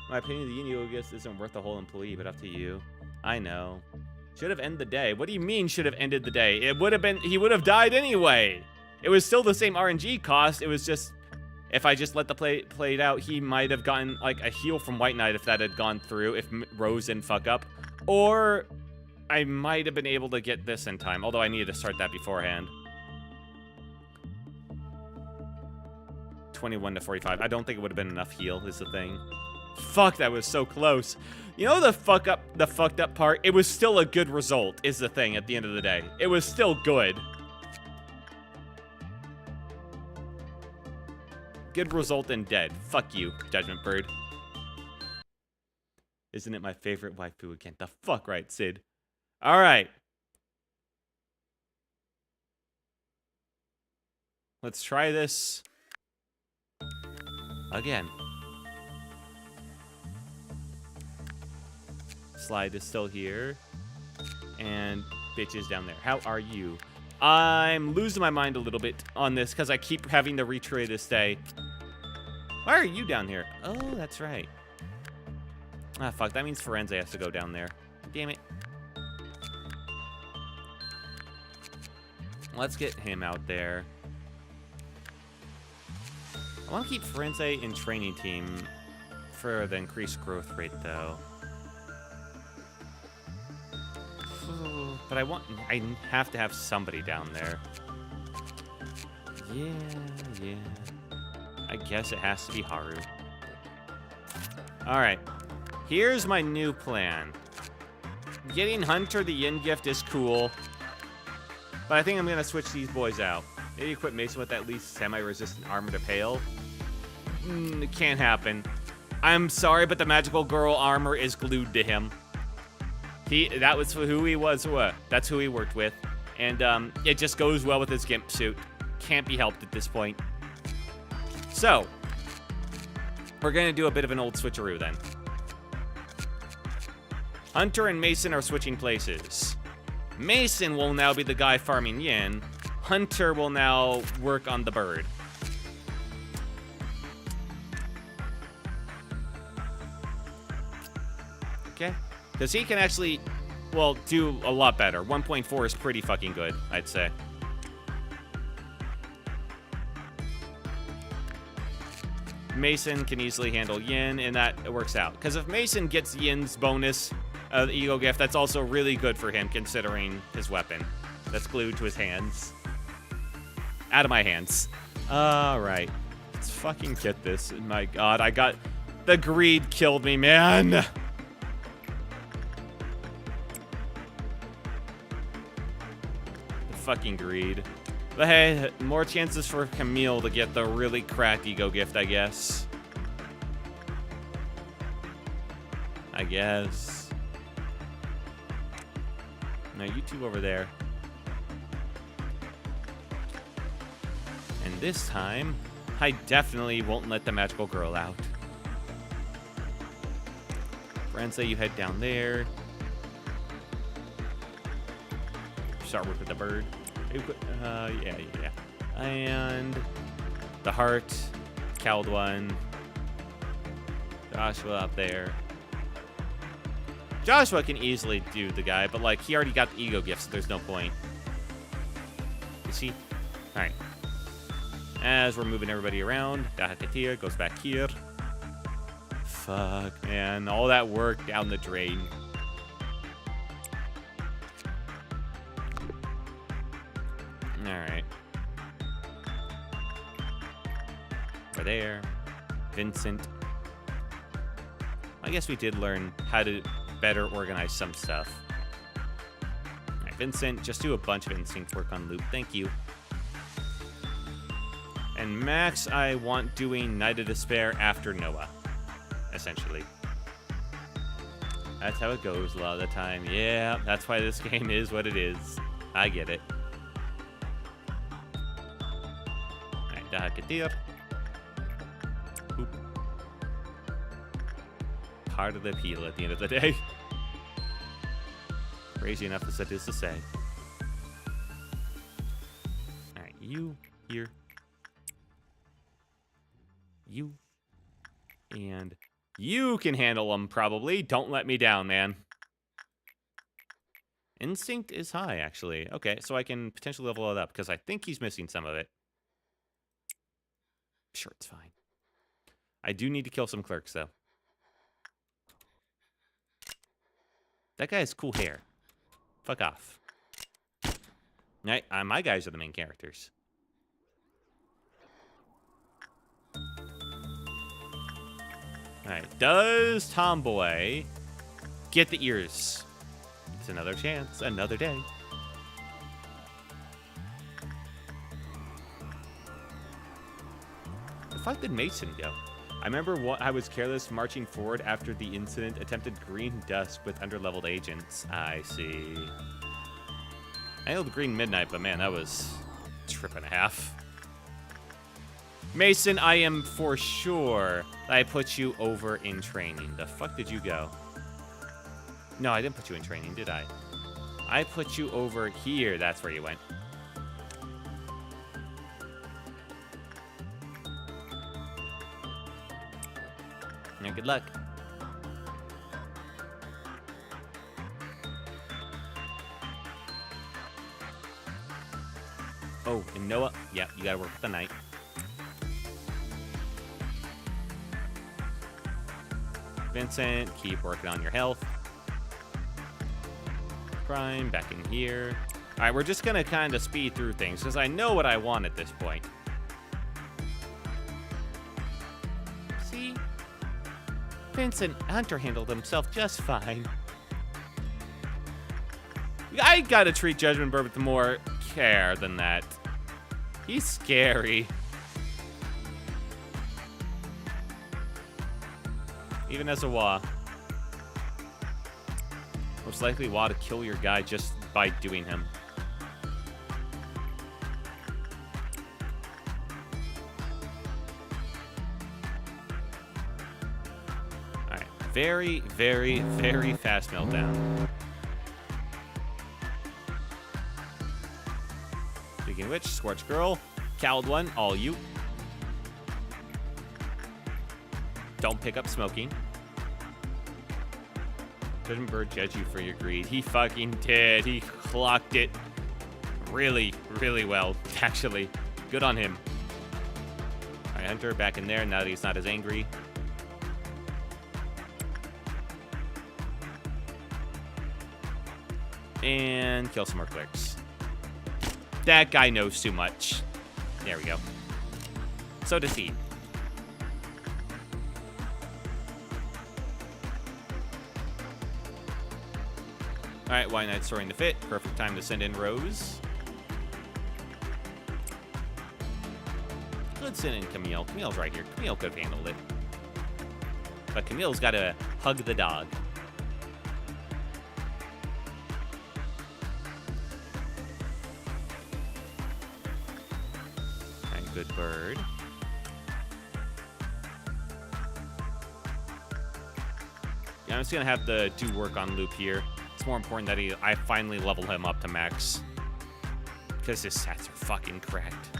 my opinion, the yin gift isn't worth the whole employee, but up to you. I know. Should have ended the day. What do you mean should have ended the day? It would have been, he would have died anyway. It was still the same RNG cost. It was just, if I just let the play it out, he might have gotten like a heal from White Knight if that had gone through, if Rose didn't fuck up. Or I might have been able to get this in time, although I needed to start that beforehand. 21 to 45. I don't think it would have been enough heal is the thing. Fuck, that was so close. You know the fucked up part? It was still a good result is the thing at the end of the day. It was still good. Good result and dead. Fuck you, Judgment Bird. Isn't it my favorite waifu again? The fuck right, Sid. Alright. Let's try this again. Slide is still here. And bitch is down there. How are you? I'm losing my mind a little bit on this because I keep having to retry this day. Why are you down here? Oh, that's right. Ah, fuck. That means Firenze has to go down there. Damn it. Let's get him out there. I want to keep Firenze in training team for the increased growth rate, though. But I have to have somebody down there. Yeah. I guess it has to be Haru. Alright. Here's my new plan. Getting Hunter the Yin gift is cool. But I think I'm going to switch these boys out. Maybe equip Mason with at least semi-resistant armor to Pale. It can't happen. I'm sorry, but the magical girl armor is glued to him. That was who he was. That's who he worked with. And it just goes well with his gimp suit. Can't be helped at this point. So, we're going to do a bit of an old switcheroo then. Hunter and Mason are switching places. Mason will now be the guy farming yin. Hunter will now work on the bird. Okay. Because he can actually, well, do a lot better. 1.4 is pretty fucking good, I'd say. Mason can easily handle yin, and that works out. Because if Mason gets yin's bonus, the ego gift, that's also really good for him, considering his weapon. That's glued to his hands. Out of my hands. Alright. Let's fucking get this. My god, I got... The greed killed me, man! The fucking greed. But hey, more chances for Camille to get the really cracked ego gift, I guess. I guess. Now you two over there. And this time, I definitely won't let the magical girl out. Renza, you head down there. Start with the bird. Yeah. And the heart, cowled one. Joshua up there. Joshua can easily do the guy, but like he already got the ego gift, so there's no point. You see? All right. As we're moving everybody around, Deja goes back here. Fuck, man. All that work down the drain. Alright. Over there. Vincent. I guess we did learn how to better organize some stuff. Alright, Vincent, just do a bunch of instinct work on Loop. Thank you. And Max, I want doing Night of Despair after Noah, essentially. That's how it goes a lot of the time. Yeah, that's why this game is what it is. I get it. Alright, Dahakitir. Oop. Part of the appeal at the end of the day. Crazy enough as it is to say. Alright, you here. You. And you can handle them, probably. Don't let me down, man. Instinct is high, actually. Okay, so I can potentially level it up, because I think he's missing some of it. Sure, it's fine. I do need to kill some clerks, though. That guy has cool hair. Fuck off. My guys are the main characters. Alright, does Tomboy get the ears? It's another chance, another day. The fuck did Mason go? I remember I was careless marching forward after the incident, attempted green dusk with underleveled agents. I see. I know the green midnight, but man, that was a trip and a half. Mason, I am for sure I put you over in training. The fuck did you go? No, I didn't put you in training, did I? I put you over here. That's where you went. Yeah, good luck. Oh, and Noah. Yeah, you gotta work with the knight. Vincent, keep working on your health. Prime, back in here. All right, we're just gonna kind of speed through things because I know what I want at this point. See? Vincent Hunter handled himself just fine. I gotta treat Judgment Bird with more care than that. He's scary. Even as a Wa. Most likely Wa to kill your guy just by doing him. Alright. Very, very, very fast meltdown. Speaking of which, Scorch Girl, Cowled One, all you. Don't pick up smoking. Judgment Bird judge you for your greed. He fucking did. He clocked it really, really well, actually. Good on him. All right, Hunter back in there now that he's not as angry. And kill some more clerks. That guy knows too much. There we go. So does he. All right, White Knight's throwing the fit. Perfect time to send in Rose. Good send in Camille. Camille's right here. Camille could have handled it. But Camille's got to hug the dog. All right, good bird. I'm just gonna have to do work on Loop here. It's more important that I finally level him up to max. Because his stats are fucking cracked.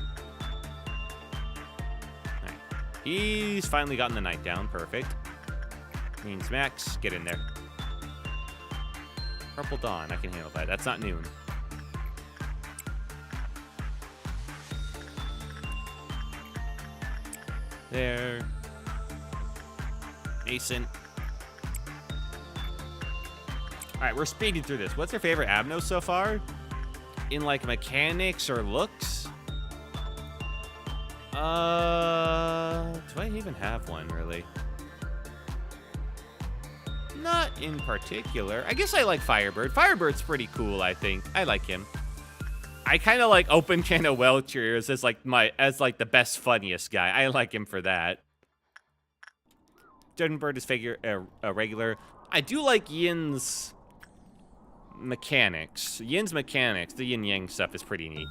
Alright. He's finally gotten the night down. Perfect. Means max. Get in there. Purple Dawn. I can handle that. That's not noon. There. Mason. Alright, we're speeding through this. What's your favorite Abno so far? In, like, mechanics or looks? Do I even have one, really? Not in particular. I guess I like Firebird. Firebird's pretty cool, I think. I like him. I kind of like Open Can of Welchers as like the best, funniest guy. I like him for that. Bird is regular. I do like Yin's mechanics. Yin's mechanics, the yin yang stuff is pretty neat.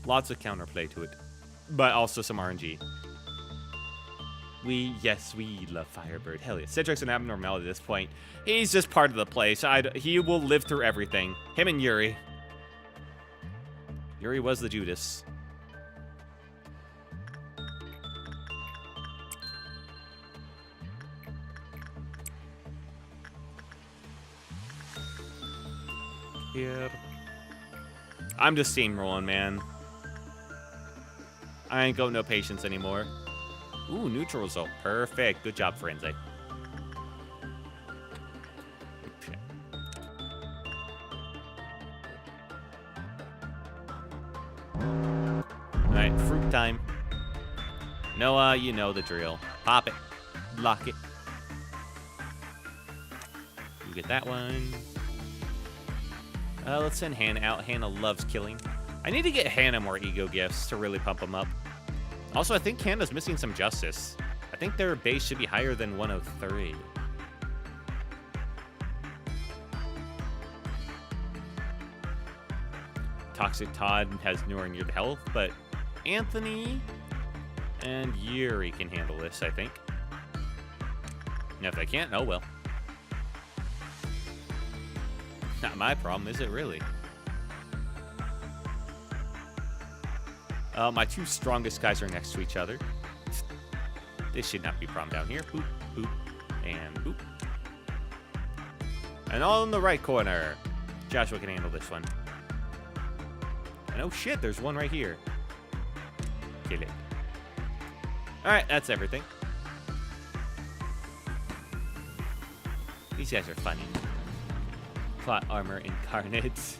Lots of counterplay to it, but also some RNG. Yes, we love Firebird. Hell yeah. Cedric's an abnormality at this point. He's just part of the play, so he will live through everything. Him and Yuri. Yuri was the Judas. Here. I'm just steamrolling, man. I ain't got no patience anymore. Ooh, neutral result. Perfect. Good job, Frenzy. Okay. Alright, fruit time. Noah, you know the drill. Pop it. Lock it. You get that one. Let's send Hannah out. Hannah loves killing. I need to get Hannah more ego gifts to really pump him up. Also, I think Hannah's missing some justice. I think their base should be higher than 103. Toxic Todd has nowhere near the health, but Anthony and Yuri can handle this, I think. And if they can't, oh well. Not my problem, is it really? My two strongest guys are next to each other. This should not be a problem down here. Boop, boop, and boop. And all in the right corner. Joshua can handle this one. And oh shit, there's one right here. Kill it. Alright, that's everything. These guys are funny. Plot armor incarnate.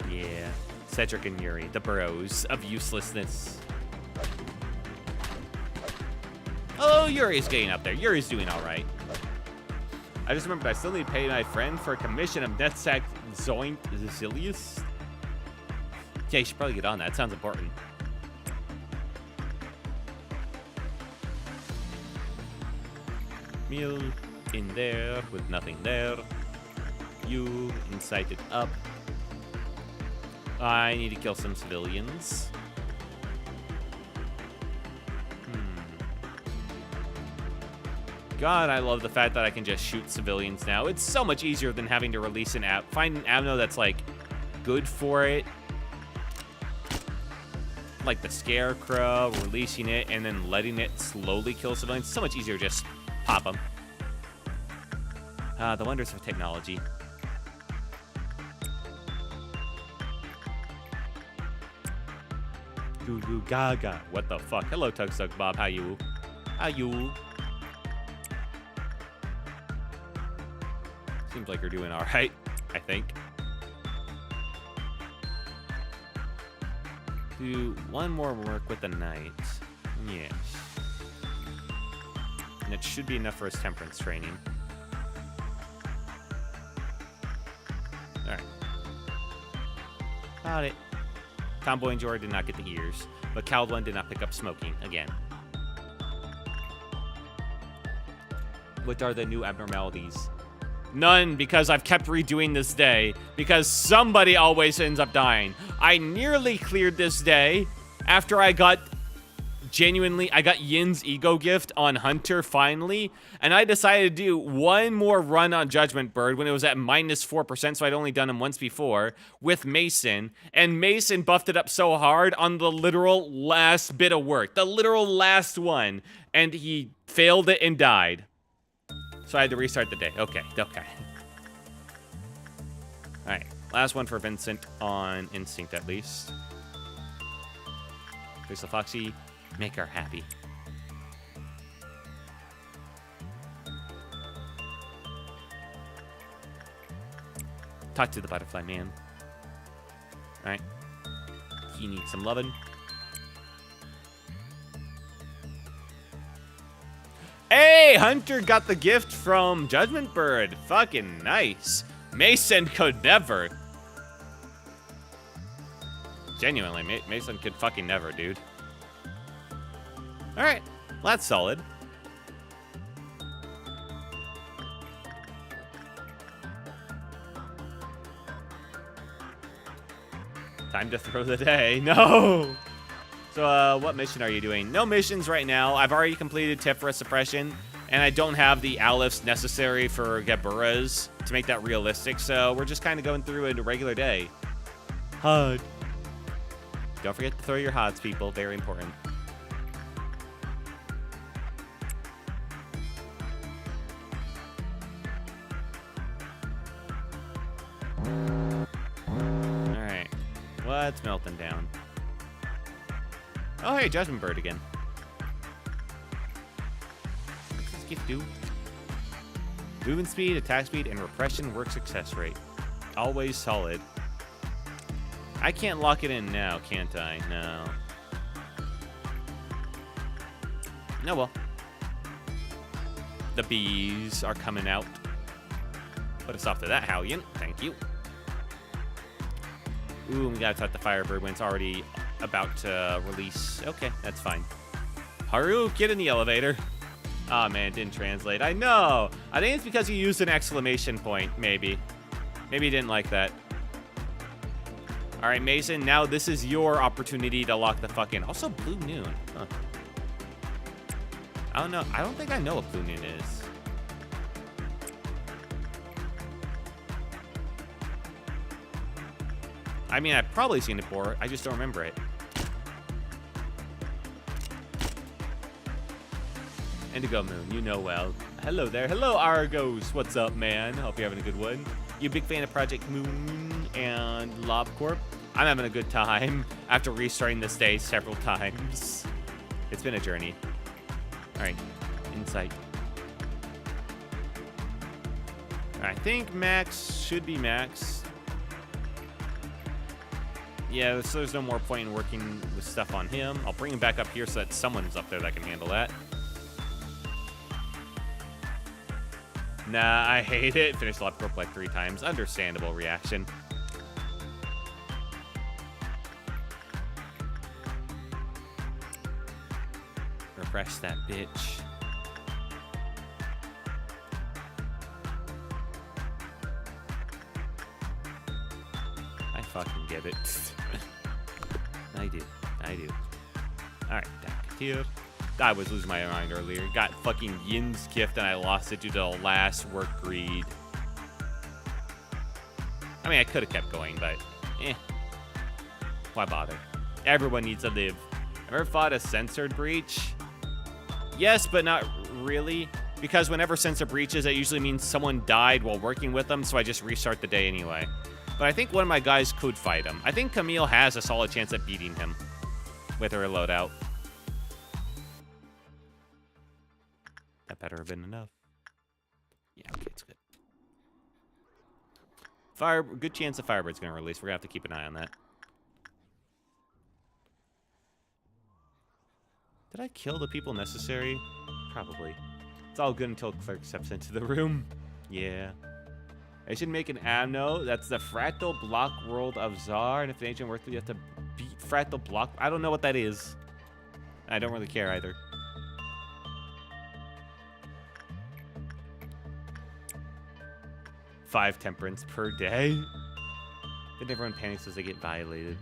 Yeah. Cedric and Yuri, the bros of uselessness. Oh, Yuri's getting up there. Yuri's doing all right. I just remembered I still need to pay my friend for a commission of NetSack Zoink Zilius. Yeah, you should probably get on that. Sounds important. Meal in there with nothing there. You incited up. I need to kill some civilians. God, I love the fact that I can just shoot civilians now. It's so much easier than having to release an app. Find an ammo that's, like, good for it. Like the Scarecrow, releasing it, and then letting it slowly kill civilians. So much easier to just pop them. The wonders of technology. Goo goo gaga. What the fuck? Hello, Tug Suck Bob. How you? How you? Seems like you're doing all right, I think. Do one more work with the knight. Yes. And it should be enough for his temperance training. Alright. Got it. Tomboy and Jorah did not get the ears, but Caldwell did not pick up smoking again. What are the new abnormalities? None, because I've kept redoing this day, because somebody always ends up dying. I nearly cleared this day, after I got Yin's ego gift on Hunter finally, and I decided to do one more run on Judgment Bird when it was at -4%, so I'd only done him once before, with Mason, and Mason buffed it up so hard on the literal last bit of work, the literal last one, and he failed it and died. So I had to restart the day. Okay. Alright, last one for Vincent on Instinct at least. Here's the Foxy. Make her happy. Talk to the butterfly man. Alright. He needs some loving. Hey! Hunter got the gift from Judgment Bird. Fucking nice. Mason could never. Genuinely, Mason could fucking never, dude. Alright, well, that's solid. Time to throw the day. No! So, what mission are you doing? No missions right now. I've already completed Tifra Suppression, and I don't have the Aleph necessary for Gaburas to make that realistic, so we're just kind of going through a regular day. HUD. Don't forget to throw your HUDs, people. Very important. Alright. What's melting down? Oh, hey, Judgment Bird again. What's this gift do? Movement speed, attack speed, and repression work success rate. Always solid. I can't lock it in now, can't I? No. No, well. The bees are coming out. Put us off to that, Hallion. Thank you. Ooh, we gotta talk to Firebird when it's already about to release. Okay, that's fine. Haru, get in the elevator. Oh man, it didn't translate. I know. I think it's because you used an exclamation point, maybe. Maybe you didn't like that. All right, Mason, now this is your opportunity to lock the fuck in. Also, Blue Noon. Huh. I don't know. I don't think I know what Blue Noon is. I mean, I've probably seen it before. I just don't remember it. Indigo Moon, you know well. Hello there. Hello, Argos. What's up, man? Hope you're having a good one. You a big fan of Project Moon and Lob Corp? I'm having a good time after restarting this day several times. It's been a journey. All right, Insight. I think Max should be Max. Yeah, so there's no more point in working with stuff on him. I'll bring him back up here so that someone's up there that can handle that. Nah, I hate it. Finished Lob Corp like 3 times. Understandable reaction. Refresh that bitch. I fucking get it. I do. Alright, back here. I was losing my mind earlier. Got fucking Yin's gift and I lost it due to the last work greed. I mean, I could have kept going, but why bother? Everyone needs to live. Ever fought a censored breach? Yes, but not really. Because whenever sensor breaches, it usually means someone died while working with them, so I just restart the day anyway. But I think one of my guys could fight him. I think Camille has a solid chance at beating him with her loadout. That better have been enough. Yeah, okay, it's good. Good chance the Firebird's going to release. We're going to have to keep an eye on that. Did I kill the people necessary? Probably. It's all good until Clerk steps into the room. Yeah. I should make an amno. That's the Fractal Block World of Czar. And if an agent works, you have to beat Fractal Block. I don't know what that is. I don't really care either. Five temperance per day. Then everyone panics as they get violated.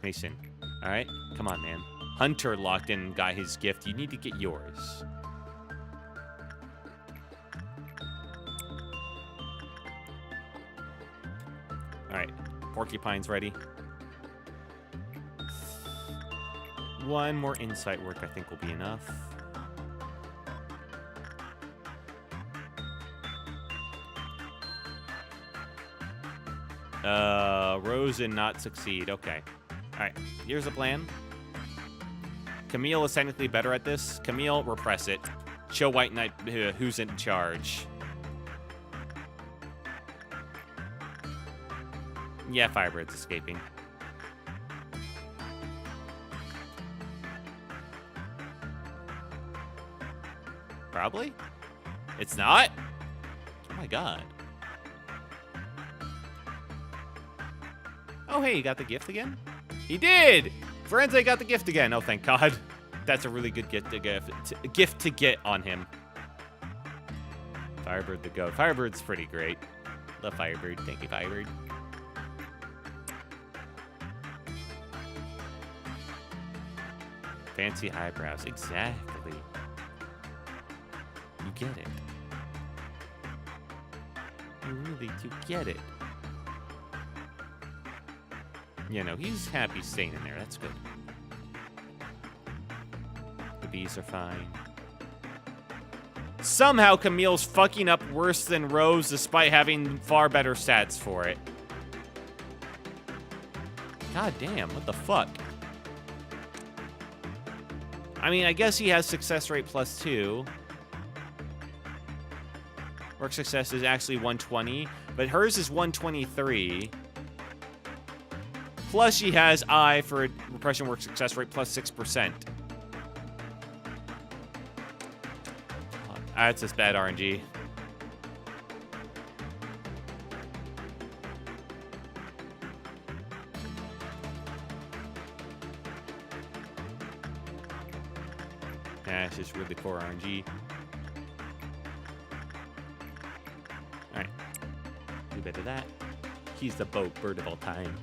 Mason. All right? Come on, man. Hunter locked in and got his gift. You need to get yours. All right. Porcupine's ready. One more insight work I think will be enough. Rose and not succeed. Okay. All right. Here's the plan. Camille is technically better at this. Camille, repress it. Show White Knight who's in charge. Yeah, Firebird's escaping. Probably? It's not? Oh my god. Oh, hey, you got the gift again? He did! Forense got the gift again. Oh, thank God. That's a really good gift to get on him. Firebird the goat. Firebird's pretty great. Love Firebird. Thank you, Firebird. Fancy eyebrows. Exactly. You get it. You really do get it. Yeah, no, he's happy staying in there. That's good. The bees are fine. Somehow Camille's fucking up worse than Rose despite having far better stats for it. God damn, what the fuck? I mean, I guess he has success rate +2. Work success is actually 120, but hers is 123. Plus, she has I for repression work success rate +6%. That's just bad RNG. That's just really poor RNG. Alright. Do a bit of that. He's the bird of all time.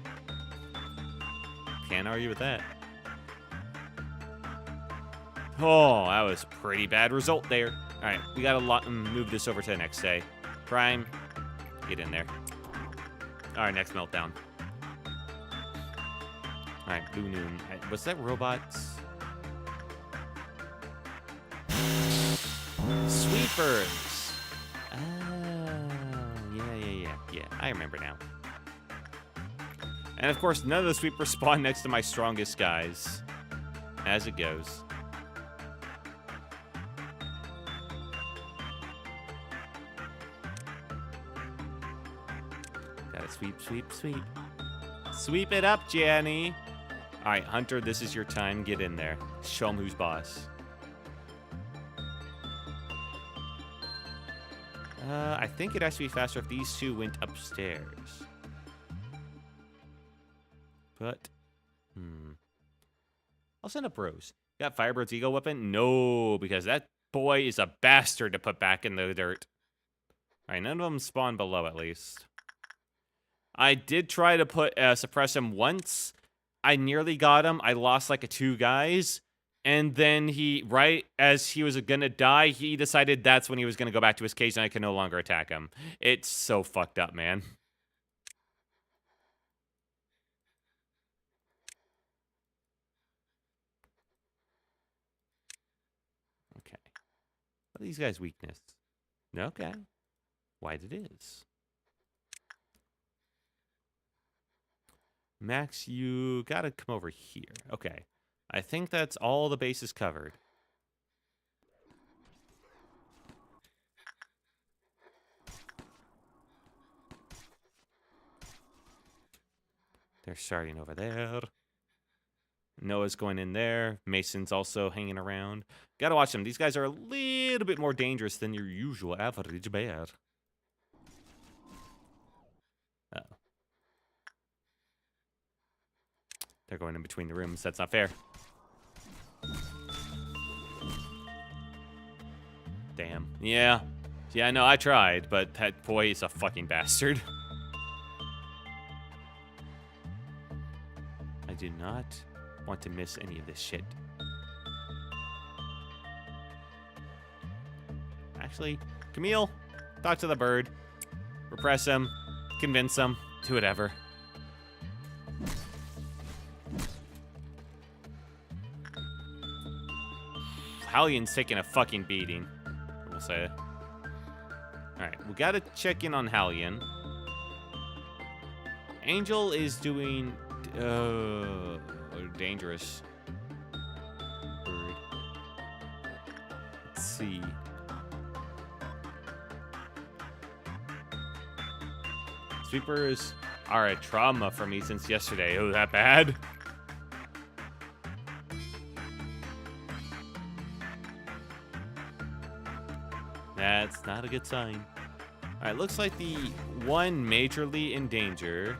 Can't argue with that. Oh, that was a pretty bad result there. All right, we got to move this over to the next day. Prime, get in there. All right, next meltdown. All right, Blue Noon. Was that robots? Sweepers. Oh, yeah. I remember now. And of course, none of the sweepers spawn next to my strongest guys. As it goes. Gotta sweep. Sweep it up, Jenny. Alright, Hunter, this is your time. Get in there. Show him who's boss. I think it has to be faster if these two went upstairs. But, I'll send up Rose. Got Firebird's ego weapon? No, because that boy is a bastard to put back in the dirt. Alright, none of them spawn below at least. I did try to suppress him once. I nearly got him. I lost like 2 guys. And then right as he was gonna die, he decided that's when he was gonna go back to his cage and I can no longer attack him. It's so fucked up, man. Okay. What are these guys' weakness? Okay. White it is. Max, you gotta come over here. Okay. I think that's all the bases covered. They're starting over there. Noah's going in there. Mason's also hanging around. Gotta watch them. These guys are a little bit more dangerous than your usual average bear. Uh-oh. They're going in between the rooms. That's not fair. Damn. Yeah. Yeah, no, I tried, but that boy is a fucking bastard. I do not want to miss any of this shit. Actually, Camille, talk to the bird. Repress him. Convince him. Do whatever. Hallion's taking a fucking beating, we'll say. Alright, we gotta check in on Hallion. Angel is doing... dangerous. Bird. Let's see. Sweepers are a trauma for me since yesterday. Oh, that bad? That's not a good sign. Alright, looks like the one majorly in danger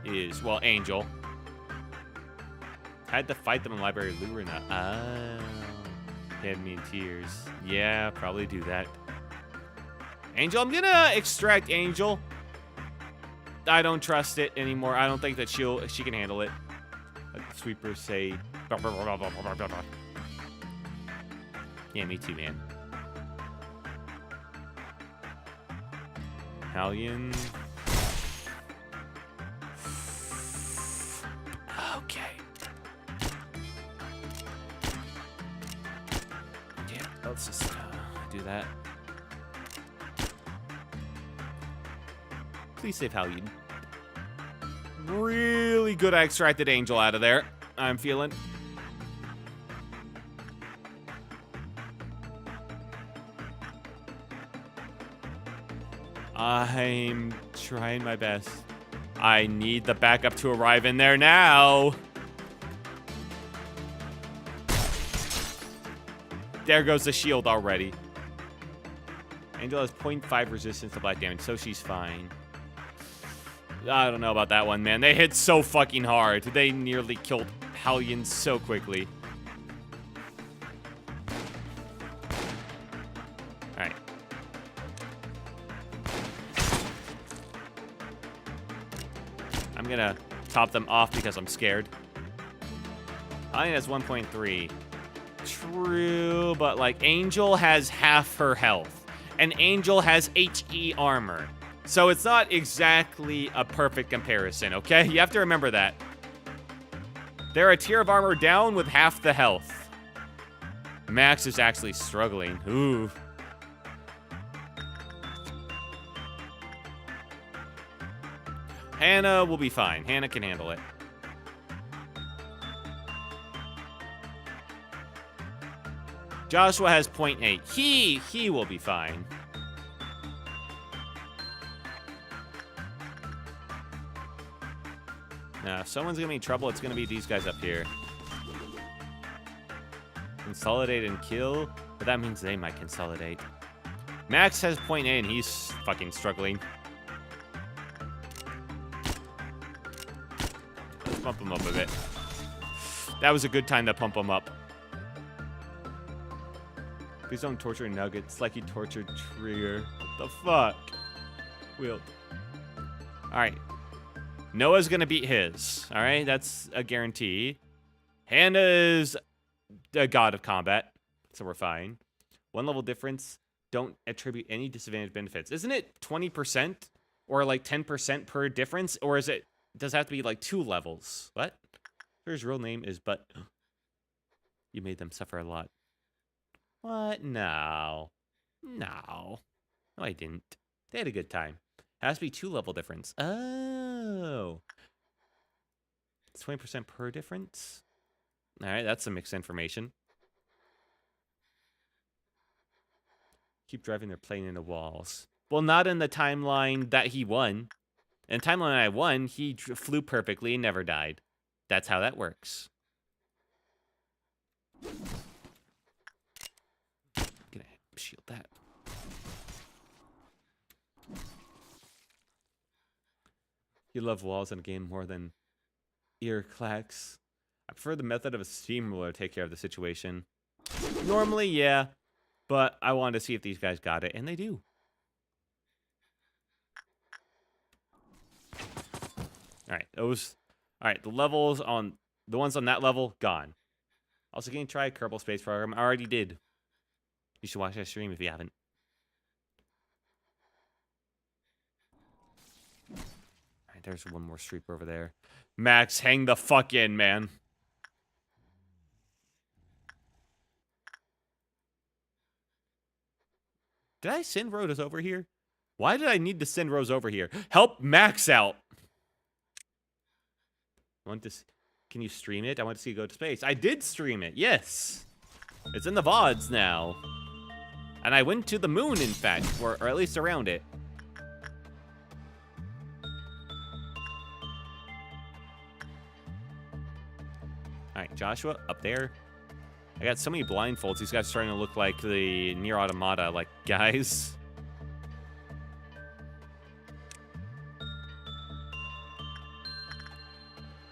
is, well, Angel. Had to fight them in library lure or not. Oh. Had me in tears. Yeah, probably do that. Angel, I'm gonna extract Angel. I don't trust it anymore. I don't think that she can handle it. Like the sweepers say. Yeah, me too, man. Hallion. Okay. Yeah, let's just do that. Please save Hallion. Really good I extracted Angel out of there, I'm feeling. I'm trying my best. I need the backup to arrive in there now. There goes the shield already. Angel has 0.5 resistance to black damage, so she's fine. I don't know about that one, man. They hit so fucking hard. They nearly killed Hallion so quickly. Alright. I'm gonna top them off because I'm scared. Hallion has 1.3. True, but like Angel has half her health. And Angel has HE armor. So it's not exactly a perfect comparison, okay? You have to remember that. They're a tier of armor down with half the health. Max is actually struggling. Ooh. Hannah will be fine. Hannah can handle it. Joshua has 0.8. He will be fine. Now, if someone's gonna be in trouble, it's gonna be these guys up here. Consolidate and kill, but that means they might consolidate. Max has 0.8 and he's fucking struggling. Let's pump him up a bit. That was a good time to pump him up. Please don't torture Nuggets like you tortured Trigger. What the fuck? Wield. Alright. Noah's gonna beat his. Alright, that's a guarantee. Hannah is a god of combat, so we're fine. One level difference. Don't attribute any disadvantage benefits. Isn't it 20% or like 10% per difference? Or is it, does it have to be like 2 levels? What? His real name is But. You made them suffer a lot. What? No. No, I didn't. They had a good time. Has to be 2 level difference. Oh. It's 20% per difference? Alright, that's some mixed information. Keep driving their plane into walls. Well, not in the timeline that he won. In the timeline I won, he flew perfectly and never died. That's how that works. Gonna shield that. You love walls in a game more than ear clacks. I prefer the method of a steamroller to take care of the situation. Normally, yeah. But I wanted to see if these guys got it, and they do. Alright, those... Alright, the levels on The ones on that level, gone. Also, can you try a Kerbal Space Program? I already did. You should watch that stream if you haven't. Alright, there's one more streak over there. Max, hang the fuck in, man. Did I send Rhodas over here? Why did I need to send Rose over here? Help Max out! Can you stream it? I want to see you go to space. I did stream it, yes! It's in the VODs now. And I went to the moon, in fact, or at least around it. Alright, Joshua, up there. I got so many blindfolds. These guys are starting to look like the Nier Automata, like, guys.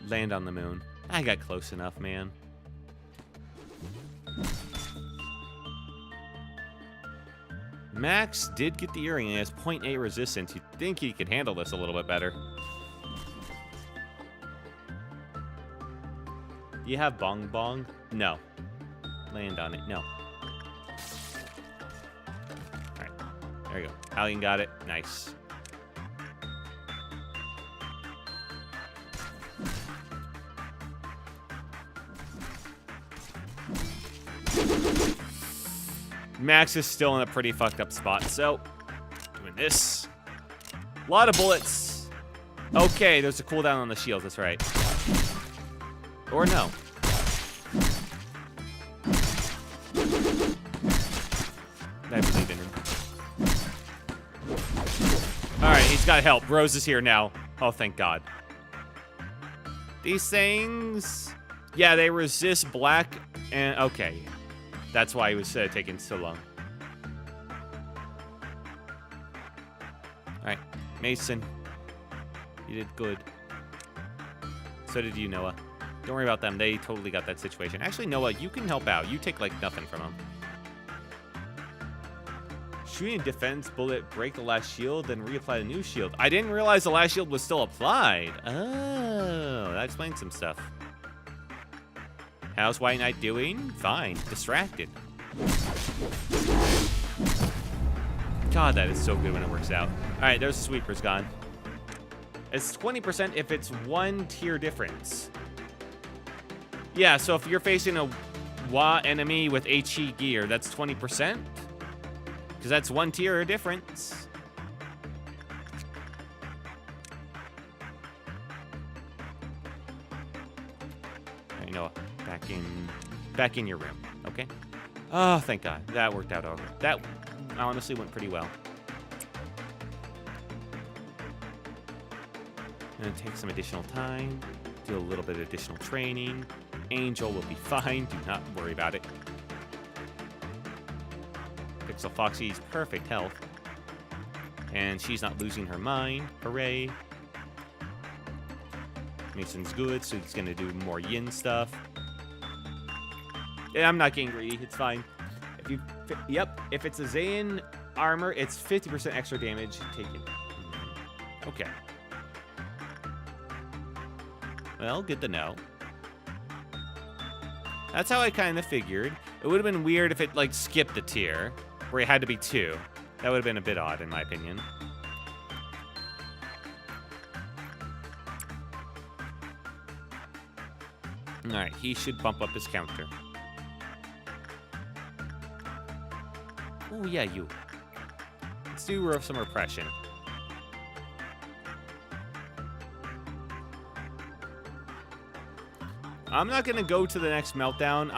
Land on the moon. I got close enough, man. Max did get the earring and has 0.8 resistance. You'd think he could handle this a little bit better. You have Bong Bong? No. Land on it. No. Alright. There you go. Hallian got it. Nice. Max is still in a pretty fucked up spot, so doing this. A lot of bullets. Okay, there's a cooldown on the shields, that's right. Or no. I believe in him. Alright, he's got help. Rose is here now. Oh, thank God. These things... Yeah, they resist black and... Okay. That's why he was taking so long. Alright, Mason. You did good. So did you, Noah. Don't worry about them. They totally got that situation. Actually, Noah, you can help out. You take, like, nothing from them. Shooting a defense bullet, break the last shield, then reapply the new shield. I didn't realize the last shield was still applied. Oh, that explains some stuff. How's White Knight doing? Fine. Distracted. God, that is so good when it works out. Alright, there's the sweepers gone. It's 20% if it's one tier difference. Yeah, so if you're facing a Wa enemy with HE gear, that's 20%. Because that's one tier difference. Alright, Noah, back in your room, okay? Oh, thank God. That worked out over. That honestly went pretty well. I'm gonna take some additional time, do a little bit of additional training. Angel will be fine. Do not worry about it. Pixel Foxy's perfect health. And she's not losing her mind. Hooray. Mason's good, so he's gonna do more yin stuff. Yeah, I'm not getting greedy. It's fine. If it's a Zayn armor, it's 50% extra damage. Take it. Okay. Well, good to know. That's how I kind of figured. It would have been weird if it, like, skipped a tier, where it had to be 2. That would have been a bit odd, in my opinion. Alright, he should bump up his counter. Oh, yeah, you. Let's do some repression. I'm not gonna go to the next meltdown.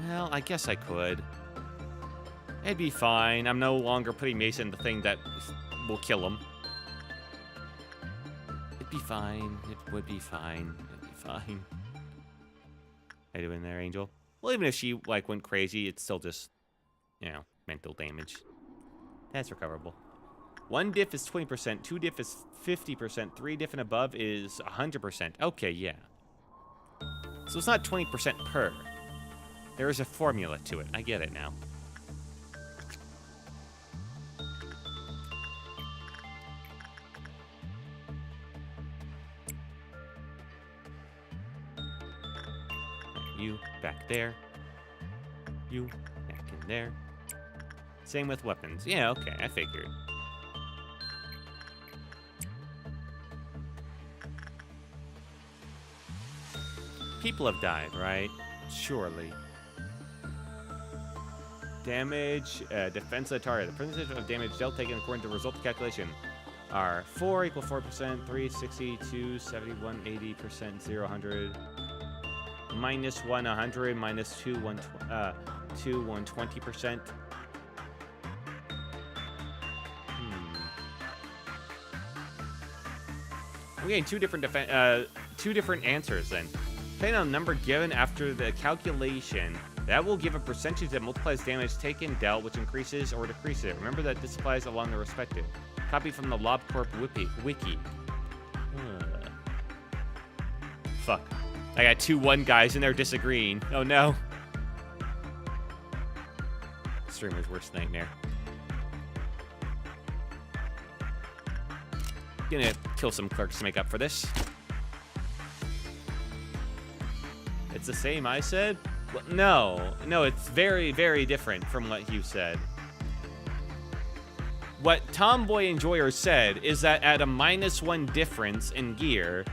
Well, I guess I could. It'd be fine. I'm no longer putting Mason in the thing that will kill him. It'd be fine. It would be fine. It'd be fine. How you doing there, Angel? Well, even if she, like, went crazy, it's still just, you know, mental damage. That's recoverable. 1 diff is 20%, 2 diff is 50%, 3 diff and above is 100%. Okay, yeah. So it's not 20% per. There is a formula to it. I get it now. You back there. You back in there. Same with weapons. Yeah, okay, I figured. People have died, right? Surely. Damage, defense of the target. The percentage of damage dealt taken according to result calculation are 4 equal 4%, 3, 60, 2, 71, 80%, 0, 100, minus 1, 100, minus 2, 120%. I'm getting two different answers then. Depending on the number given after the calculation, that will give a percentage that multiplies damage taken, dealt, which increases or decreases it. Remember that this applies along the respective. Copy from the Lob Corp wiki. Fuck. I got 2-1 guys and they're disagreeing. Oh no. Streamer's worst nightmare. Gonna kill some clerks to make up for this. It's the same, I said? Well, no, it's very, very different from what you said. What Tomboy Enjoyer said is that at a -1 difference in gear,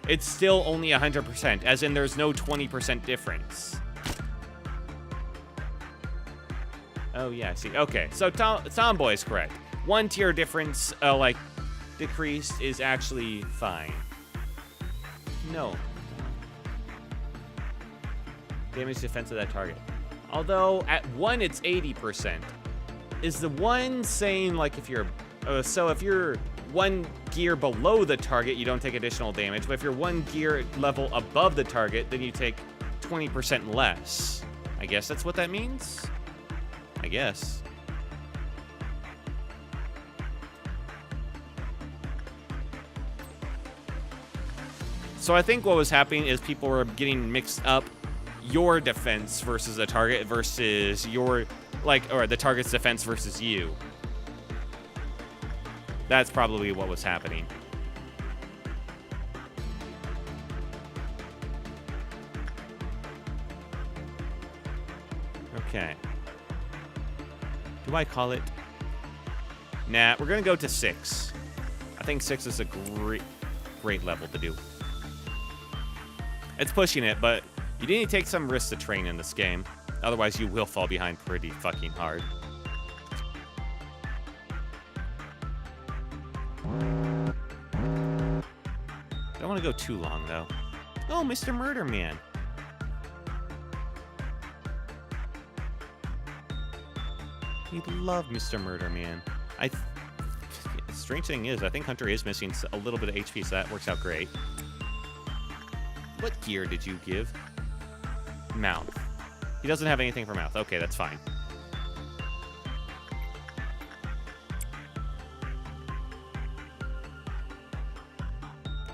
it's still only 100%, as in there's no 20% difference. Oh, yeah, I see. Okay, so Tomboy is correct. 1 tier difference, like, decreased is actually fine. No. Damage defense of that target. Although, at 1, it's 80%. Is the one saying, like, if you're... so if you're 1 gear below the target, you don't take additional damage. But if you're 1 gear level above the target, then you take 20% less. I guess that's what that means? I guess. So I think what was happening is people were getting mixed up your defense versus the target versus your, like, or the target's defense versus you. That's probably what was happening. Okay. Do I call it? Nah, we're gonna go to 6. I think 6 is a great level to do. It's pushing it, but you need to take some risks to train in this game. Otherwise, you will fall behind pretty fucking hard. Don't want to go too long, though. Oh, Mr. Murder Man. You love Mr. Murder Man. Strange thing is, I think Hunter is missing a little bit of HP, so that works out great. What gear did you give? Mouth. He doesn't have anything for mouth. Okay, that's fine.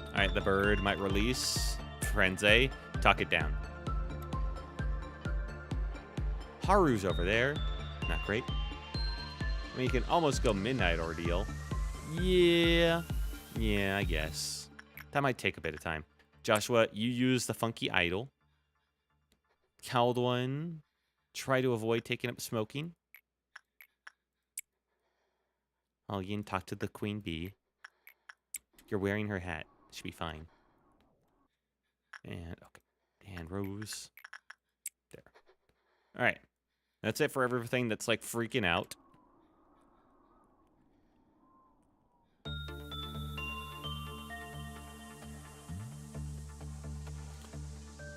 Alright, the bird might release. Frenzy. Talk it down. Haru's over there. Not great. I mean, you can almost go Midnight Ordeal. Yeah, I guess. That might take a bit of time. Joshua, you use the Funky Idol. Cowled One, try to avoid taking up smoking. Algin, talk to the Queen Bee. You're wearing her hat. Should be fine. And, okay. And Rose. There. Alright. That's it for everything that's, like, freaking out.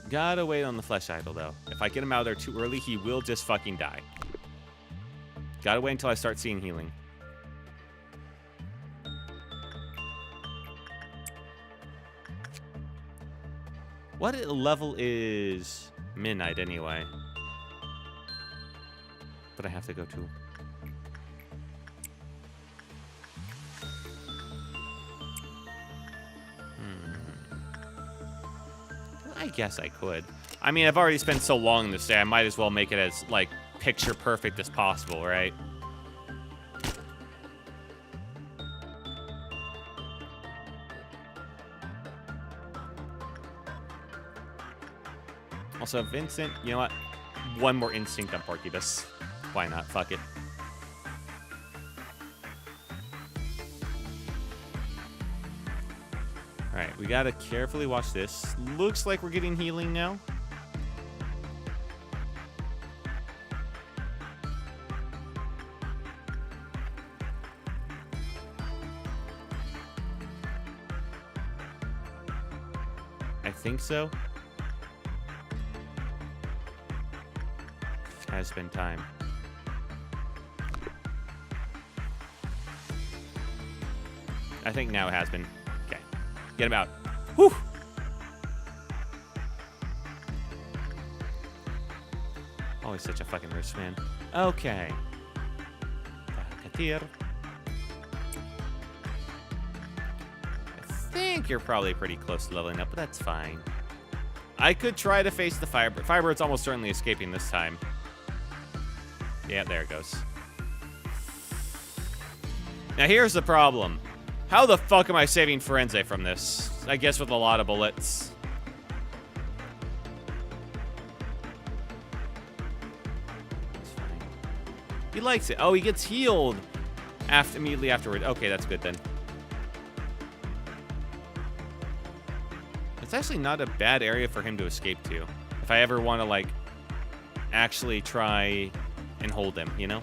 Gotta wait on the Flesh Idol, though. If I get him out of there too early, he will just fucking die. Gotta wait until I start seeing healing. What level is Midnight, anyway? But I have to go to... I guess I could. I mean, I've already spent so long this day, I might as well make it as, like, picture perfect as possible, right? Also, Vincent, you know what? One more instinct on Porcupus. Why not? Fuck it. Alright, we gotta carefully watch this. Looks like we're getting healing now. I think so. Has been time. I think now it has been. Okay. Get him out. Whew! Always such a fucking risk, man. Okay. Katir. I think you're probably pretty close to leveling up, but that's fine. I could try to face the Firebird. Firebird's almost certainly escaping this time. Yeah, there it goes. Now here's the problem. How the fuck am I saving Firenze from this? I guess with a lot of bullets. It's fine. He likes it. Oh, he gets healed immediately afterward. Okay, that's good then. It's actually not a bad area for him to escape to. If I ever want to, like, actually try and hold him, you know?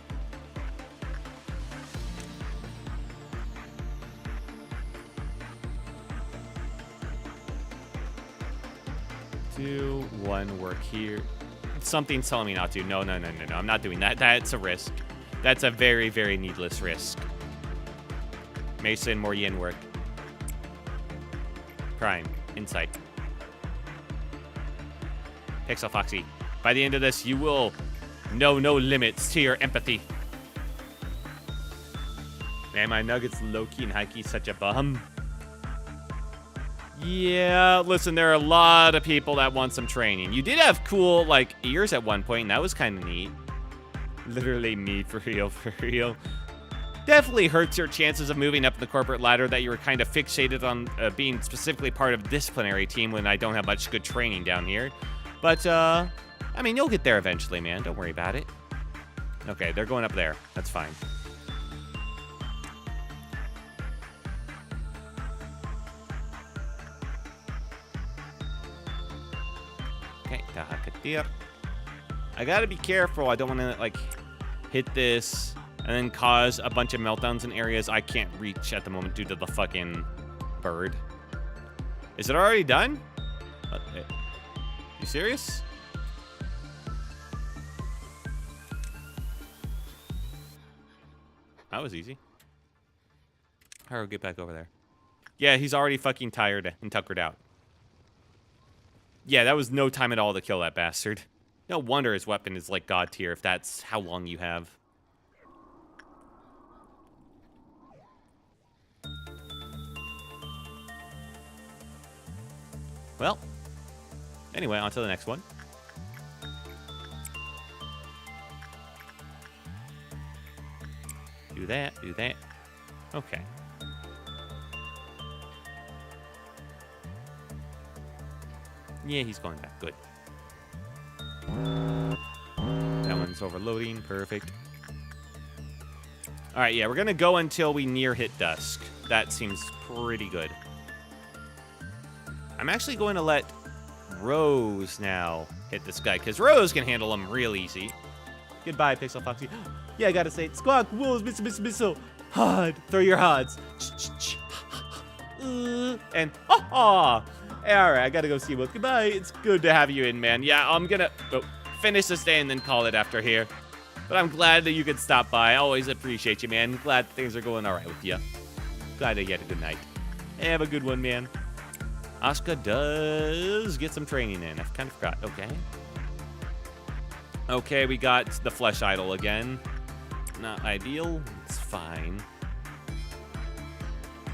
2, 1, work here. Something's telling me not to. No. I'm not doing that. That's a risk. That's a very, very needless risk. Mason, more yin work. Prime. Insight. Pixel Foxy. By the end of this, you will know no limits to your empathy. Man, my Nuggets low-key and high-key such a bum. Yeah, listen, there are a lot of people that want some training. You did have cool, like, ears at one point, and that was kind of neat. Literally me, for real, for real. Definitely hurts your chances of moving up the corporate ladder that you were kind of fixated on being specifically part of the disciplinary team when I don't have much good training down here. But, I mean, you'll get there eventually, man. Don't worry about it. Okay, they're going up there. That's fine. Okay, Deja. I gotta be careful. I don't want to, like, hit this and then cause a bunch of meltdowns in areas I can't reach at the moment due to the fucking bird. Is it already done? You serious? That was easy. Haro, get back over there. Yeah, he's already fucking tired and tuckered out. Yeah, that was no time at all to kill that bastard. No wonder his weapon is like god tier if that's how long you have. Well, anyway, on to the next one. Do that, do that. Okay. Yeah, he's going back. Good. That one's overloading. Perfect. All right, yeah, we're going to go until we near hit dusk. That seems pretty good. I'm actually going to let Rose now hit this guy, because Rose can handle him real easy. Goodbye, Pixel Foxy. Yeah, I got to say it. Squawk, wolves, missile. Hard. Throw your hards. And, ha-ha. All right, I got to go see what's. Goodbye. It's good to have you in, man. Yeah, I'm going to finish this day and then call it after here. But I'm glad that you could stop by. I always appreciate you, man. Glad things are going all right with you. Glad that you had a good night. Have a good one, man. Asuka does get some training in. I kind of forgot. Okay. Okay, we got the flesh idol again. Not ideal. It's fine.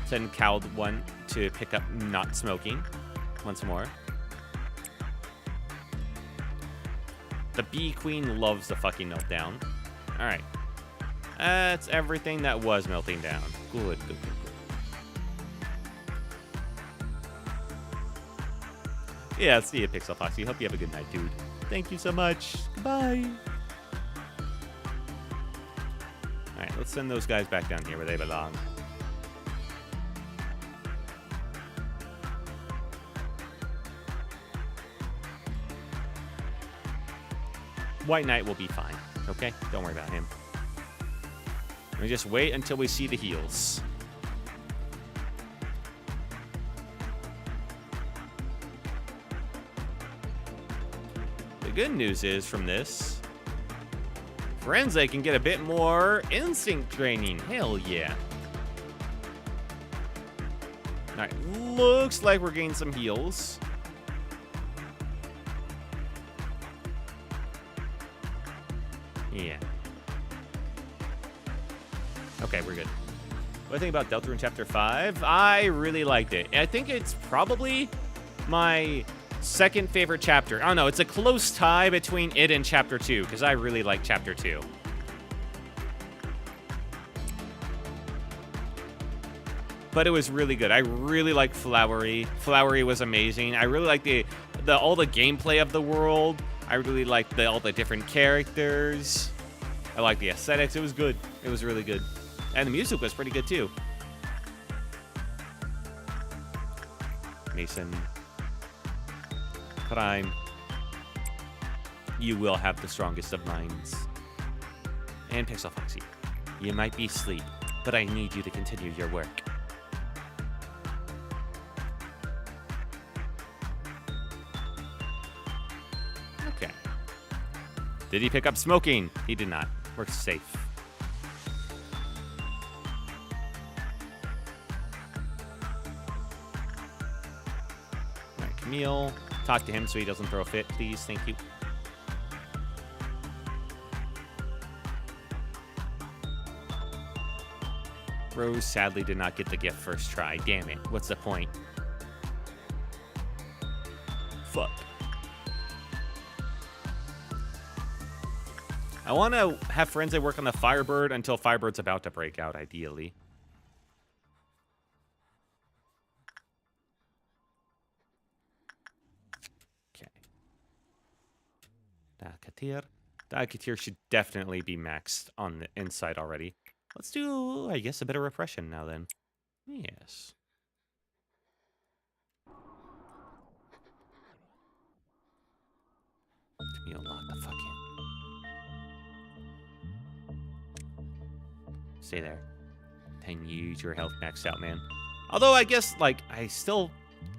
Send Cowed one to pick up not smoking. Once more. The Bee Queen loves the fucking meltdown. Alright. That's everything that was melting down. Good, good. Yeah, see you, Pixel Foxy. Hope you have a good night, dude. Thank you so much. Goodbye. Alright, let's send those guys back down here where they belong. White Knight will be fine, okay? Don't worry about him. We just wait until we see the heals. The good news is from this, Frenzy can get a bit more instinct training. Hell yeah. Alright, looks like we're getting some heals. Yeah. Okay, we're good. What do I think about Delta in Chapter 5? I really liked it. I think it's probably my second favorite chapter. I don't know, it's a close tie between it and Chapter 2, because I really like Chapter 2. But it was really good. I really liked Flowery. Flowery was amazing. I really liked all the gameplay of the world. I really liked all the different characters. I liked the aesthetics. It was good. It was really good. And the music was pretty good, too. Mason. Prime. You will have the strongest of minds. And Pixel Foxy. You might be asleep, but I need you to continue your work. Okay. Did he pick up smoking? He did not. We're safe. Alright, Camille. Talk to him so he doesn't throw a fit, please. Thank you. Rose sadly did not get the gift first try. Damn it. What's the point? Fuck. I want to have Frenzy work on the Firebird until Firebird's about to break out, ideally. Okay. Dakatir should definitely be maxed on the inside already. Let's do, I guess, a bit of repression now then. Yes. Camille, lock the fuck in. Stay there. 10 use your health maxed out, man. Although, I guess, like, I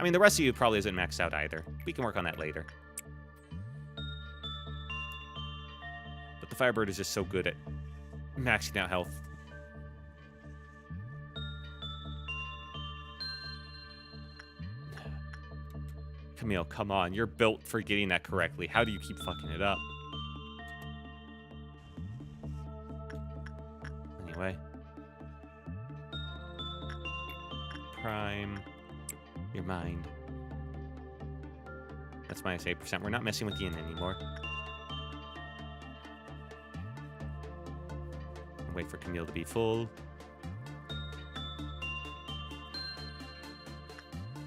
mean, the rest of you probably isn't maxed out either. We can work on that later. But the Firebird is just so good at maxing out health. Camille, come on. You're built for getting that correctly. How do you keep fucking it up? Anyway. Prime. Your mind. That's minus 8%. We're not messing with Yin anymore. Wait for Camille to be full.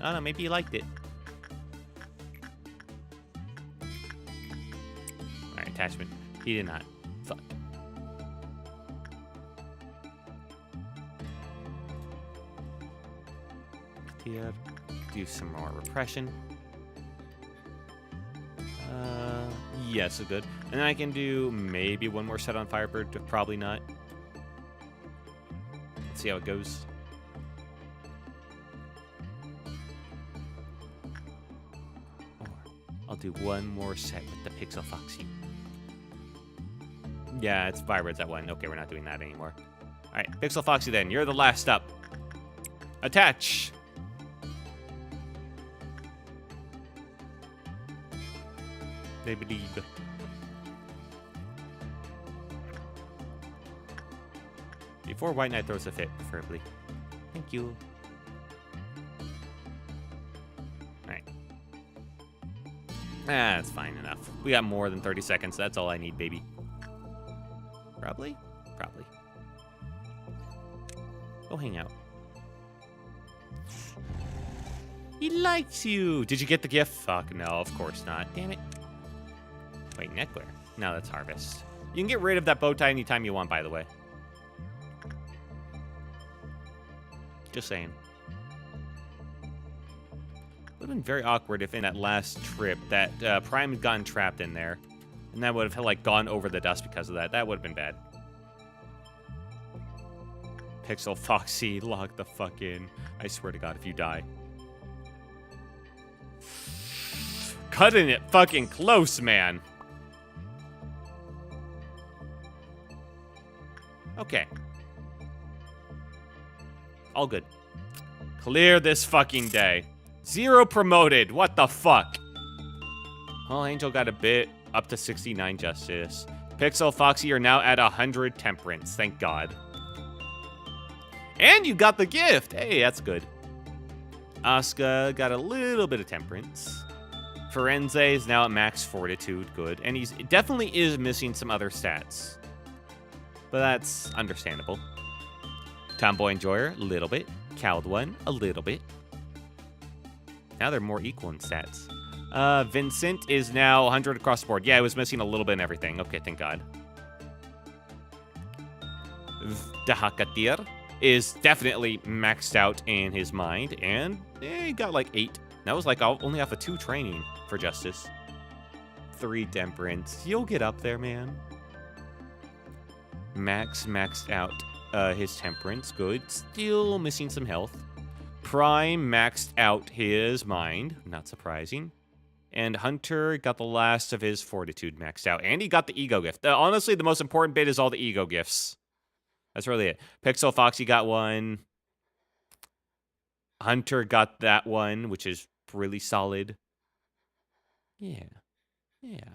I don't know. Maybe you liked it. Alright, attachment. He did not. Fuck. Here. Do some more repression. Yes, so good. And then I can do maybe one more set on Firebird, but probably not. Let's see how it goes. Or I'll do one more set with the Pixel Foxy. Yeah, it's Firebird's that one. Okay, we're not doing that anymore. Alright, Pixel Foxy then. You're the last up. Attach! They believe. Before White Knight throws a fit, preferably. Thank you. Alright. That's fine enough. We got more than 30 seconds. That's all I need, baby. Probably? Probably. Go hang out. He likes you. Did you get the gift? Fuck, no, of course not. Damn it. Wait, neckwear. No, that's harvest. You can get rid of that bow tie anytime you want, by the way. Just saying. Would have been very awkward if in that last trip that Prime had gotten trapped in there. And that would have, like, gone over the dust because of that. That would have been bad. Pixel Foxy, log the fuck in. I swear to God, if you die. Cutting it fucking close, man. Okay. All good. Clear this fucking day. 0 promoted. What the fuck? Oh, Angel got a bit up to 69 justice. Pixel Foxy, you're now at 100 temperance. Thank God. And you got the gift. Hey, that's good. Asuka got a little bit of temperance. Firenze is now at max fortitude. Good. And he's definitely is missing some other stats. But that's understandable. Tomboy Enjoyer, a little bit. Cowed One, a little bit. Now they're more equal in stats. Vincent is now 100 across the board. Yeah, I was missing a little bit in everything. Okay, thank God. Deja is definitely maxed out in his mind. And he got like 8. That was like only off of 2 training for Justice. 3 temperance. You'll get up there, man. Max maxed out his temperance. Good. Still missing some health. Prime maxed out his mind. Not surprising. And Hunter got the last of his fortitude maxed out. And he got the ego gift. Honestly, the most important bit is all the ego gifts. That's really it. Pixel Foxy got one. Hunter got that one, which is really solid. Yeah. Yeah.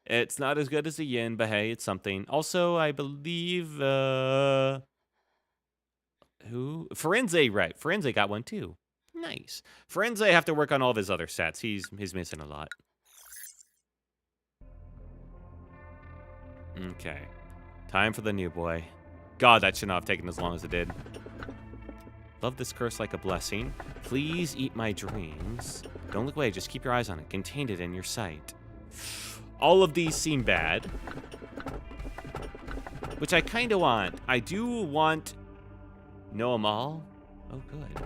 It's not as good as the yin, but hey, it's something. Also, I believe, who? Firenze, right. Firenze got one too. Nice. Firenze have to work on all of his other stats. He's missing a lot. Okay. Time for the new boy. God, that should not have taken as long as it did. Love this curse like a blessing. Please eat my dreams. Don't look away, just keep your eyes on it. Contain it in your sight. All of these seem bad. Which I kind of want. I do want... Know 'em all? Oh, good.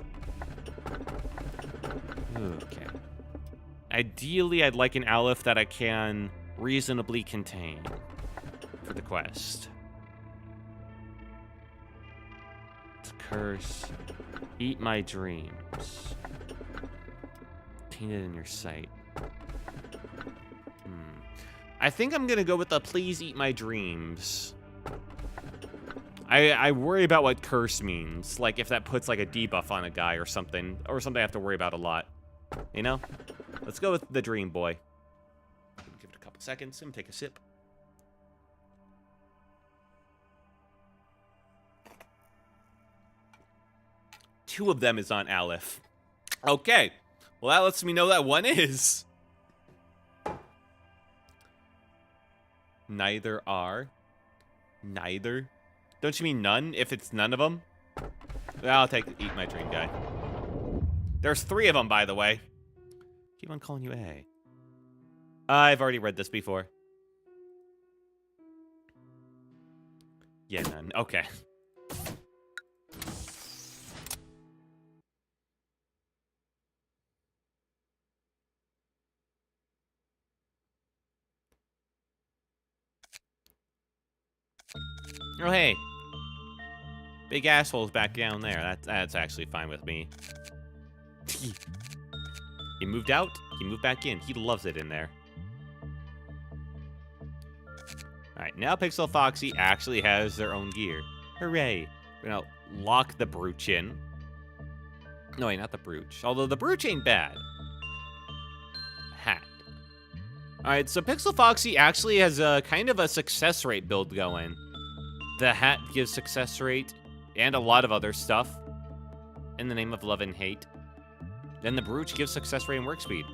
Okay. Ideally, I'd like an Aleph that I can reasonably contain for the quest. It's a curse. Eat my dreams. Contain it in your sight. I think I'm gonna go with the please eat my dreams. I worry about what curse means. Like if that puts like a debuff on a guy or something I have to worry about a lot. You know? Let's go with the dream boy. Give it a couple seconds and take a sip. Two of them is on Aleph. Okay. Well, that lets me know that one is. Neither are. Neither. Don't you mean none if it's none of them? I'll take the eat my dream guy. There's 3 of them, by the way. Keep on calling you A. I've already read this before. Yeah, none. Okay. Oh, hey. Big asshole's back down there. That's actually fine with me. He moved out. He moved back in. He loves it in there. Alright, now Pixel Foxy actually has their own gear. Hooray. We're gonna lock the brooch in. No, wait, not the brooch. Although the brooch ain't bad. Hat. Alright, so Pixel Foxy actually has a kind of a success rate build going. The hat gives success rate and a lot of other stuff in the name of love and hate. Then the brooch gives success rate and work speed.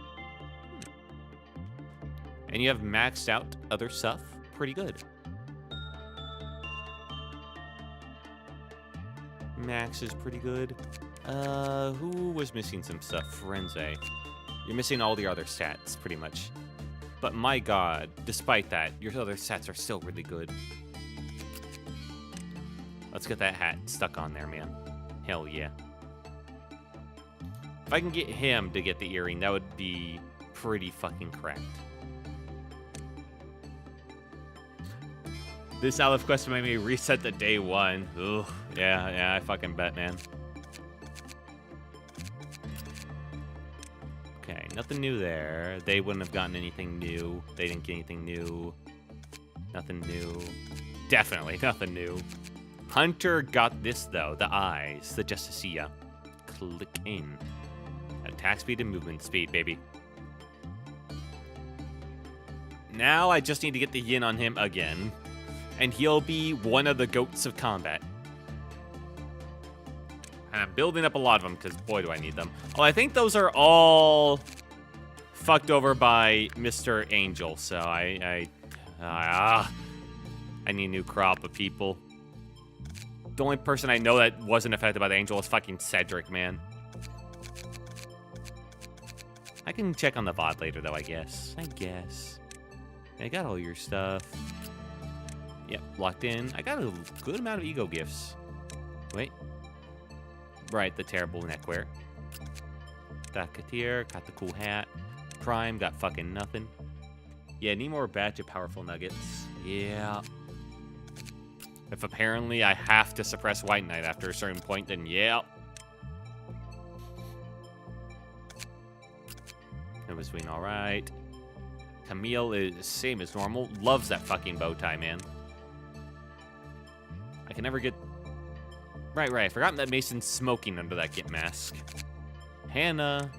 And you have maxed out other stuff. Pretty good. Max is pretty good. Who was missing some stuff? Frenzy. You're missing all the other stats, pretty much. But my god, despite that, your other stats are still really good. Let's get that hat stuck on there, man. Hell yeah. If I can get him to get the earring, that would be pretty fucking cracked. This Aleph quest made me reset to day 1. Ugh. Yeah, I fucking bet, man. Okay, nothing new there. They wouldn't have gotten anything new. They didn't get anything new. Nothing new. Definitely nothing new. Hunter got this, though. The eyes. The Justicia. Click in. Attack speed and movement speed, baby. Now I just need to get the yin on him again. And he'll be one of the goats of combat. And I'm building up a lot of them, because boy do I need them. Oh, I think those are all fucked over by Mr. Angel, so I need a new crop of people. The only person I know that wasn't affected by the Angel is fucking Cedric, man. I can check on the VOD later, though, I guess. I got all your stuff. Yep, locked in. I got a good amount of ego gifts. Wait. Right, the terrible neckwear. Got Katir, got the cool hat. Prime, got fucking nothing. Yeah, need more batch of powerful nuggets. Yeah. If apparently I have to suppress White Knight after a certain point, then yeah. It was doing alright. Camille is same as normal. Loves that fucking bow tie, man. I can never get... Right. I forgot that Mason's smoking under that git mask. Hannah.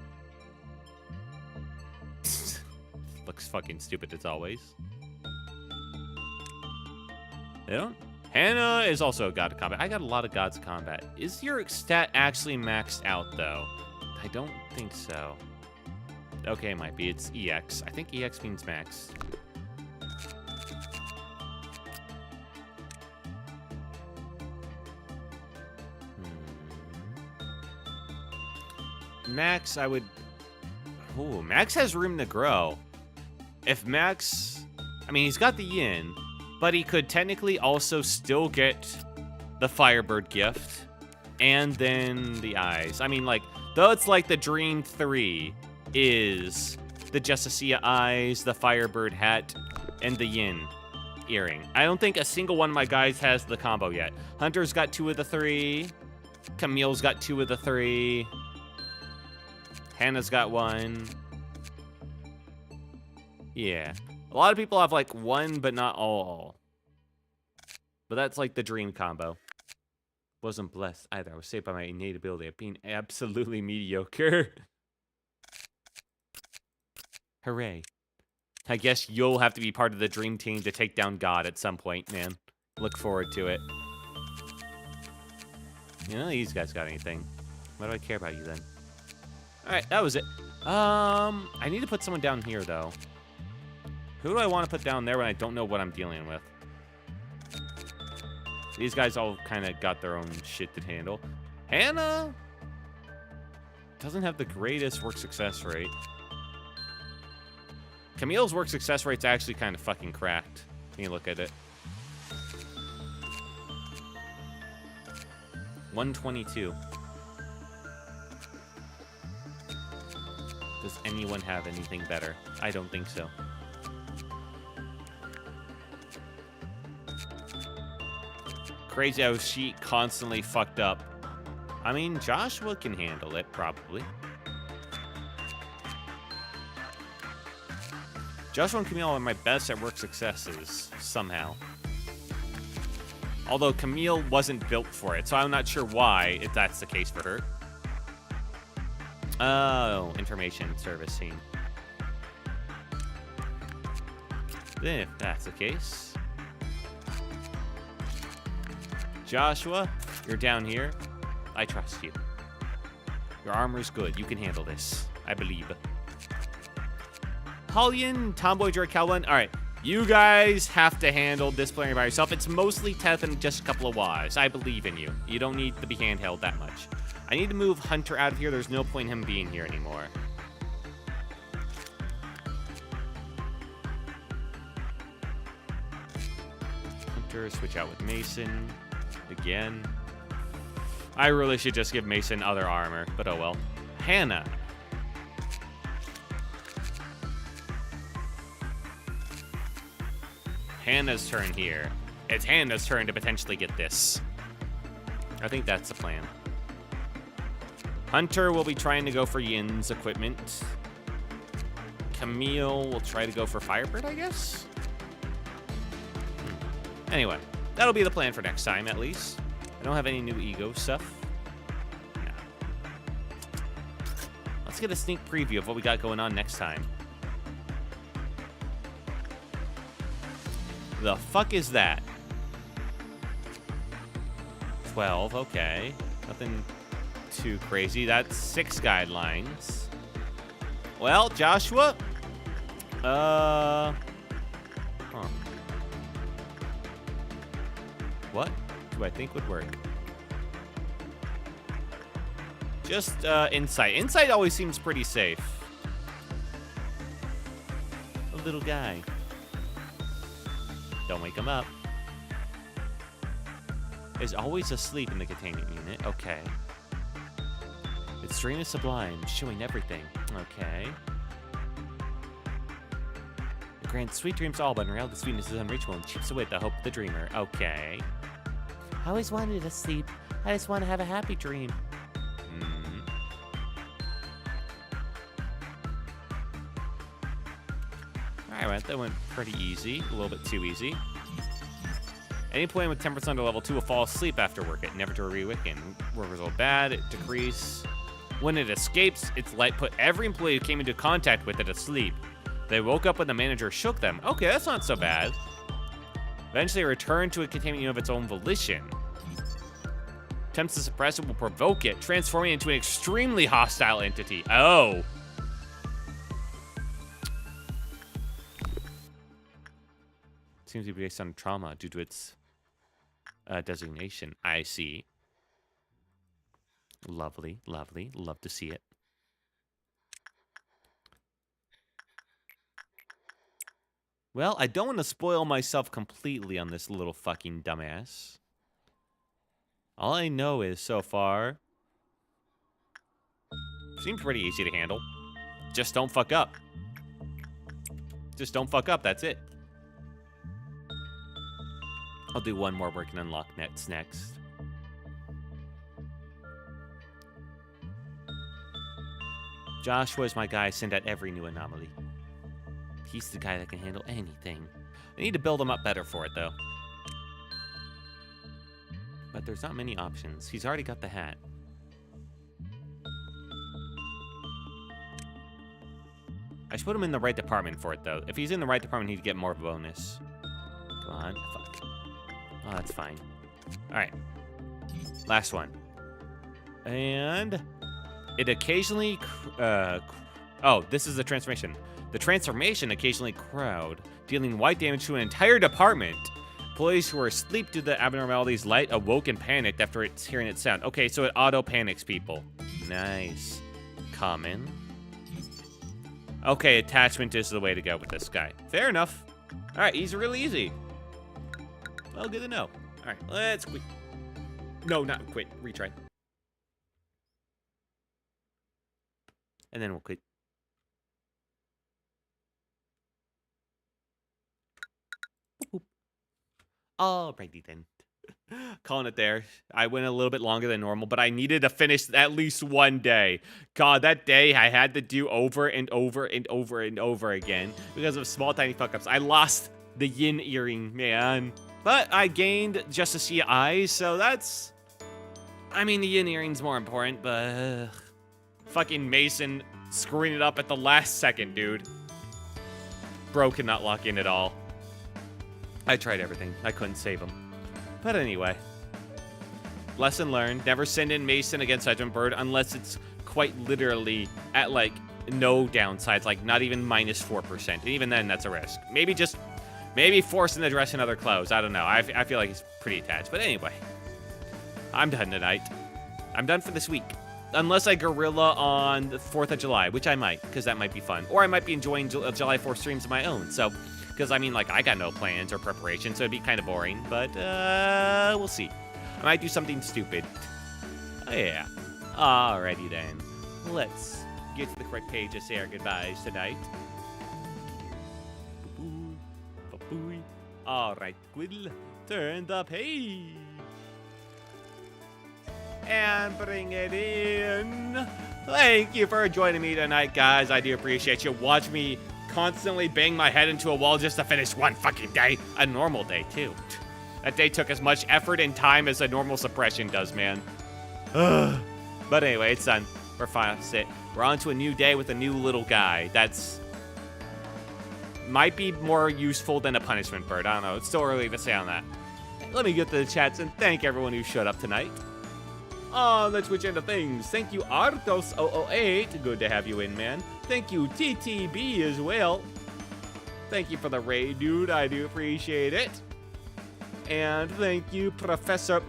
Looks fucking stupid as always. They don't... Hannah is also a god of combat. I got a lot of gods of combat. Is your stat actually maxed out, though? I don't think so. Okay, it might be. It's EX. I think EX means max. Max, I would... Ooh, Max has room to grow. If Max... I mean, he's got the yin, but he could technically also still get the Firebird gift and then the eyes. I mean, like, though it's like the Dream 3 is the Justicia eyes, the Firebird hat, and the yin earring. I don't think a single one of my guys has the combo yet. Hunter's got 2 of the 3. Camille's got 2 of the 3. Hannah's got 1. Yeah. A lot of people have like 1, but not all. But that's like the dream combo. Wasn't blessed either. I was saved by my innate ability of being absolutely mediocre. Hooray. I guess you'll have to be part of the dream team to take down God at some point, man. Look forward to it. You know, these guys got anything. Why do I care about you then? Alright, that was it. I need to put someone down here, though. Who do I want to put down there when I don't know what I'm dealing with? These guys all kind of got their own shit to handle. Hannah doesn't have the greatest work success rate. Camille's work success rate's actually kind of fucking cracked. When you look at it. 122. Does anyone have anything better? I don't think so. Crazy how she constantly fucked up. I mean, Joshua can handle it, probably. Joshua and Camille are my best at work successes, somehow. Although Camille wasn't built for it, so I'm not sure why, if that's the case for her. Oh, information servicing. Then if that's the case... Joshua, you're down here. I trust you. Your armor's good. You can handle this. I believe. Hallian, Tomboy, Drake, Calvin. All right. You guys have to handle this player by yourself. It's mostly Teth and just a couple of Ys. I believe in you. You don't need to be handheld that much. I need to move Hunter out of here. There's no point in him being here anymore. Hunter, switch out with Mason. Again. I really should just give Mason other armor, but oh well. Hannah. Hannah's turn here. It's Hannah's turn to potentially get this. I think that's the plan. Hunter will be trying to go for Yin's equipment. Camille will try to go for Firebird, I guess? Anyway, that'll be the plan for next time, at least. I don't have any new ego stuff. No. Let's get a sneak preview of what we got going on next time. The fuck is that? 12, okay. Nothing too crazy. That's 6 guidelines. Well, Joshua. Huh. What do I think would work? Just insight. Insight always seems pretty safe. A little guy. Don't wake him up. Is always asleep in the containment unit. Okay. Its dream is sublime, showing everything. Okay. It grants sweet dreams to all, but in reality, sweetness is unreachable and chips away at the hope of the dreamer. Okay. I always wanted to sleep. I just want to have a happy dream. Alright, that went pretty easy. A little bit too easy. Any plane with 10% under level 2 will fall asleep after work. It never to reawaken. Work result bad. It decrease. When it escapes, its light put every employee who came into contact with it asleep. They woke up when the manager shook them. Okay, that's not so bad. Eventually, return to a containment unit of its own volition. Attempts to suppress it will provoke it, transforming it into an extremely hostile entity. Oh. Seems to be based on trauma due to its designation. I see. Lovely, lovely. Love to see it. Well, I don't want to spoil myself completely on this little fucking dumbass. All I know is, so far, seems pretty easy to handle. Just don't fuck up. Just don't fuck up, that's it. I'll do one more work and unlock nets next. Joshua's my guy I send out every new anomaly. He's the guy that can handle anything. I need to build him up better for it, though. But there's not many options. He's already got the hat. I should put him in the right department for it, though. If he's in the right department, he'd get more of a bonus. Come on. Fuck. Oh, that's fine. Alright. Last one. And it occasionally... oh, this is the transformation. The transformation occasionally crowd, dealing white damage to an entire department. Employees who were asleep due to the abnormalities light awoke and panicked after hearing its sound. Okay, so it auto-panics people. Nice. Common. Okay, attachment is the way to go with this guy. Fair enough. Alright, he's really easy. Well, good to know. Alright, let's quit. No, not quit. Retry. And then we'll quit. Alrighty then. Calling it there. I went a little bit longer than normal, but I needed to finish at least one day. God, that day I had to do over and over and over and over again because of small, tiny fuck-ups. I lost the yin earring, man. But I gained just to see eyes, so that's... I mean, the yin earring's more important, but... fucking Mason screwing it up at the last second, dude. Bro cannot lock in at all. I tried everything. I couldn't save him. But anyway. Lesson learned. Never send in Mason against Sergeant Bird unless it's quite literally at, like, no downsides. Like, not even minus 4%. And even then, that's a risk. Maybe forcing the dress in other clothes. I don't know. I feel like he's pretty attached. But anyway. I'm done tonight. I'm done for this week. Unless I gorilla on the 4th of July, which I might, because that might be fun. Or I might be enjoying July 4th streams of my own. So, because I mean, like, I got no plans or preparation, so it'd be kind of boring. But, we'll see. I might do something stupid. Oh, yeah. Alrighty then. Let's get to the correct page to say our goodbyes tonight. Alright, Quill, turn the page. And bring it in. Thank you for joining me tonight, guys. I do appreciate you. Watch me constantly bang my head into a wall just to finish one fucking day. A normal day, too. That day took as much effort and time as a normal suppression does, man. But anyway, it's done. We're fine. Sit. We're on to a new day with a new little guy. That's... might be more useful than a punishment bird. I don't know. It's still early to say on that. Let me get to the chats and thank everyone who showed up tonight. On the Twitch end of things, thank you Artos008. Good to have you in, man. Thank you TTB as well. Thank you for the raid, dude. I do appreciate it. And thank you Professor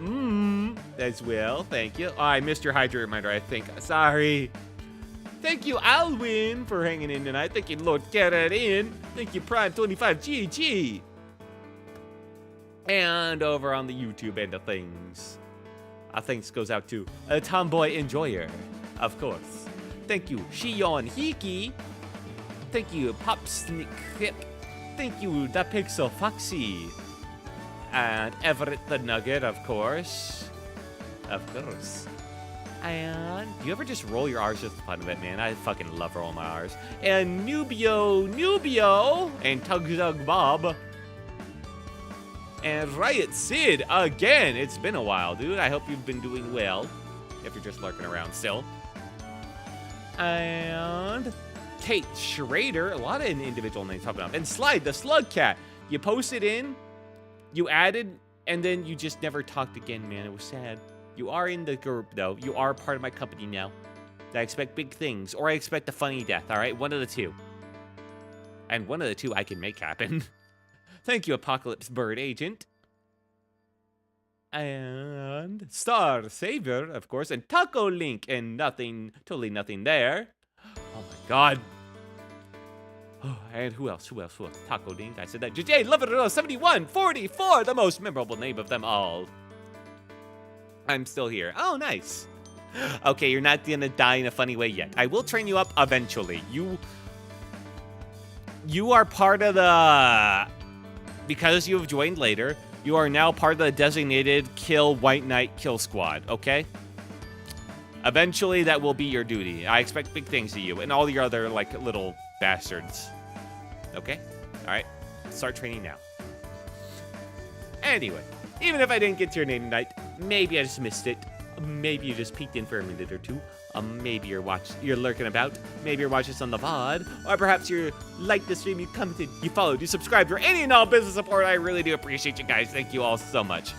as well. Thank you. Oh, I missed your hydrate reminder, I think. Sorry. Thank you, Alwyn, for hanging in tonight. Thank you, Lord Carradine. Thank you, Prime25GG. And over on the YouTube end of things, thanks goes out to a Tomboy Enjoyer, of course. Thank you, Shion Hiki. Thank you, Popsnick Hip. Thank you, Da Pixel Foxy. And Everett the Nugget, of course. Of course. And you ever just roll your R's just for the fun of it, man? I fucking love rolling my R's. And Nubio, and Tug Bob. And Riot Sid, again. It's been a while, dude. I hope you've been doing well, if you're just lurking around still. And Kate Schrader, a lot of individual names popping up. And Slide, the Slug Cat. You posted in, you added, and then you just never talked again, man. It was sad. You are in the group, though. You are part of my company now. I expect big things, or I expect a funny death, all right? One of the two. And one of the two I can make happen. Thank you, Apocalypse Bird Agent. And Star Savior, of course, and Taco Link, and nothing, totally nothing there. Oh my god. Oh, and who else? Taco Link, I said that. JJ, love it, 7144, the most memorable name of them all. I'm still here. Oh, nice. Okay, you're not gonna die in a funny way yet. I will train you up eventually. You are part of the... Because you have joined later, you are now part of the designated Kill White Knight Kill Squad, okay? Eventually, that will be your duty. I expect big things of you and all your other, like, little bastards. Okay? Alright. Start training now. Anyway, even if I didn't get to your name tonight, maybe I just missed it. Maybe you just peeked in for a minute or two. Maybe you're lurking about. Maybe you're watching this on the VOD. Or perhaps you liked the stream, you commented, you followed, you subscribed, or any and all business support. I really do appreciate you guys. Thank you all so much.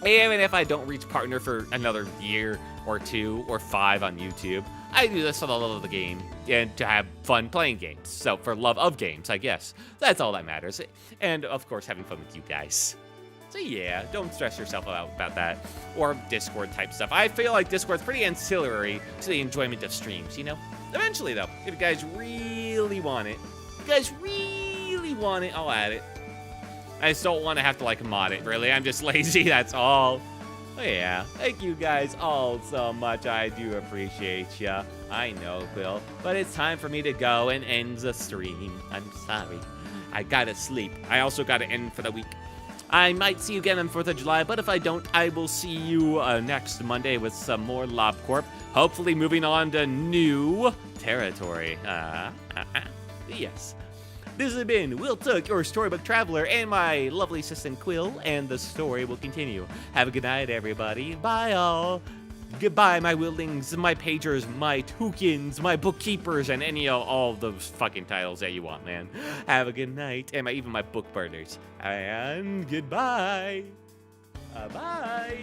Even if I don't reach partner for another year or 2 or 5 on YouTube, I do this for the love of the game and to have fun playing games. So for love of games, I guess. That's all that matters. And of course, having fun with you guys. So yeah, don't stress yourself out about that. Or Discord type stuff. I feel like Discord's pretty ancillary to the enjoyment of streams, you know? Eventually though, if you guys really want it, I'll add it. I just don't want to have to like mod it, really. I'm just lazy, that's all. Oh yeah, thank you guys all so much. I do appreciate ya. I know, Quill. But it's time for me to go and end the stream. I'm sorry. I gotta sleep. I also gotta end for the week. I might see you again on 4th of July, but if I don't, I will see you next Monday with some more Lob Corp. Hopefully moving on to new territory. Yes. This has been Will Took, your storybook traveler, and my lovely assistant Quill, and the story will continue. Have a good night, everybody. Bye, all. Goodbye, my wildlings, my pagers, my toucans, my bookkeepers, and any of all those fucking titles that you want, man. Have a good night, and even my book burners. And goodbye. Bye.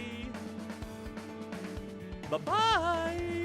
Bye-bye.